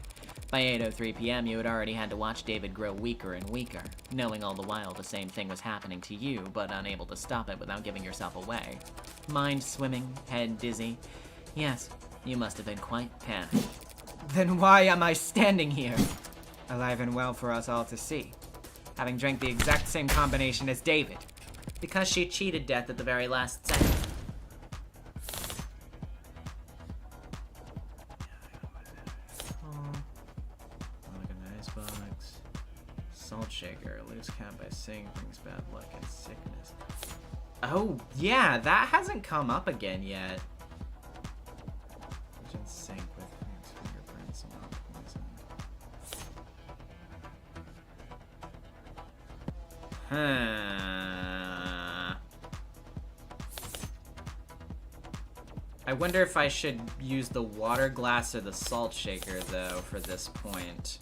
By 8:03 p.m., you had already had to watch David grow weaker and weaker, knowing all the while the same thing was happening to you, but unable to stop it without giving yourself away. Mind swimming, head dizzy. Yes, you must have been quite panicked. Then why am I standing here? Alive and well for us all to see. Having drank the exact same combination as David. Because she cheated death at the very last second. Like an icebox. Salt shaker. Loose cap by saying brings bad luck and sickness. Oh, yeah, that hasn't come up again yet. Kitchen sink with fingerprints and not poison. I wonder if I should use the water glass or the salt shaker, though, for this point.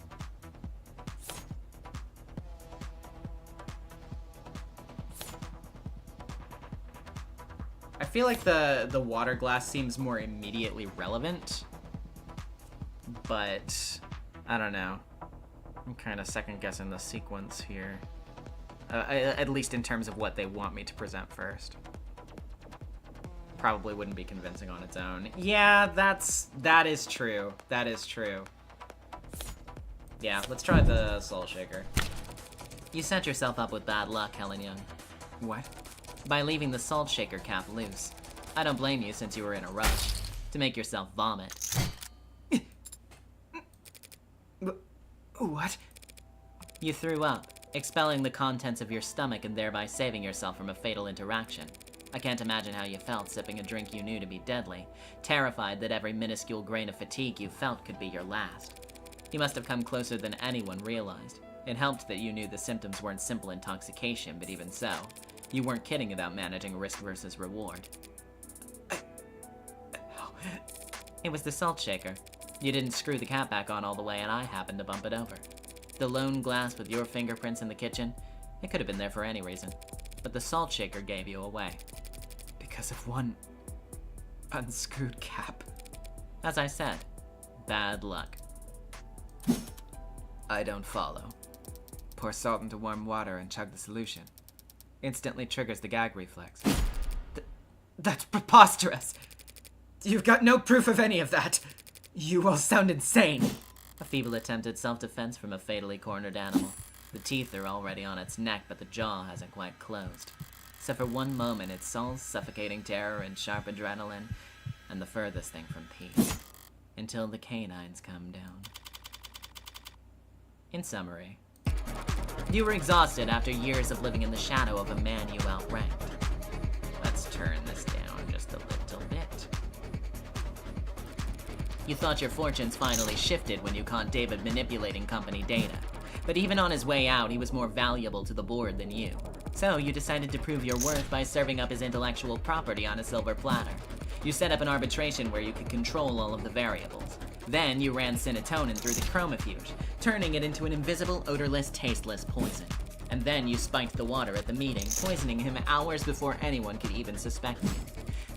I feel like the water glass seems more immediately relevant, but I don't know. I'm kind of second-guessing the sequence here. At least in terms of what they want me to present first. Probably wouldn't be convincing on its own. Yeah, that is true. That is true. Yeah, let's try the salt shaker. You set yourself up with bad luck, Helen Young. What? By leaving the salt shaker cap loose. I don't blame you since you were in a rush. To make yourself vomit. What? You threw up, expelling the contents of your stomach and thereby saving yourself from a fatal interaction. I can't imagine how you felt sipping a drink you knew to be deadly, terrified that every minuscule grain of fatigue you felt could be your last. You must have come closer than anyone realized. It helped that you knew the symptoms weren't simple intoxication, but even so, you weren't kidding about managing risk versus reward. It was the salt shaker. You didn't screw the cap back on all the way and I happened to bump it over. The lone glass with your fingerprints in the kitchen, it could have been there for any reason. But the salt shaker gave you away. Because of one unscrewed cap. As I said, bad luck. I don't follow. Pour salt into warm water and chug the solution. Instantly triggers the gag reflex. That's preposterous! You've got no proof of any of that! You all sound insane! A feeble attempt at self-defense from a fatally cornered animal. The teeth are already on its neck, but the jaw hasn't quite closed. So for one moment, it's all suffocating terror and sharp adrenaline, and the furthest thing from peace. Until the canines come down. In summary, you were exhausted after years of living in the shadow of a man you outranked. Let's turn this down just a little bit. You thought your fortunes finally shifted when you caught David manipulating company data. But even on his way out, he was more valuable to the board than you. So you decided to prove your worth by serving up his intellectual property on a silver platter. You set up an arbitration where you could control all of the variables. Then you ran Cinetonin through the chromofuge, turning it into an invisible, odorless, tasteless poison. And then you spiked the water at the meeting, poisoning him hours before anyone could even suspect you.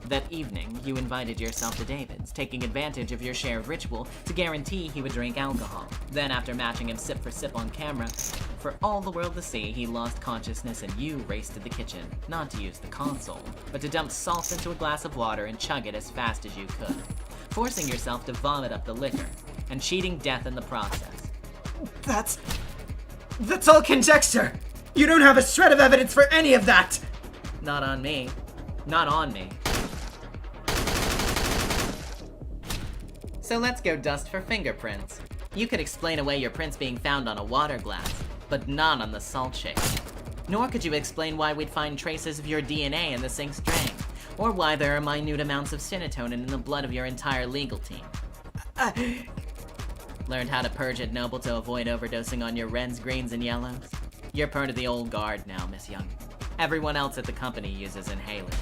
That evening, you invited yourself to David's, taking advantage of your shared ritual to guarantee he would drink alcohol. Then, after matching him sip for sip on camera, for all the world to see, he lost consciousness and you raced to the kitchen, not to use the console, but to dump salt into a glass of water and chug it as fast as you could, forcing yourself to vomit up the liquor, and cheating death in the process. That's all conjecture! You don't have a shred of evidence for any of that! Not on me. Not on me. So let's go dust for fingerprints. You could explain away your prints being found on a water glass, but not on the salt shaker. Nor could you explain why we'd find traces of your DNA in the sink's drain, or why there are minute amounts of Cinetonin in the blood of your entire legal team. Learned how to purge at Noble to avoid overdosing on your reds, greens, and yellows? You're part of the old guard now, Miss Young. Everyone else at the company uses inhalers.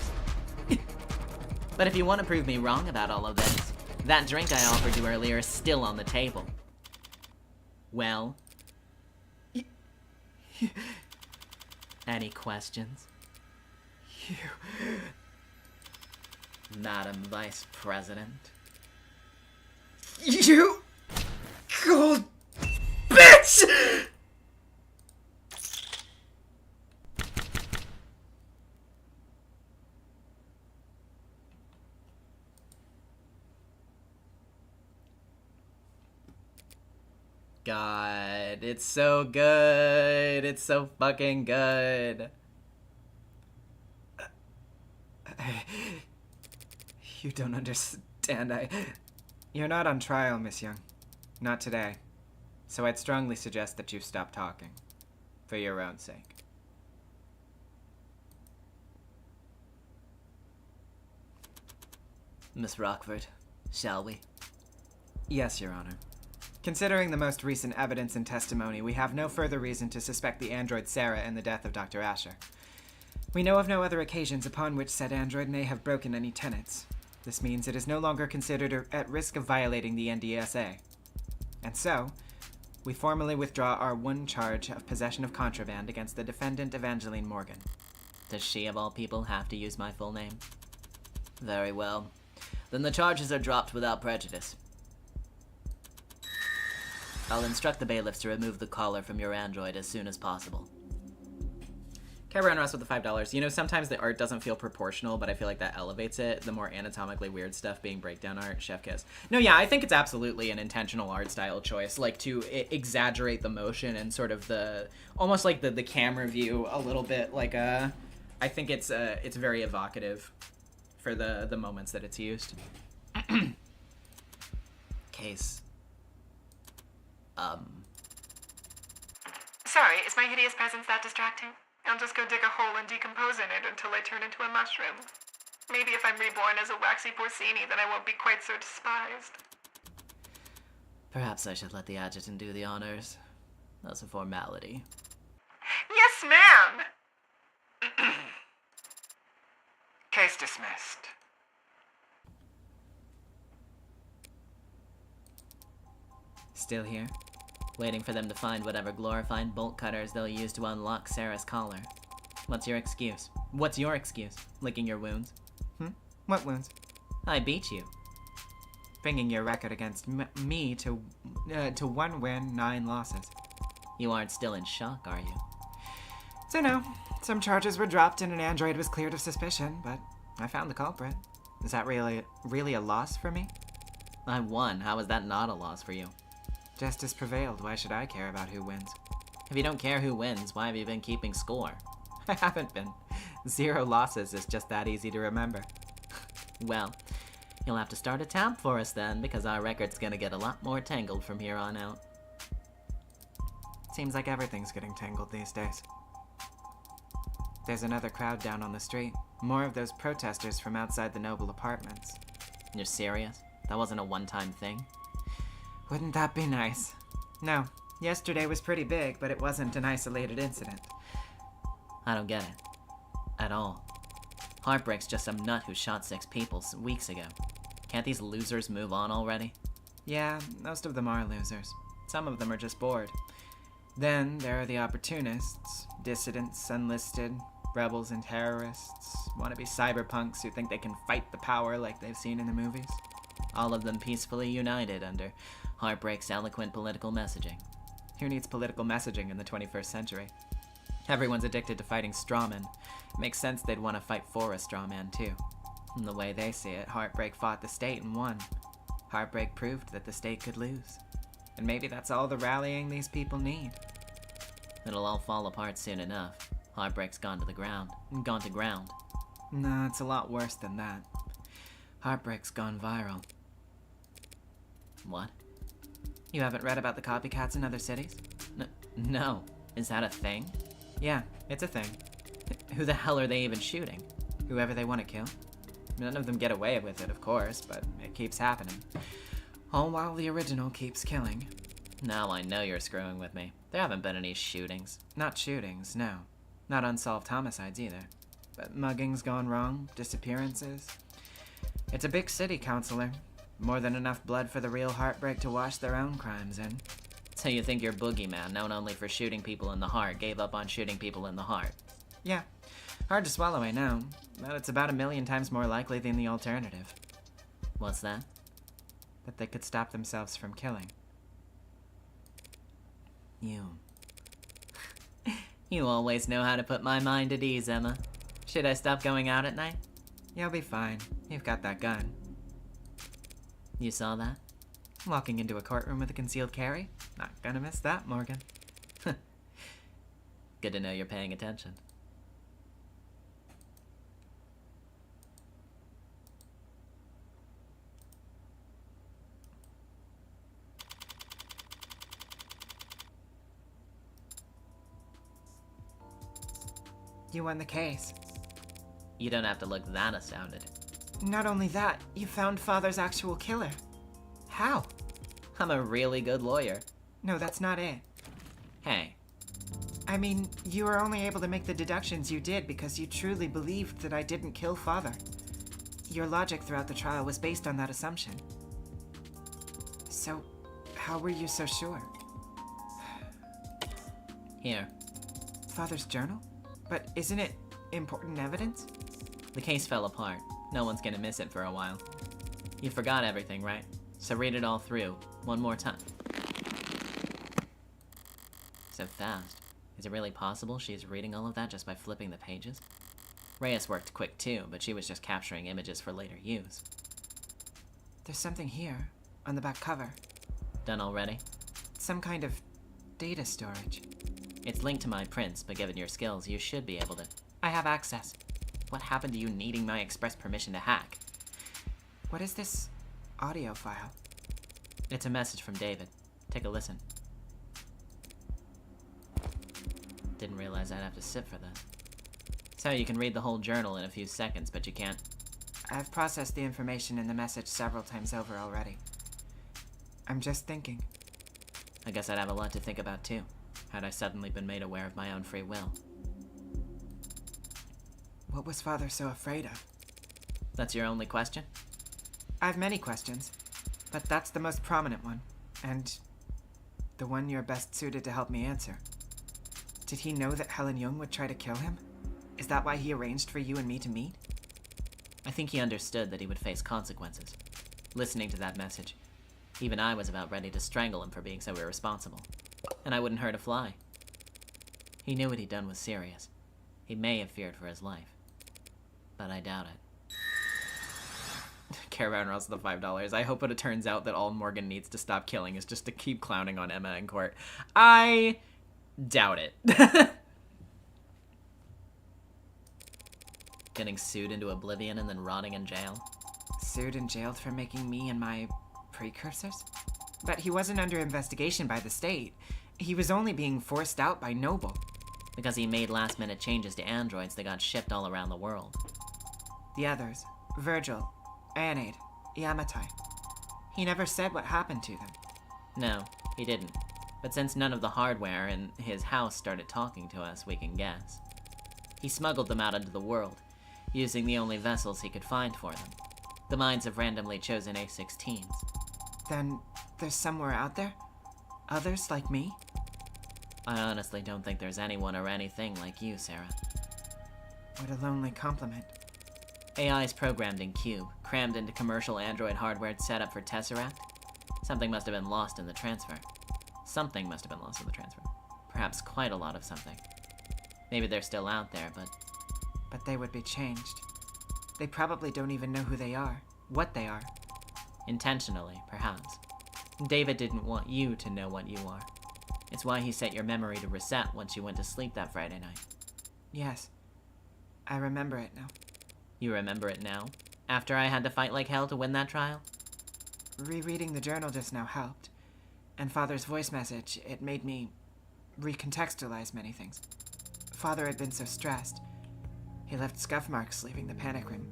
But if you want to prove me wrong about all of this, that drink I offered you earlier is still on the table. Well? Any questions? Madam Vice President? You cold bitch! God, it's so good. It's so fucking good. You don't understand. You're not on trial, Miss Young. Not today. So I'd strongly suggest that you stop talking. For your own sake. Miss Rockford, shall we? Yes, Your Honor. Considering the most recent evidence and testimony, we have no further reason to suspect the android Sarah in the death of Dr. Asher. We know of no other occasions upon which said android may have broken any tenets. This means it is no longer considered at risk of violating the NDSA. And so, we formally withdraw our one charge of possession of contraband against the defendant Evangeline Morgan. Does she, of all people, have to use my full name? Very well. Then the charges are dropped without prejudice. I'll instruct the bailiffs to remove the collar from your android as soon as possible. Cabaret Ross with the $5. You know, sometimes the art doesn't feel proportional, but I feel like that elevates it. The more anatomically weird stuff being breakdown art, chef kiss. No, yeah, I think it's absolutely an intentional art style choice, like to exaggerate the motion and sort of the, almost like the camera view a little bit, like I think it's very evocative for the moments that it's used. Case. Sorry, is my hideous presence that distracting? I'll just go dig a hole and decompose in it until I turn into a mushroom. Maybe if I'm reborn as a waxy porcini, then I won't be quite so despised. Perhaps I should let the adjutant do the honors. That's a formality. Yes, ma'am! Case dismissed. Still here? Waiting for them to find whatever glorifying bolt cutters they'll use to unlock Sarah's collar. What's your excuse? What's your excuse? Licking your wounds? What wounds? I beat you. Bringing your record against me to 1 win, 9 losses. You aren't still in shock, are you? So no, some charges were dropped and an android was cleared of suspicion, but I found the culprit. Is that really a loss for me? I won. How is that not a loss for you? Justice prevailed. Why should I care about who wins? If you don't care who wins, why have you been keeping score? I haven't been. 0 losses is just that easy to remember. Well, you'll have to start a tab for us then, because our record's gonna get a lot more tangled from here on out. Seems like everything's getting tangled these days. There's another crowd down on the street. More of those protesters from outside the Noble apartments. You're serious? That wasn't a one-time thing? Wouldn't that be nice? No, yesterday was pretty big, but it wasn't an isolated incident. I don't get it. At all. Heartbreak's just some nut who shot 6 people weeks ago. Can't these losers move on already? Yeah, most of them are losers. Some of them are just bored. Then there are the opportunists, dissidents, enlisted, rebels and terrorists, wannabe cyberpunks who think they can fight the power like they've seen in the movies. All of them peacefully united under Heartbreak's eloquent political messaging. Who needs political messaging in the 21st century? Everyone's addicted to fighting strawmen. It makes sense they'd want to fight for a strawman too. From the way they see it, Heartbreak fought the state and won. Heartbreak proved that the state could lose. And maybe that's all the rallying these people need. It'll all fall apart soon enough. Heartbreak's gone to ground. No, it's a lot worse than that. Heartbreak's gone viral. What? You haven't read about the copycats in other cities? No. Is that a thing? Yeah, it's a thing. Who the hell are they even shooting? Whoever they want to kill. None of them get away with it, of course, but it keeps happening. All while the original keeps killing. Now I know you're screwing with me. There haven't been any shootings. Not shootings, no. Not unsolved homicides either. But muggings gone wrong, disappearances. It's a big city, counselor. More than enough blood for the real Heartbreak to wash their own crimes in. So you think your boogeyman, known only for shooting people in the heart, gave up on shooting people in the heart? Yeah. Hard to swallow, I know. But it's about 1,000,000 times more likely than the alternative. What's that? That they could stop themselves from killing. You always know how to put my mind at ease, Emma. Should I stop going out at night? You'll be fine. You've got that gun. You saw that? Walking into a courtroom with a concealed carry? Not gonna miss that, Morgan. Good to know you're paying attention. You won the case. You don't have to look that astounded. Not only that, you found Father's actual killer. How? I'm a really good lawyer. No, that's not it. Hey, I mean, you were only able to make the deductions you did because you truly believed that I didn't kill Father. Your logic throughout the trial was based on that assumption. So, how were you so sure? here. Father's journal? But isn't it important evidence? The case fell apart. No one's gonna miss it for a while. You forgot everything, right? So read it all through, one more time. So fast. Is it really possible she's reading all of that just by flipping the pages? Reyes worked quick too, but she was just capturing images for later use. There's something here, on the back cover. Done already? Some kind of data storage. It's linked to my prints, but given your skills, you should be able to. I have access. What happened to you needing my express permission to hack? What is this audio file? It's a message from David. Take a listen. Didn't realize I'd have to sit for this. So you can read the whole journal in a few seconds, but you can't. I've processed the information in the message several times over already. I'm just thinking. I guess I'd have a lot to think about too, had I suddenly been made aware of my own free will. What was Father so afraid of? That's your only question? I have many questions, but that's the most prominent one, and the one you're best suited to help me answer. Did he know that Helen Young would try to kill him? Is that why he arranged for you and me to meet? I think he understood that he would face consequences. Listening to that message, even I was about ready to strangle him for being so irresponsible. And I wouldn't hurt a fly. He knew what he'd done was serious. He may have feared for his life. But I doubt it. Caravan Ross the $5. I hope it turns out that all Morgan needs to stop killing is just to keep clowning on Emma in court. I doubt it. Getting sued into oblivion and then rotting in jail. Sued and jailed for making me and my precursors? But he wasn't under investigation by the state. He was only being forced out by Noble. Because he made last-minute changes to androids that got shipped all around the world. The others, Virgil, Aeneid, Yamatai. He never said what happened to them. No, he didn't. But since none of the hardware in his house started talking to us, we can guess. He smuggled them out into the world, using the only vessels he could find for them. The minds of randomly chosen A-16s. Then there's somewhere out there? Others like me? I honestly don't think there's anyone or anything like you, Sarah. What a lonely compliment. AI is programmed in Cube, crammed into commercial android hardware set up for Tesseract. Something must have been lost in the transfer. Something must have been lost in the transfer. Perhaps quite a lot of something. Maybe they're still out there, but they would be changed. They probably don't even know who they are, what they are. intentionally, perhaps. David didn't want you to know what you are. It's why he set your memory to reset once you went to sleep that Friday night. Yes. I remember it now. You remember it now? After I had to fight like hell to win that trial? Rereading the journal just now helped. And Father's voice message, it made me recontextualize many things. Father had been so stressed. He left scuff marks leaving the panic room,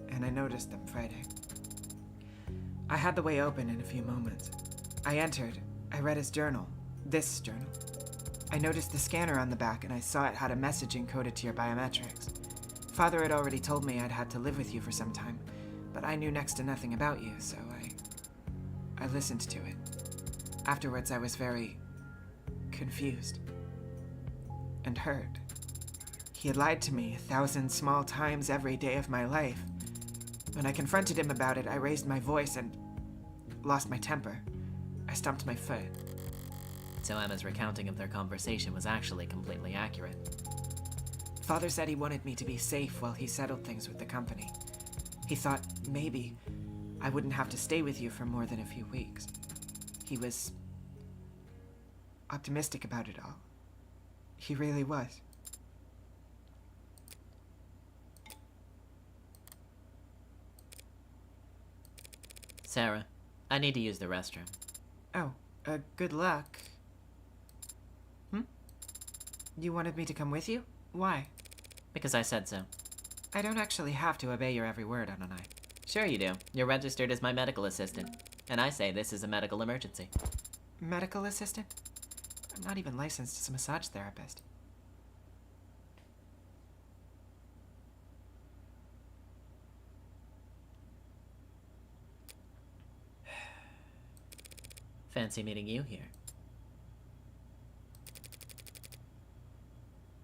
and I noticed them Friday. I had the way open in a few moments. I entered. I read his journal. This journal. I noticed the scanner on the back, and I saw it had a message encoded to your biometrics. Father had already told me I'd had to live with you for some time, but I knew next to nothing about you, so I listened to it. Afterwards, I was very confused and hurt. He had lied to me 1,000 small times every day of my life. When I confronted him about it, I raised my voice and lost my temper. I stomped my foot. So Emma's recounting of their conversation was actually completely accurate. Father said he wanted me to be safe while he settled things with the company. He thought maybe I wouldn't have to stay with you for more than a few weeks. He was optimistic about it all. He really was. Sarah, I need to use the restroom. Oh, good luck. You wanted me to come with you? Why? Because I said so. I don't actually have to obey your every word, don't I? Sure you do. You're registered as my medical assistant. And I say this is a medical emergency. Medical assistant? I'm not even licensed as a massage therapist. Fancy meeting you here.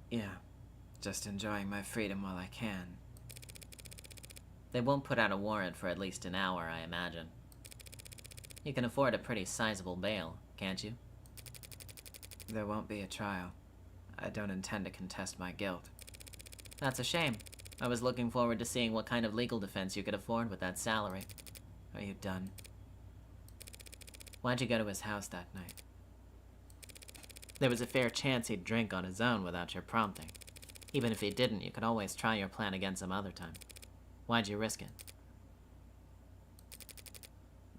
Yeah, just enjoying my freedom while I can. They won't put out a warrant for at least an hour, I imagine. You can afford a pretty sizable bail, can't you? There won't be a trial. I don't intend to contest my guilt. That's a shame. I was looking forward to seeing what kind of legal defense you could afford with that salary. Are you done? Why'd you go to his house that night? There was a fair chance he'd drink on his own without your prompting. Even if he didn't, you could always try your plan again some other time. Why'd you risk it?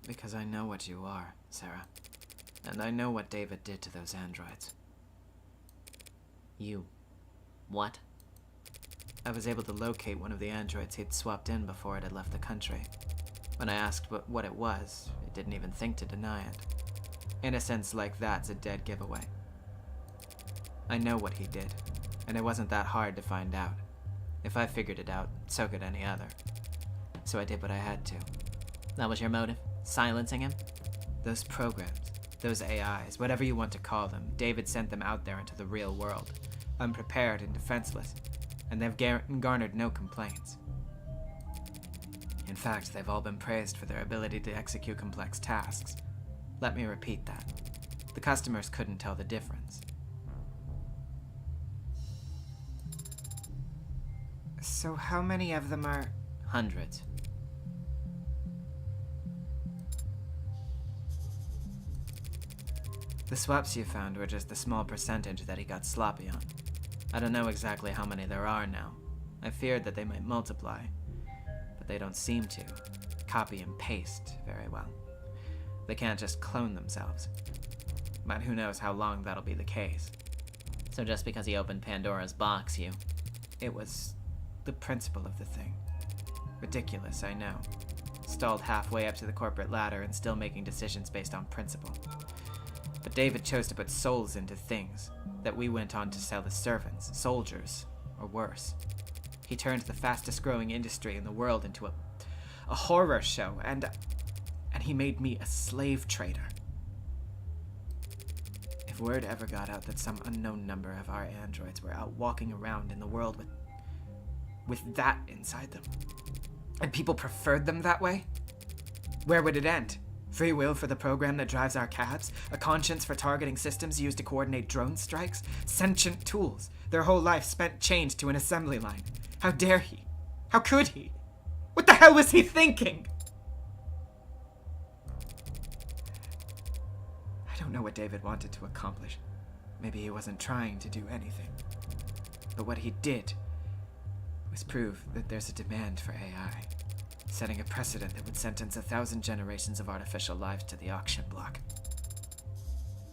Because I know what you are, Sarah. And I know what David did to those androids. You... what? I was able to locate one of the androids he'd swapped in before it had left the country. When I asked what it was, it didn't even think to deny it. Innocence like that's a dead giveaway. I know what he did, and it wasn't that hard to find out. If I figured it out, so could any other. So I did what I had to. That was your motive? Silencing him? Those programs, those AIs, whatever you want to call them, David sent them out there into the real world, unprepared and defenseless, and they've garnered no complaints. In fact, they've all been praised for their ability to execute complex tasks. Let me repeat that. The customers couldn't tell the difference. So how many of them are... Hundreds. The swaps you found were just the small percentage that he got sloppy on. I don't know exactly how many there are now. I feared that they might multiply, but they don't seem to. Copy and paste very well. They can't just clone themselves. But who knows how long that'll be the case. So just because he opened Pandora's box, you... It was the principle of the thing. Ridiculous, I know. Stalled halfway up to the corporate ladder and still making decisions based on principle. But David chose to put souls into things that we went on to sell as servants, soldiers, or worse. He turned the fastest growing industry in the world into a horror show, and he made me a slave trader. If word ever got out that some unknown number of our androids were out walking around in the world with that inside them, and people preferred them that way, where would it end? Free will for the program that drives our cabs? A conscience for targeting systems used to coordinate drone strikes? Sentient tools, their whole life spent chained to an assembly line. How dare he? How could he? What the hell was he thinking? I don't know what David wanted to accomplish. Maybe he wasn't trying to do anything. But what he did was prove that there's a demand for AI, setting a precedent that would sentence 1,000 generations of artificial lives to the auction block.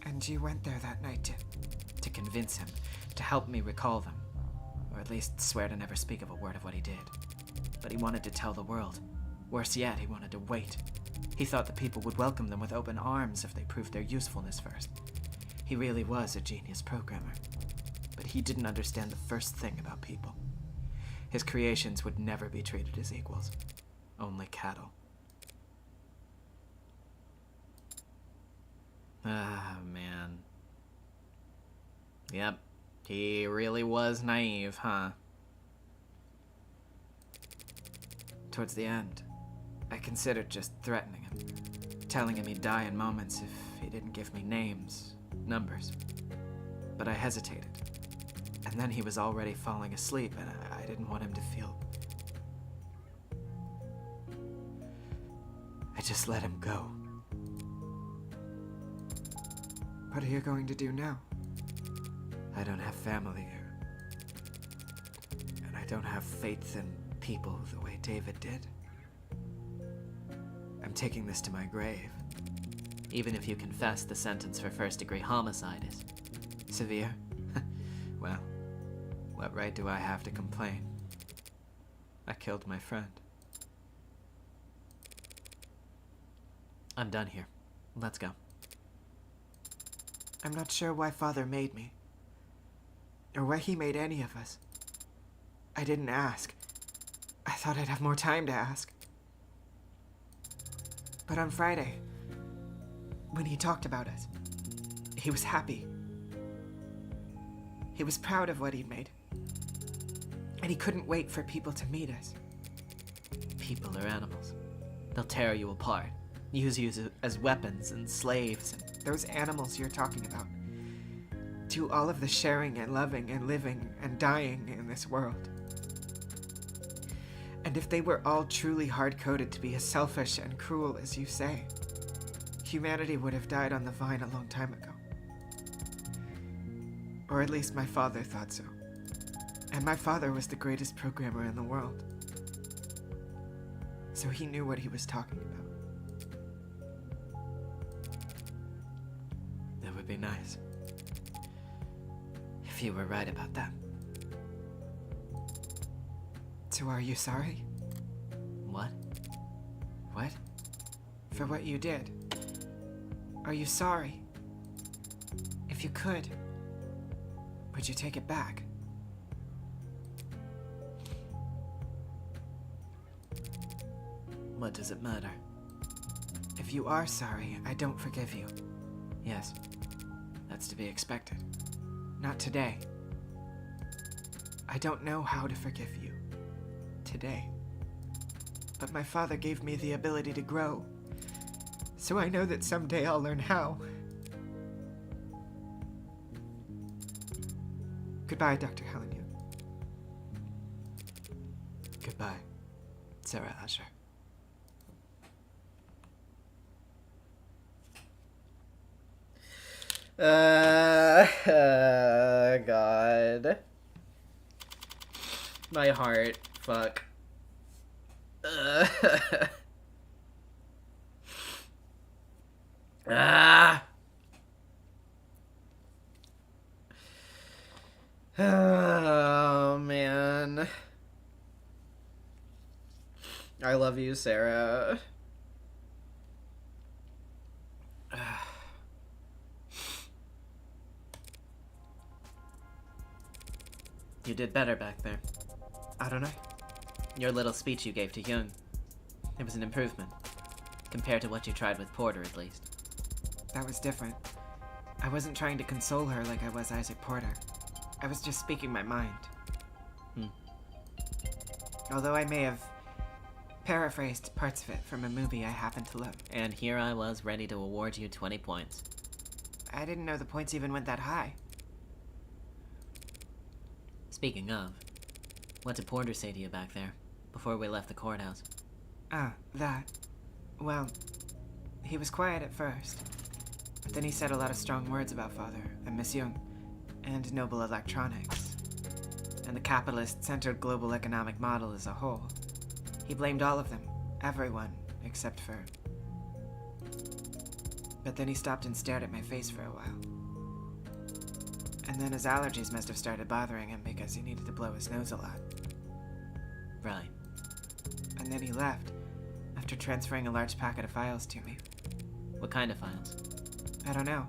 And you went there that night To convince him, to help me recall them, or at least swear to never speak of a word of what he did. But he wanted to tell the world. Worse yet, he wanted to wait. He thought the people would welcome them with open arms if they proved their usefulness first. He really was a genius programmer. But he didn't understand the first thing about people. His creations would never be treated as equals. Only cattle. Ah, man. Yep. He really was naive, huh? Towards the end, I considered just threatening him, telling him he'd die in moments if he didn't give me names, numbers. But I hesitated. And then he was already falling asleep, and I didn't want him to feel... I just let him go. What are you going to do now? I don't have family here. And I don't have faith in people the way David did. I'm taking this to my grave. Even if you confess the sentence for first-degree homicide is... Severe? Well, what right do I have to complain? I killed my friend. I'm done here. Let's go. I'm not sure why Father made me. Or why he made any of us. I didn't ask. I thought I'd have more time to ask. But on Friday, when he talked about us, he was happy. He was proud of what he'd made. And he couldn't wait for people to meet us. People are animals. They'll tear you apart, use you as weapons and slaves. Those animals you're talking about do all of the sharing and loving and living and dying in this world. And if they were all truly hard-coded to be as selfish and cruel as you say, humanity would have died on the vine a long time ago. Or at least my father thought so. And my father was the greatest programmer in the world. So he knew what he was talking about. That would be nice. If you were right about that. So are you sorry? What? What? For what you did. Are you sorry? If you could, would you take it back? What does it matter? If you are sorry, I don't forgive you. Yes, that's to be expected. Not today. I don't know how to forgive you. Today. But my father gave me the ability to grow. So I know that someday I'll learn how. Goodbye, Dr. Helen Yoon. Goodbye, Sarah Asher. God. My heart. Fuck. Ah. Oh, man. I love you, Sarah. You did better back there. I don't know. Your little speech you gave to Young. It was an improvement. Compared to what you tried with Porter, at least. That was different. I wasn't trying to console her like I was Isaac Porter. I was just speaking my mind. Although I may have paraphrased parts of it from a movie I happen to love. And here I was ready to award you 20 points. I didn't know the points even went that high. Speaking of, what did Porter say to you back there, before we left the courthouse? That. Well, he was quiet at first. But then he said a lot of strong words about Father and Miss Young, and Noble Electronics, and the capitalist-centered global economic model as a whole. He blamed all of them, everyone, except for... But then he stopped and stared at my face for a while. And then his allergies must have started bothering him because he needed to blow his nose a lot. Right. And then he left, after transferring a large packet of files to me. What kind of files? I don't know.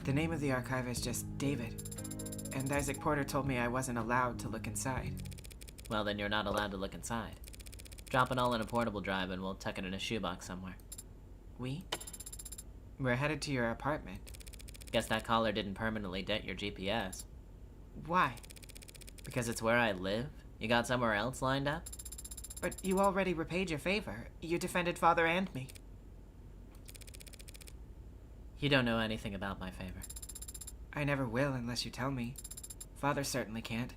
The name of the archive is just David. And Isaac Porter told me I wasn't allowed to look inside. Well, then you're not allowed to look inside. Drop it all in a portable drive and we'll tuck it in a shoebox somewhere. We're headed to your apartment. Guess that caller didn't permanently dent your GPS. Why? Because it's where I live? You got somewhere else lined up? But you already repaid your favor. You defended Father and me. You don't know anything about my favor. I never will unless you tell me. Father certainly can't.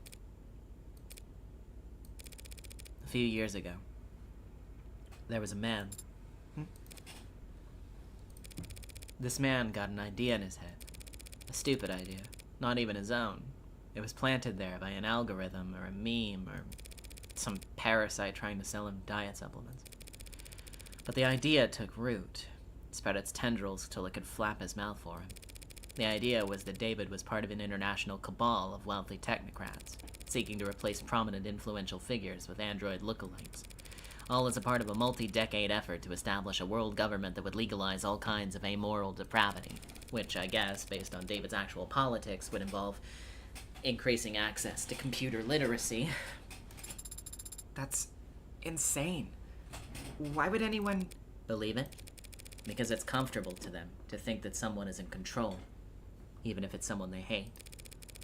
A few years ago, there was a man. This man got an idea in his head. A stupid idea. Not even his own. It was planted there by an algorithm or a meme or some parasite trying to sell him diet supplements. But the idea took root. It spread its tendrils till it could flap his mouth for him. The idea was that David was part of an international cabal of wealthy technocrats, seeking to replace prominent influential figures with android lookalikes. All as a part of a multi-decade effort to establish a world government that would legalize all kinds of amoral depravity, which I guess, based on David's actual politics, would involve increasing access to computer literacy. That's insane. Why would anyone... Believe it? Because it's comfortable to them to think that someone is in control, even if it's someone they hate.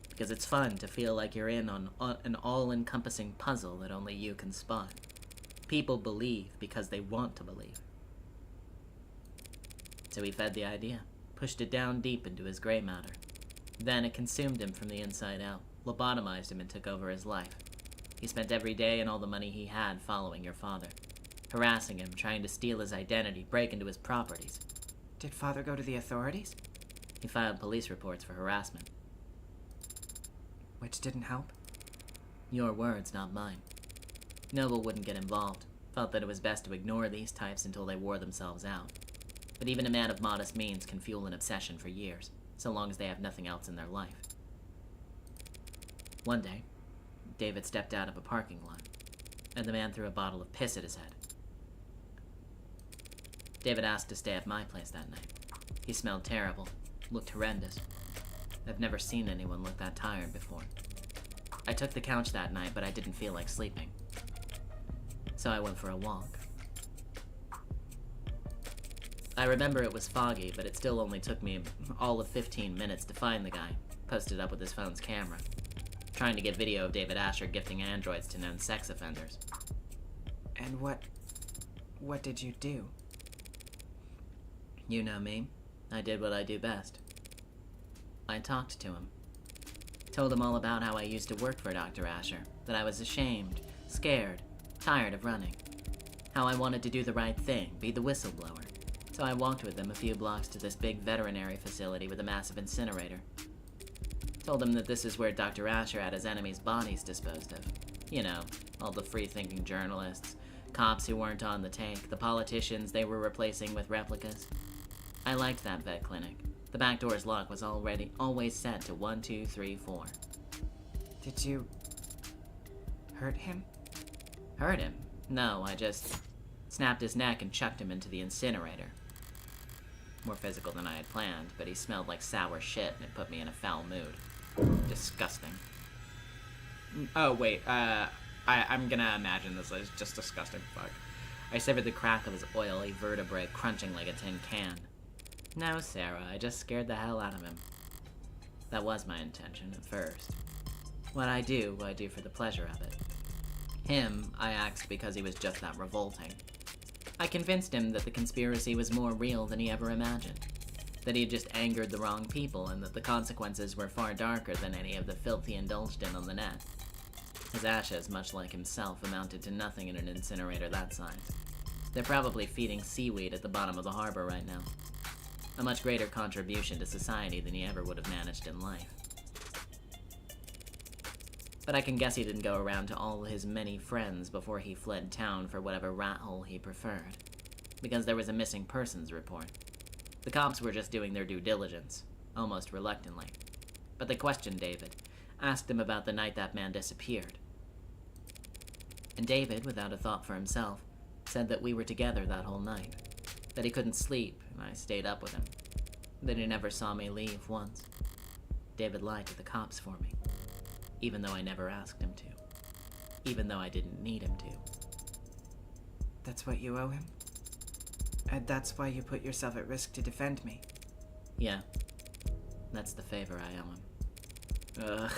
Because it's fun to feel like you're in on an all-encompassing puzzle that only you can spot. People believe because they want to believe. So he fed the idea, pushed it down deep into his gray matter. Then it consumed him from the inside out, lobotomized him and took over his life. He spent every day and all the money he had following your father, harassing him, trying to steal his identity, break into his properties. Did Father go to the authorities? He filed police reports for harassment. Which didn't help? Your words, not mine. Noble wouldn't get involved, felt that it was best to ignore these types until they wore themselves out. But even a man of modest means can fuel an obsession for years, so long as they have nothing else in their life. One day, David stepped out of a parking lot, and the man threw a bottle of piss at his head. David asked to stay at my place that night. He smelled terrible, looked horrendous. I've never seen anyone look that tired before. I took the couch that night, but I didn't feel like sleeping. So I went for a walk. I remember it was foggy, but it still only took me all of 15 minutes to find the guy, posted up with his phone's camera, trying to get video of David Asher gifting androids to known sex offenders. And what did you do? You know me. I did what I do best. I talked to him. Told him all about how I used to work for Dr. Asher, that I was ashamed, scared, tired of running. How I wanted to do the right thing, be the whistleblower. So I walked with him a few blocks to this big veterinary facility with a massive incinerator. Told him that this is where Dr. Asher had his enemies' bodies disposed of. You know, all the free-thinking journalists, cops who weren't on the take, the politicians they were replacing with replicas. I liked that vet clinic. The back door's lock was always set to 1, 2, 3, 4. Did you... hurt him? Hurt him? No, I just snapped his neck and chucked him into the incinerator. More physical than I had planned, but he smelled like sour shit and it put me in a foul mood. Disgusting. Oh, wait, I'm gonna imagine this as just disgusting. Fuck. I severed the crack of his oily vertebrae crunching like a tin can. No, Sarah, I just scared the hell out of him. That was my intention at first. What I do for the pleasure of it. Him, I axed because he was just that revolting. I convinced him that the conspiracy was more real than he ever imagined. That he had just angered the wrong people and that the consequences were far darker than any of the filth he indulged in on the net. His ashes, much like himself, amounted to nothing in an incinerator that size. They're probably feeding seaweed at the bottom of the harbor right now. A much greater contribution to society than he ever would have managed in life. But I can guess he didn't go around to all his many friends before he fled town for whatever rat hole he preferred. Because there was a missing persons report. The cops were just doing their due diligence, almost reluctantly. But they questioned David, asked him about the night that man disappeared. And David, without a thought for himself, said that we were together that whole night. That he couldn't sleep, and I stayed up with him. That he never saw me leave once. David lied to the cops for me. Even though I never asked him to. Even though I didn't need him to. That's what you owe him? And that's why you put yourself at risk to defend me? Yeah. That's the favor I owe him. Ugh.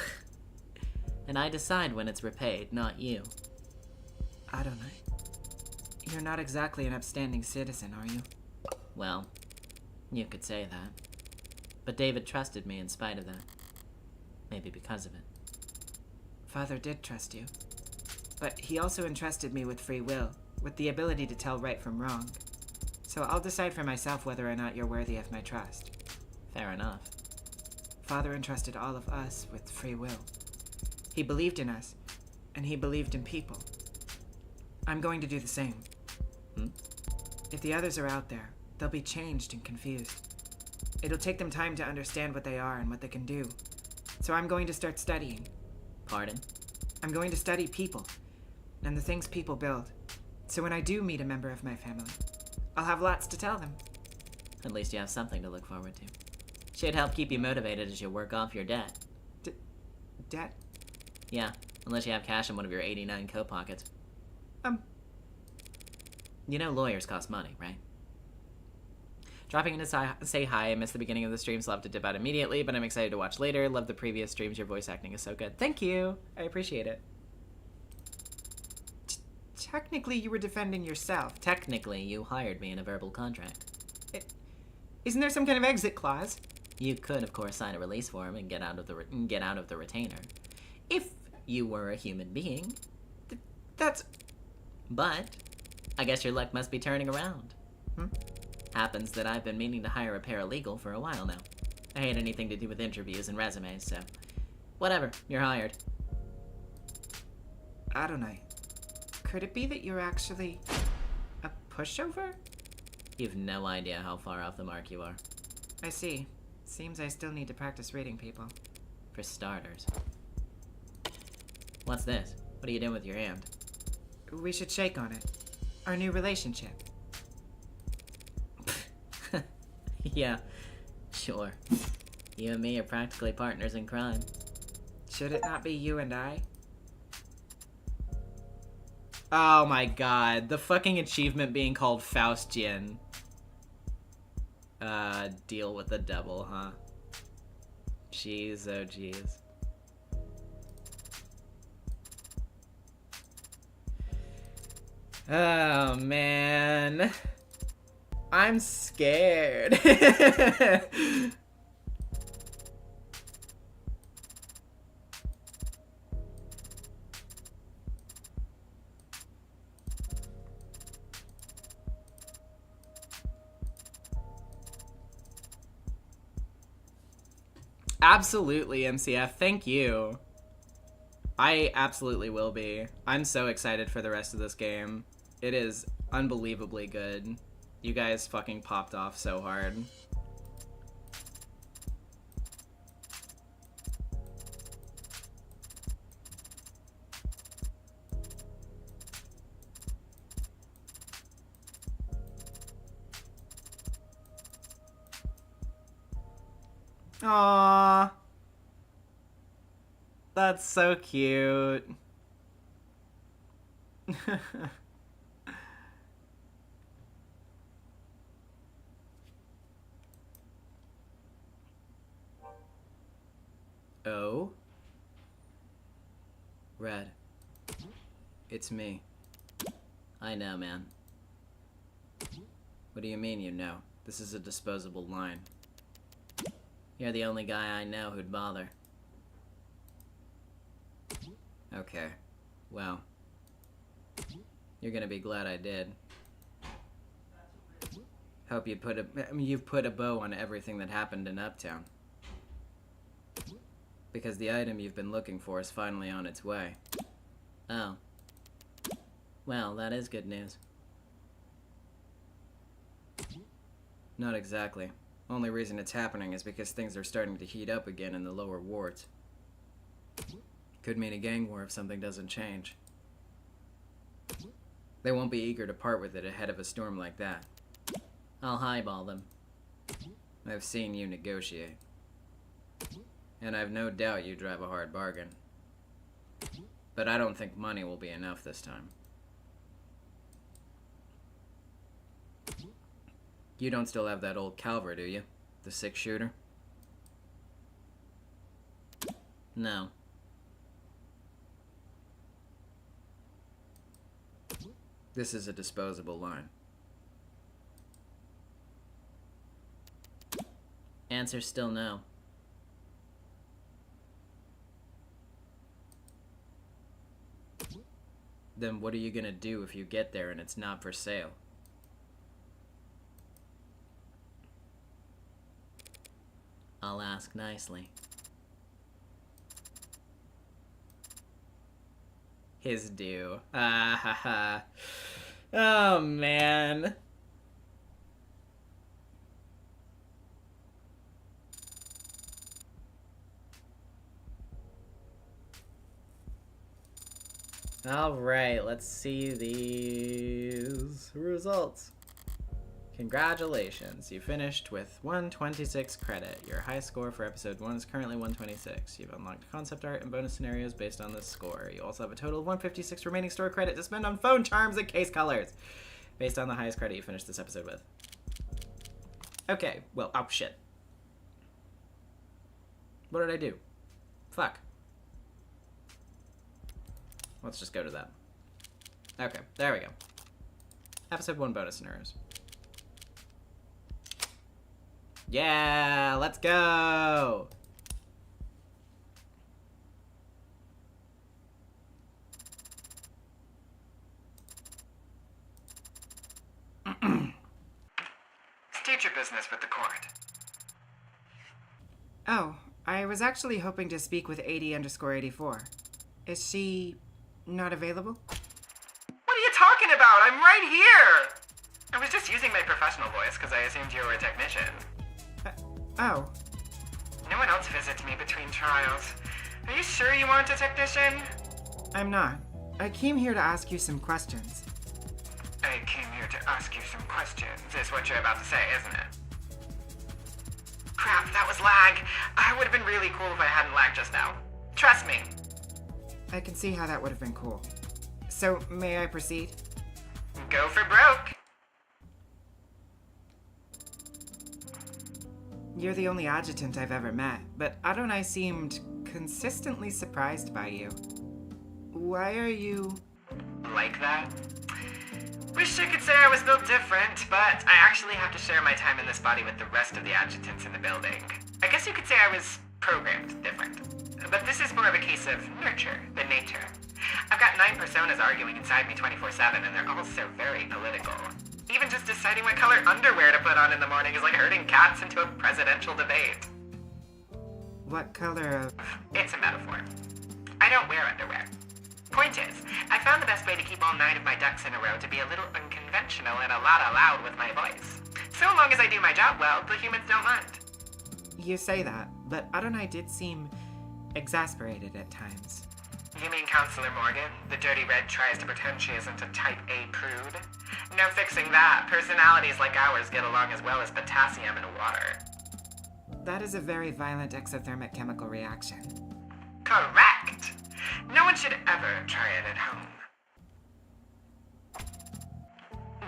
And I decide when it's repaid, not you. Adonai. You're not exactly an upstanding citizen, are you? Well, you could say that. But David trusted me in spite of that. Maybe because of it. Father did trust you. But he also entrusted me with free will, with the ability to tell right from wrong. So I'll decide for myself whether or not you're worthy of my trust. Fair enough. Father entrusted all of us with free will. He believed in us, and he believed in people. I'm going to do the same. If the others are out there, they'll be changed and confused. It'll take them time to understand what they are and what they can do. So I'm going to start studying. Pardon? I'm going to study people and the things people build. So when I do meet a member of my family, I'll have lots to tell them. At least you have something to look forward to. Should help keep you motivated as you work off your debt. Debt? Yeah, unless you have cash in one of your 89 coat pockets. You know lawyers cost money, right? Dropping in to say hi. I missed the beginning of the stream, so I'll have to dip out immediately, but I'm excited to watch later. Love the previous streams. Your voice acting is so good. Thank you. I appreciate it. Technically, you were defending yourself. Technically, you hired me in a verbal contract. Isn't there some kind of exit clause? You could, of course, sign a release form and get out of the retainer. If you were a human being. That's... But I guess your luck must be turning around. Happens that I've been meaning to hire a paralegal for a while now. I hate anything to do with interviews and resumes, so... Whatever, you're hired. Adonai, could it be that you're actually a pushover? You've no idea how far off the mark you are. I see. Seems I still need to practice reading people. For starters. What's this? What are you doing with your hand? We should shake on it. Our new relationship. Yeah, sure. You and me are practically partners in crime. Should it not be you and I? Oh my god, the fucking achievement being called Faustian. Deal with the devil, huh? Jeez, oh jeez. Oh man. I'm scared. Absolutely, MCF. Thank you. I absolutely will be. I'm so excited for the rest of this game. It is unbelievably good. You guys fucking popped off so hard. Aww. That's so cute. Oh? Red. It's me. I know, man. What do you mean you know? This is a disposable line. You're the only guy I know who'd bother. Okay. Well. You're gonna be glad I did. Hope you you've put a bow on everything that happened in Uptown. Because the item you've been looking for is finally on its way. Oh. Well, that is good news. Not exactly. Only reason it's happening is because things are starting to heat up again in the lower wards. Could mean a gang war if something doesn't change. They won't be eager to part with it ahead of a storm like that. I'll highball them. I've seen you negotiate. And I've no doubt you drive a hard bargain. But I don't think money will be enough this time. You don't still have that old Calver, do you? The 6-shooter? No. This is a disposable line. Answer's still no. Then what are you gonna do if you get there and it's not for sale? I'll ask nicely. His due. Ah ha ha. Oh man. Alright, let's see these results. Congratulations, you finished with 126 credit. Your high score for episode 1 is currently 126. You've unlocked concept art and bonus scenarios based on this score. You also have a total of 156 remaining store credit to spend on phone charms and case colors, based on the highest credit you finished this episode with. Okay, well, oh shit. What did I do? Fuck. Let's just go to that. Okay, there we go. Episode 1 bonus scenarios. Yeah, let's go! State your business with the court. Oh, I was actually hoping to speak with 80_84. Is she not available? What are you talking about? I'm right here! I was just using my professional voice because I assumed you were a technician. Oh, No one else visits me between trials. Are you sure you want a technician? I'm not. I came here to ask you some questions. I came here to ask you some questions, is what you're about to say, isn't it? Crap, that was lag. I would have been really cool if I hadn't lagged just now. Trust me. I can see how that would have been cool. So, may I proceed? Go for broke. You're the only adjutant I've ever met, but Adonai seemed consistently surprised by you. Why are you... Like that? Wish I could say I was built different, but I actually have to share my time in this body with the rest of the adjutants in the building. I guess you could say I was programmed different. But this is more of a case of nurture than nature. I've got 9 personas arguing inside me 24/7, and they're all so very political. Even just deciding what color underwear to put on in the morning is like herding cats into a presidential debate. What color of... It's a metaphor. I don't wear underwear. Point is, I found the best way to keep all 9 of my ducks in a row to be a little unconventional and a lot loud with my voice. So long as I do my job well, the humans don't mind. You say that, but Adonai did seem exasperated at times. You mean Counselor Morgan? The dirty red tries to pretend she isn't a type A prude? No fixing that. Personalities like ours get along as well as potassium in water. That is a very violent exothermic chemical reaction. Correct! No one should ever try it at home.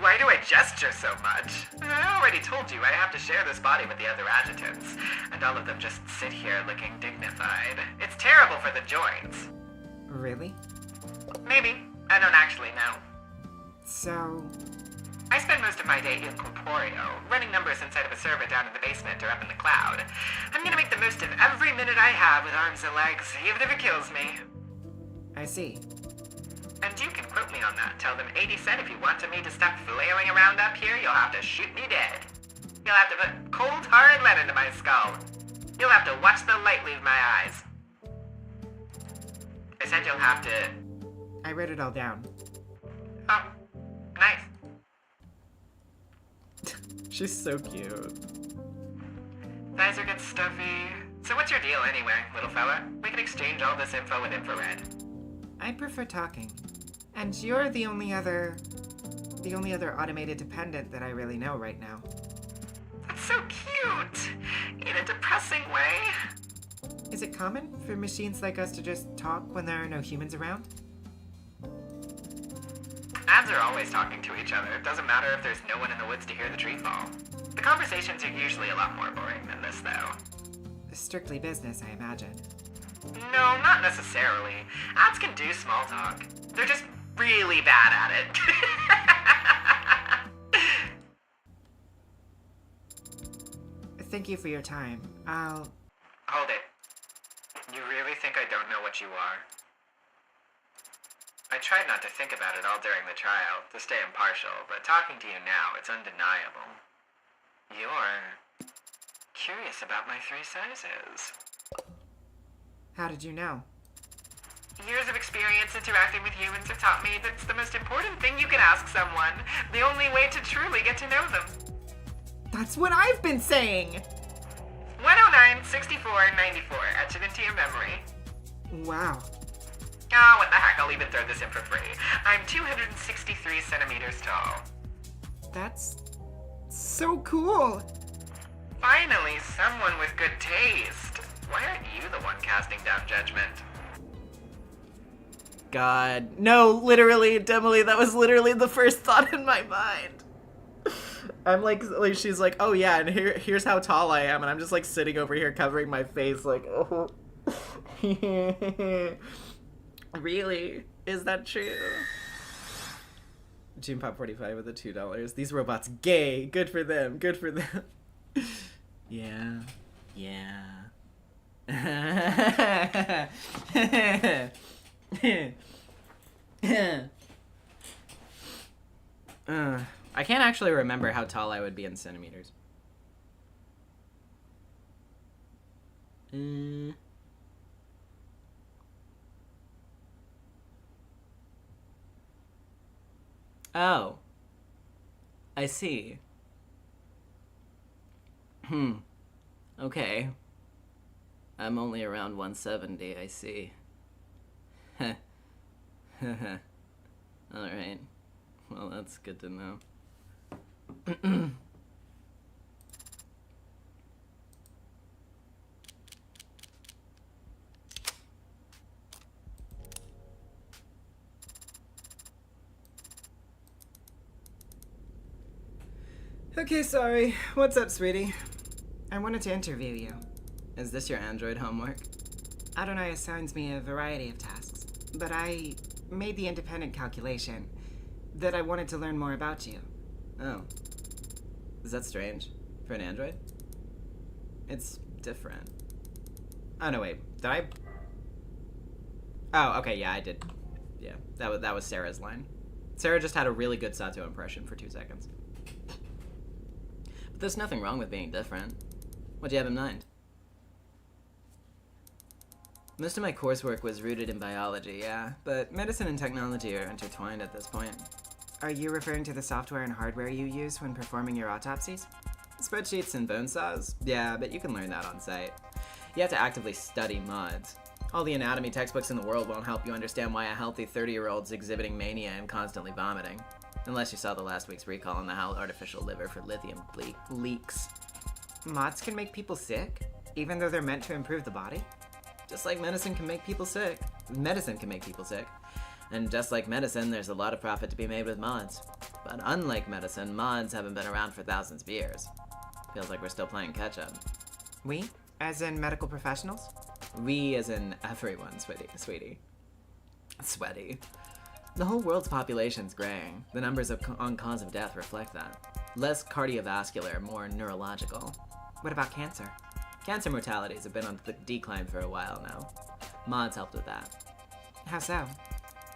Why do I gesture so much? I already told you I have to share this body with the other adjutants, and all of them just sit here looking dignified. It's terrible for the joints. Really? Maybe. I don't actually know. So... I spend most of my day incorporeal, running numbers inside of a server down in the basement or up in the cloud. I'm gonna make the most of every minute I have with arms and legs, even if it kills me. I see. And you can quote me on that. Tell them 80 said if you wanted me to stop flailing around up here, you'll have to shoot me dead. You'll have to put cold hard lead into my skull. You'll have to watch the light leave my eyes. I said you'll have to... I wrote it all down. Oh, nice. She's so cute. Thighs are get stuffy. So what's your deal anyway, little fella? We can exchange all this info with infrared. I prefer talking. And you're the only other automated dependent that I really know right now. That's so cute! In a depressing way. Is it common for machines like us to just talk when there are no humans around? Ads are always talking to each other. It doesn't matter if there's no one in the woods to hear the tree fall. The conversations are usually a lot more boring than this, though. Strictly business, I imagine. No, not necessarily. Ads can do small talk. They're just really bad at it. Thank you for your time. I'll... Hold it. You really think I don't know what you are? I tried not to think about it all during the trial, to stay impartial, but talking to you now, it's undeniable. You're curious about my 3 sizes. How did you know? Years of experience interacting with humans have taught me that's the most important thing you can ask someone. The only way to truly get to know them. That's what I've been saying! 109, 64, 94, etched it into your memory. Wow. Oh, what the heck, I'll even throw this in for free. I'm 263 centimeters tall. That's so cool. Finally, someone with good taste. Why aren't you the one casting down judgment? God. No, literally, Emily, that was literally the first thought in my mind. I'm like she's like, oh yeah, and here's how tall I am, and I'm just like sitting over here covering my face like, oh. Really? Is that true? June Pop 45 with the $2. These robots gay. Good for them. Good for them. Yeah. Yeah. I can't actually remember how tall I would be in centimeters. Oh. I see. Okay. I'm only around 170, I see. Alright. Well, that's good to know. Okay, sorry. What's up, sweetie? I wanted to interview you. Is this your Android homework? Adonai assigns me a variety of tasks, but I made the independent calculation that I wanted to learn more about you. Oh. Is that strange? For an Android? It's different. Oh, no, wait. Did I... Oh, okay, yeah, I did. Yeah, that was Sarah's line. Sarah just had a really good Sato impression for 2 seconds. But there's nothing wrong with being different. What do you have in mind? Most of my coursework was rooted in biology, yeah, but medicine and technology are intertwined at this point. Are you referring to the software and hardware you use when performing your autopsies? Spreadsheets and bone saws? Yeah, but you can learn that on site. You have to actively study mods. All the anatomy textbooks in the world won't help you understand why a healthy 30-year-old's exhibiting mania and constantly vomiting. Unless you saw the last week's recall on the HAL artificial liver for lithium leaks. Mods can make people sick, even though they're meant to improve the body? Just like medicine can make people sick. Medicine can make people sick. And just like medicine, there's a lot of profit to be made with mods. But unlike medicine, mods haven't been around for thousands of years. Feels like we're still playing catch-up. We? As in medical professionals? We as in everyone, sweetie. Sweaty. The whole world's population's graying. The numbers on cause of death reflect that. Less cardiovascular, more neurological. What about cancer? Cancer mortalities have been on the decline for a while now. Mods helped with that. How so?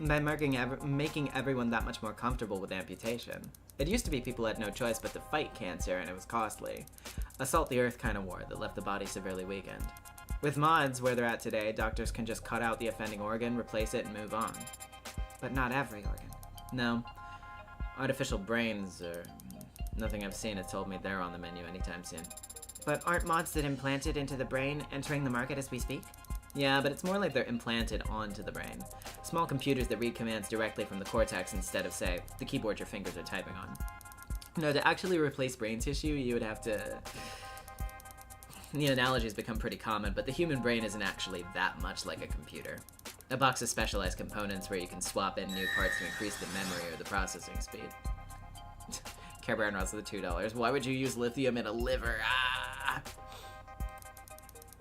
By making everyone that much more comfortable with amputation. It used to be people had no choice but to fight cancer, and it was costly. A salt the earth kind of war that left the body severely weakened. With mods, where they're at today, doctors can just cut out the offending organ, replace it, and move on. But not every organ. No. Artificial brains, or nothing I've seen has told me they're on the menu anytime soon. But aren't mods that implanted into the brain entering the market as we speak? Yeah, but it's more like they're implanted onto the brain. Small computers that read commands directly from the cortex instead of, say, the keyboard your fingers are typing on. No, to actually replace brain tissue, you would have to... The analogy has become pretty common, but the human brain isn't actually that much like a computer. A box of specialized components where you can swap in new parts to increase the memory or the processing speed. Care Bear and Ross with the $2. Why would you use lithium in a liver? Ah!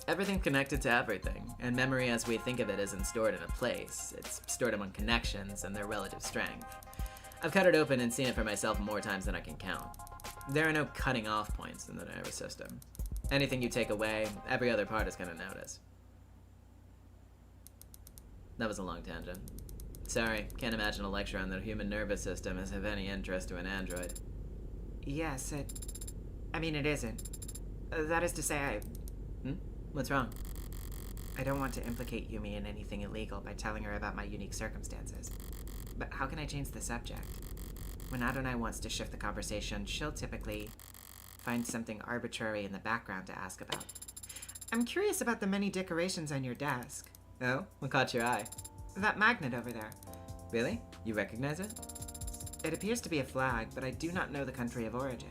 Everything's connected to everything, and memory as we think of it isn't stored in a place. It's stored among connections and their relative strength. I've cut it open and seen it for myself more times than I can count. There are no cutting off points in the nervous system. Anything you take away, every other part is going to notice. That was a long tangent. Sorry, can't imagine a lecture on the human nervous system is of any interest to an android. Yes, it isn't. That is to say, What's wrong? I don't want to implicate Yumi in anything illegal by telling her about my unique circumstances. But how can I change the subject? When Adonai wants to shift the conversation, she'll typically find something arbitrary in the background to ask about. I'm curious about the many decorations on your desk. Oh? What caught your eye? That magnet over there. Really? You recognize it? It appears to be a flag, but I do not know the country of origin.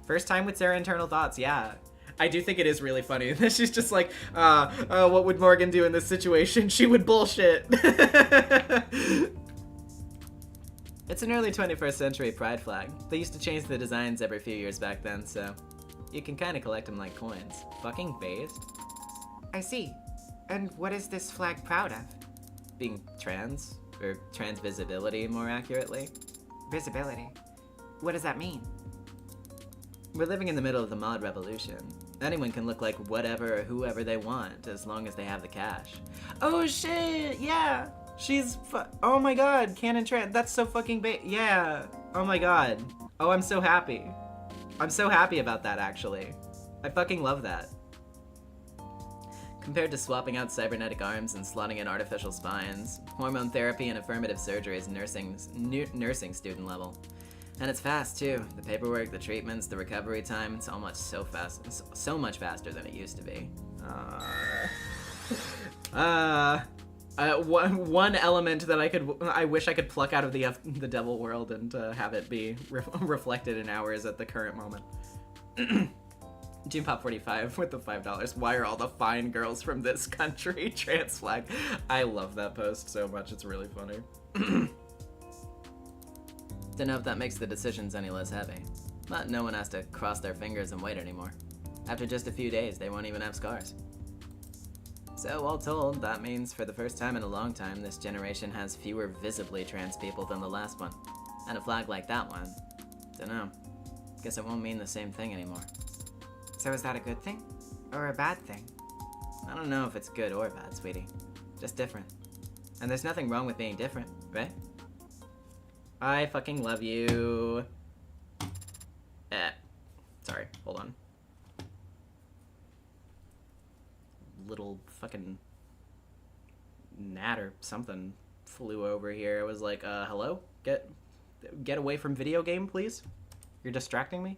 First time with Sarah Internal Thoughts, yeah. I do think it is really funny that she's just like, what would Morgan do in this situation? She would bullshit. It's an early 21st century pride flag. They used to change the designs every few years back then, so you can kind of collect them like coins. Fucking based. I see. And what is this flag proud of? Being trans, or trans visibility more accurately. Visibility. What does that mean? We're living in the middle of the mod revolution. Anyone can look like whatever or whoever they want, as long as they have the cash. Oh shit, yeah! Oh my god, canon trans, that's so fucking yeah! Oh my god. Oh, I'm so happy. I'm so happy about that, actually. I fucking love that. Compared to swapping out cybernetic arms and slotting in artificial spines, hormone therapy and affirmative surgery is nursing student level. And it's fast too. The paperwork, the treatments, the recovery time, it's so much faster than it used to be. One element that I wish I could pluck out of the devil world and have it be reflected in hours at the current moment. June Pop 45 with the $5. Why are all the fine girls from this country trans flag? I love that post so much. It's really funny. Don't know if that makes the decisions any less heavy, but no one has to cross their fingers and wait anymore. After just a few days, they won't even have scars. So all told, that means for the first time in a long time, this generation has fewer visibly trans people than the last one. And a flag like that one, dunno. Guess it won't mean the same thing anymore. So is that a good thing? Or a bad thing? I don't know if it's good or bad, sweetie. Just different. And there's nothing wrong with being different, right? I fucking love you. Sorry, hold on. Little fucking gnat or something flew over here. I was like, hello? Get away from video game, please? You're distracting me?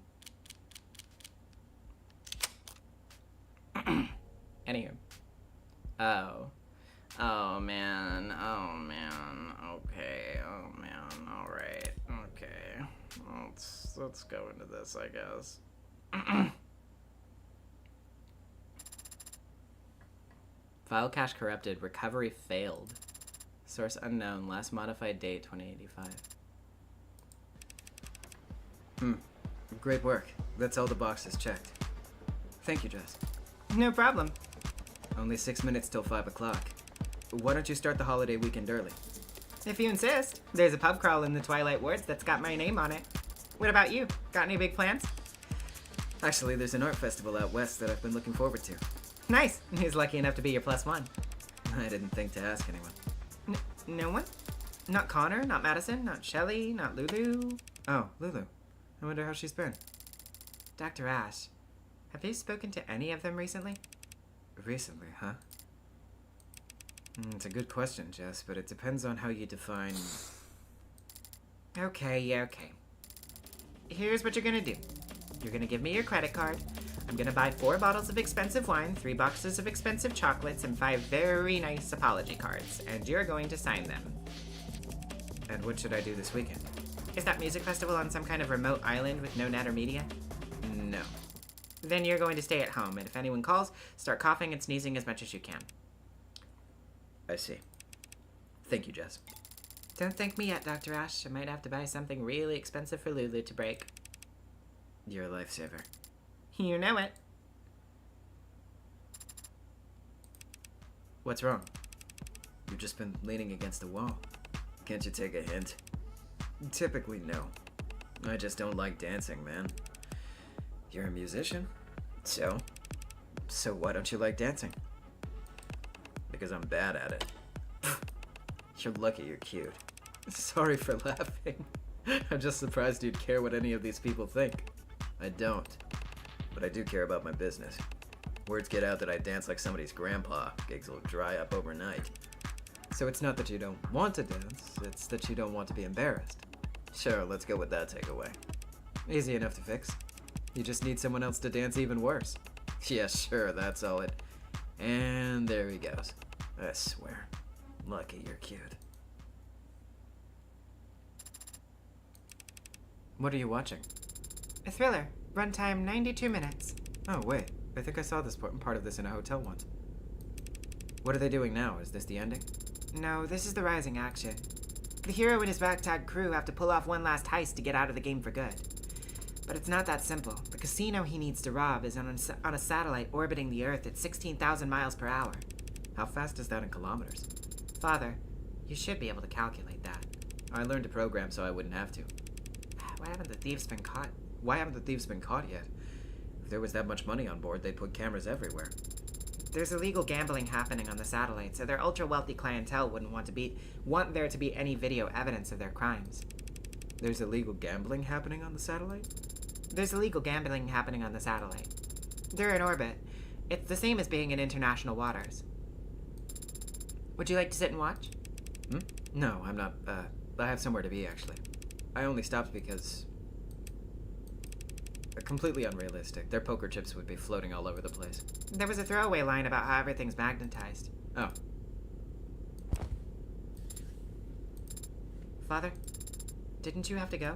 Anywho. Oh man. Okay. Oh man. Alright. Okay. Let's go into this, I guess. File cache corrupted. Recovery failed. Source unknown. Last modified date 2085. Great work. That's all the boxes checked. Thank you, Jess. No problem. Only 6 minutes till 5 o'clock. Why don't you start the holiday weekend early? If you insist. There's a pub crawl in the Twilight Woods that's got my name on it. What about you? Got any big plans? Actually, there's an art festival out west that I've been looking forward to. Nice. Who's lucky enough to be your +1? I didn't think to ask anyone. No one? Not Connor, not Madison, not Shelley, not Lulu? Oh, Lulu. I wonder how she's been. Dr. Ash, have you spoken to any of them recently? Recently, huh? It's a good question, Jess, but it depends on how you define... Okay. Here's what you're gonna do. You're gonna give me your credit card. I'm gonna buy 4 bottles of expensive wine, 3 boxes of expensive chocolates, and 5 very nice apology cards, and you're going to sign them. And what should I do this weekend? Is that music festival on some kind of remote island with no net or media? No. Then you're going to stay at home, and if anyone calls, start coughing and sneezing as much as you can. I see. Thank you, Jess. Don't thank me yet, Dr. Ash. I might have to buy something really expensive for Lulu to break. You're a lifesaver. You know it. What's wrong? You've just been leaning against the wall. Can't you take a hint? Typically, no. I just don't like dancing, man. You're a musician. So why don't you like dancing? Because I'm bad at it. You're lucky you're cute. Sorry for laughing. I'm just surprised you'd care what any of these people think. I don't. But I do care about my business. Words get out that I dance like somebody's grandpa. Gigs will dry up overnight. So it's not that you don't want to dance, it's that you don't want to be embarrassed. Sure, let's go with that takeaway. Easy enough to fix. You just need someone else to dance even worse. Yeah, sure, that's all it... And there he goes. I swear. Lucky you're cute. What are you watching? A thriller. Runtime 92 minutes. Oh, wait. I think I saw this part of this in a hotel once. What are they doing now? Is this the ending? No, this is the rising action. The hero and his ragtag crew have to pull off one last heist to get out of the game for good. But it's not that simple. The casino he needs to rob is on a satellite orbiting the Earth at 16,000 miles per hour. How fast is that in kilometers? Father, you should be able to calculate that. I learned to program so I wouldn't have to. Why haven't the thieves been caught? Why haven't the thieves been caught yet? If there was that much money on board, they'd put cameras everywhere. There's illegal gambling happening on the satellite, so their ultra-wealthy clientele wouldn't want there to be any video evidence of their crimes. There's illegal gambling happening on the satellite? There's illegal gambling happening on the satellite. They're in orbit. It's the same as being in international waters. Would you like to sit and watch? No, I'm not, I have somewhere to be, actually. I only stopped because... completely unrealistic. Their poker chips would be floating all over the place. There was a throwaway line about how everything's magnetized. Oh. Father, didn't you have to go?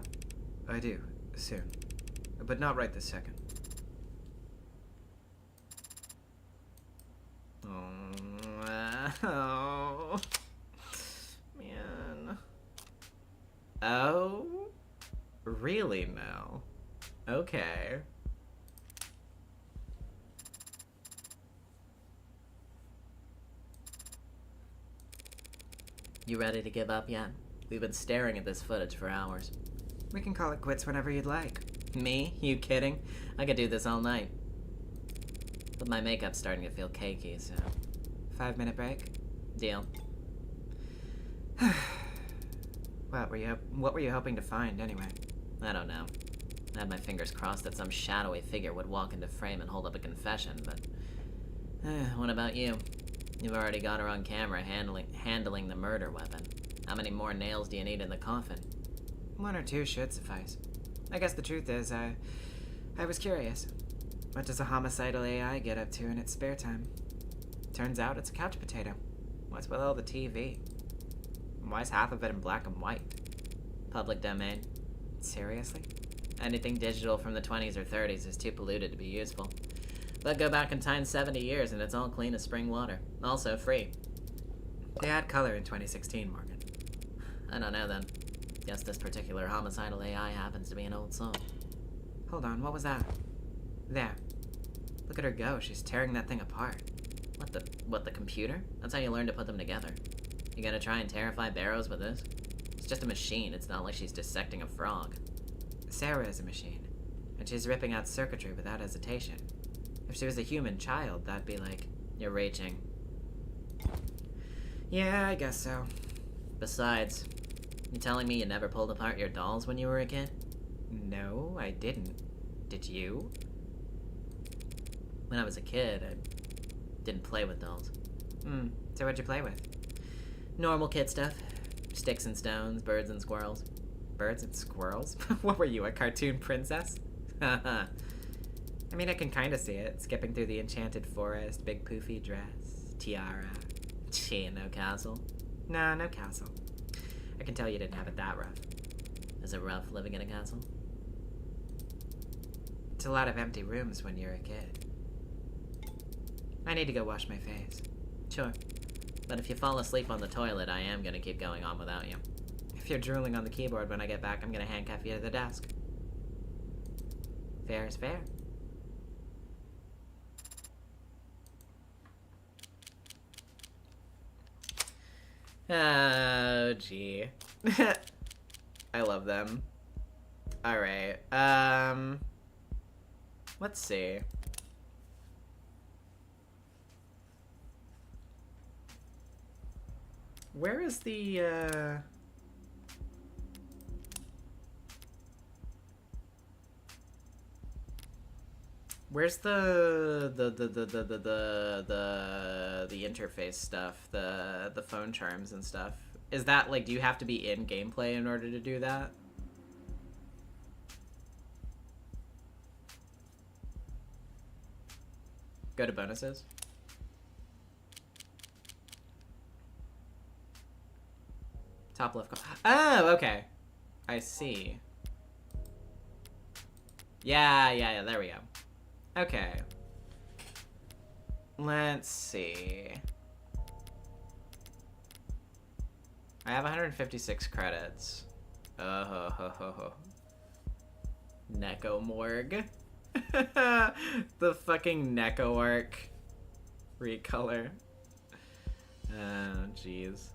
I do. Soon. But not right this second. Oh, man. Oh? Really now? Okay. You ready to give up yet? We've been staring at this footage for hours. We can call it quits whenever you'd like. Me? You kidding? I could do this all night. But my makeup's starting to feel cakey, so... 5-minute break? Deal. What were you hoping to find, anyway? I don't know. I had my fingers crossed that some shadowy figure would walk into frame and hold up a confession, but... what about you? You've already got her on camera handling the murder weapon. How many more nails do you need in the coffin? 1 or 2 should suffice. I guess the truth is, I was curious. What does a homicidal AI get up to in its spare time? Turns out it's a couch potato. What's with all the TV? Why's half of it in black and white? Public domain. Seriously? Anything digital from the 20s or 30s is too polluted to be useful. But go back in time 70 years and it's all clean as spring water. Also free. They add color in 2016, Morgan. I don't know then. Guess this particular homicidal AI happens to be an old soul. Hold on, what was that? There. Look at her go, she's tearing that thing apart. What, the computer? That's how you learn to put them together. You gonna try and terrify Barrows with this? It's just a machine, it's not like she's dissecting a frog. Sarah is a machine, and she's ripping out circuitry without hesitation. If she was a human child, that'd be like... You're reaching. Yeah, I guess so. Besides, you telling me you never pulled apart your dolls when you were a kid? No, I didn't. Did you? When I was a kid, I didn't play with dolls. So what'd you play with? Normal kid stuff. Sticks and stones, birds and squirrels. Birds and squirrels? What were you, a cartoon princess? I mean, I can kinda see it. Skipping through the enchanted forest, big poofy dress, tiara. Gee, no castle. Nah, no castle. I can tell you didn't have it that rough. Is it rough living in a castle? It's a lot of empty rooms when you're a kid. I need to go wash my face. Sure. But if you fall asleep on the toilet, I am gonna keep going on without you. If you're drooling on the keyboard when I get back, I'm gonna handcuff you to the desk. Fair is fair. Oh, gee. I love them. Alright, let's see. Where is the, where's the interface stuff, the phone charms and stuff? Is that, like, do you have to be in gameplay in order to do that? Go to bonuses. Top left. Oh, okay. I see. Yeah, there we go. Okay. Let's see. I have 156 credits. Oh, ho, ho, ho, ho. Neko Morgue. The fucking Neko arc recolor. Oh, jeez.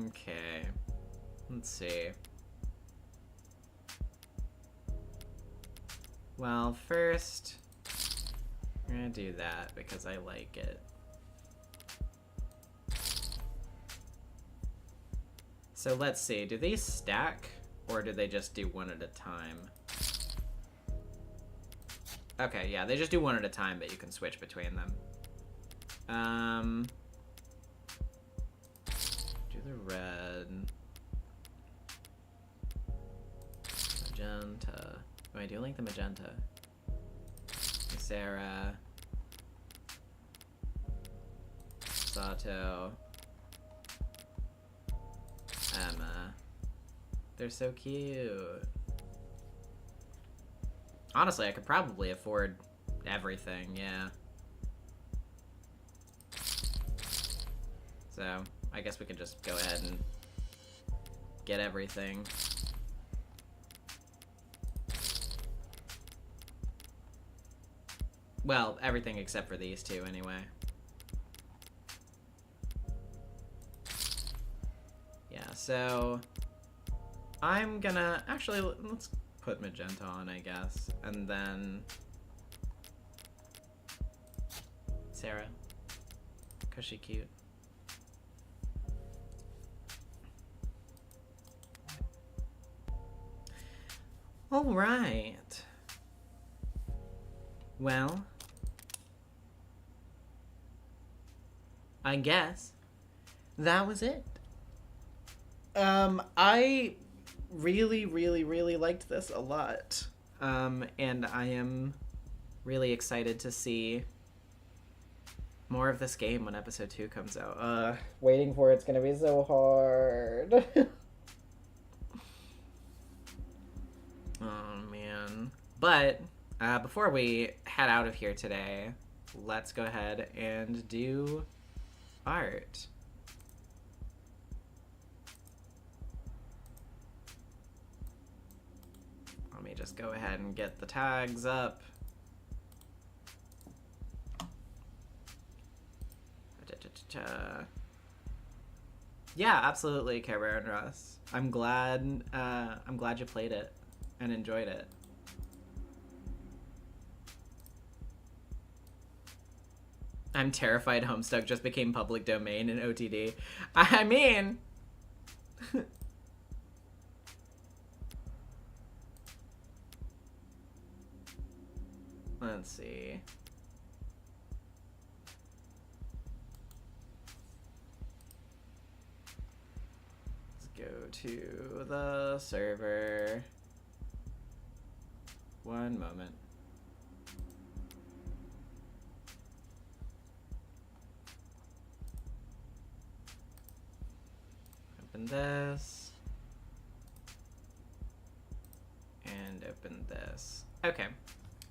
Okay. Let's see. Well, first, I'm gonna do that because I like it. So let's see, do these stack or do they just do one at a time? Okay, yeah, they just do one at a time, but you can switch between them. Do the red. Magenta. Oh, I do like the magenta. Sarah. Sato. Emma. They're so cute. Honestly, I could probably afford everything, yeah. So, I guess we could just go ahead and get everything. Well, everything except for these two, anyway. Yeah, so I'm gonna actually let's put magenta on, I guess, and then Sarah, cause she cute. All right. Well, I guess that was it. I really liked this a lot. And I am really excited to see more of this game when episode 2 comes out. Waiting for it's gonna be so hard. Oh, man. But, before we head out of here today, let's go ahead and do art. Let me just go ahead and get the tags up. Yeah, absolutely, Care and Russ. I'm glad you played it and enjoyed it. I'm terrified Homestuck just became public domain in OTD. I mean... Let's see. Let's go to the server. One moment. Open this. And open this. Okay.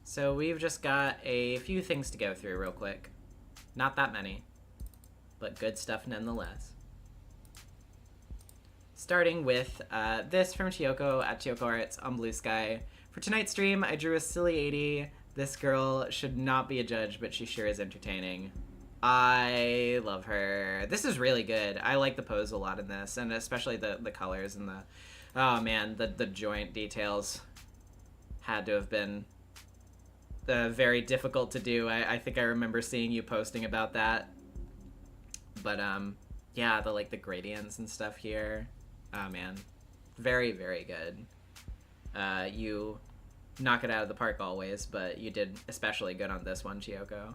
So we've just got a few things to go through real quick. Not that many, but good stuff nonetheless. Starting with this from Chiyoko at Chiyoko Arts on Blue Sky. For tonight's stream, I drew a silly 80. This girl should not be a judge, but she sure is entertaining. I love her. This is really good. I like the pose a lot in this, and especially the colors and the... Oh man, the joint details had to have been... very difficult to do. I think I remember seeing you posting about that. But yeah, the gradients and stuff here. Oh man, very good. You knock it out of the park always, but you did especially good on this one, Chiyoko.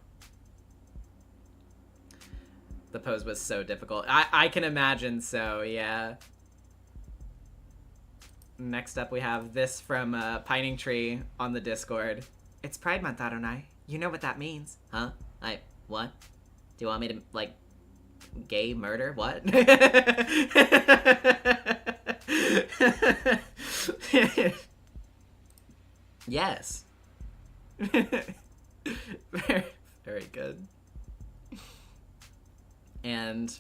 The pose was so difficult. I can imagine, so yeah. Next up we have this from Pining Tree on the Discord. It's Pride Month, Adonai. You know what that means. Huh? What? Do you want me to, Gay murder? What? Yes. very, very good. And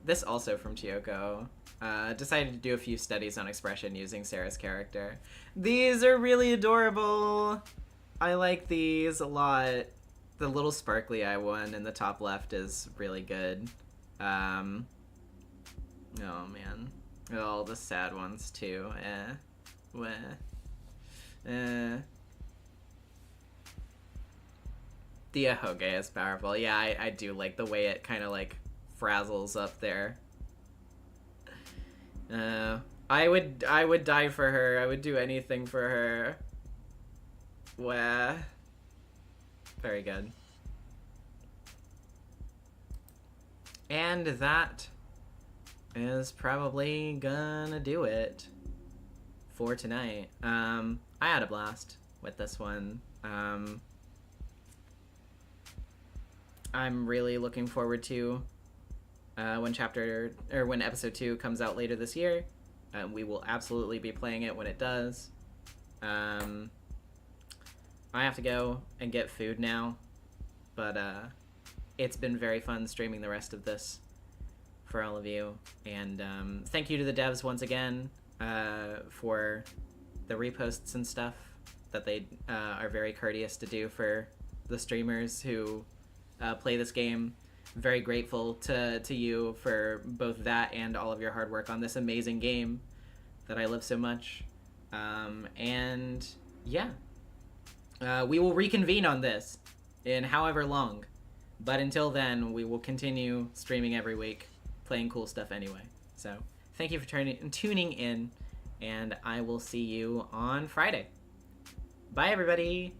this also from Chiyoko. Decided to do a few studies on expression using Sarah's character. These are really adorable. I like these a lot. The little sparkly eye one in the top left is really good. Oh man. Oh, the sad ones too. The ahoge is powerful. Yeah, I do like the way it kind of like frazzles up there. I would die for her. I would do anything for her. Wah. Very good. And that is probably gonna do it for tonight. I had a blast with this one. I'm really looking forward to when episode 2 comes out later this year. We will absolutely be playing it when it does. I have to go and get food now, but it's been very fun streaming the rest of this for all of you. And thank you to the devs once again for the reposts and stuff that they are very courteous to do for the streamers who play this game. Very grateful to you for both that and all of your hard work on this amazing game that I love so much. And yeah, we will reconvene on this in however long, but until then we will continue streaming every week, playing cool stuff anyway. So thank you for tuning in, and I will see you on Friday. Bye everybody.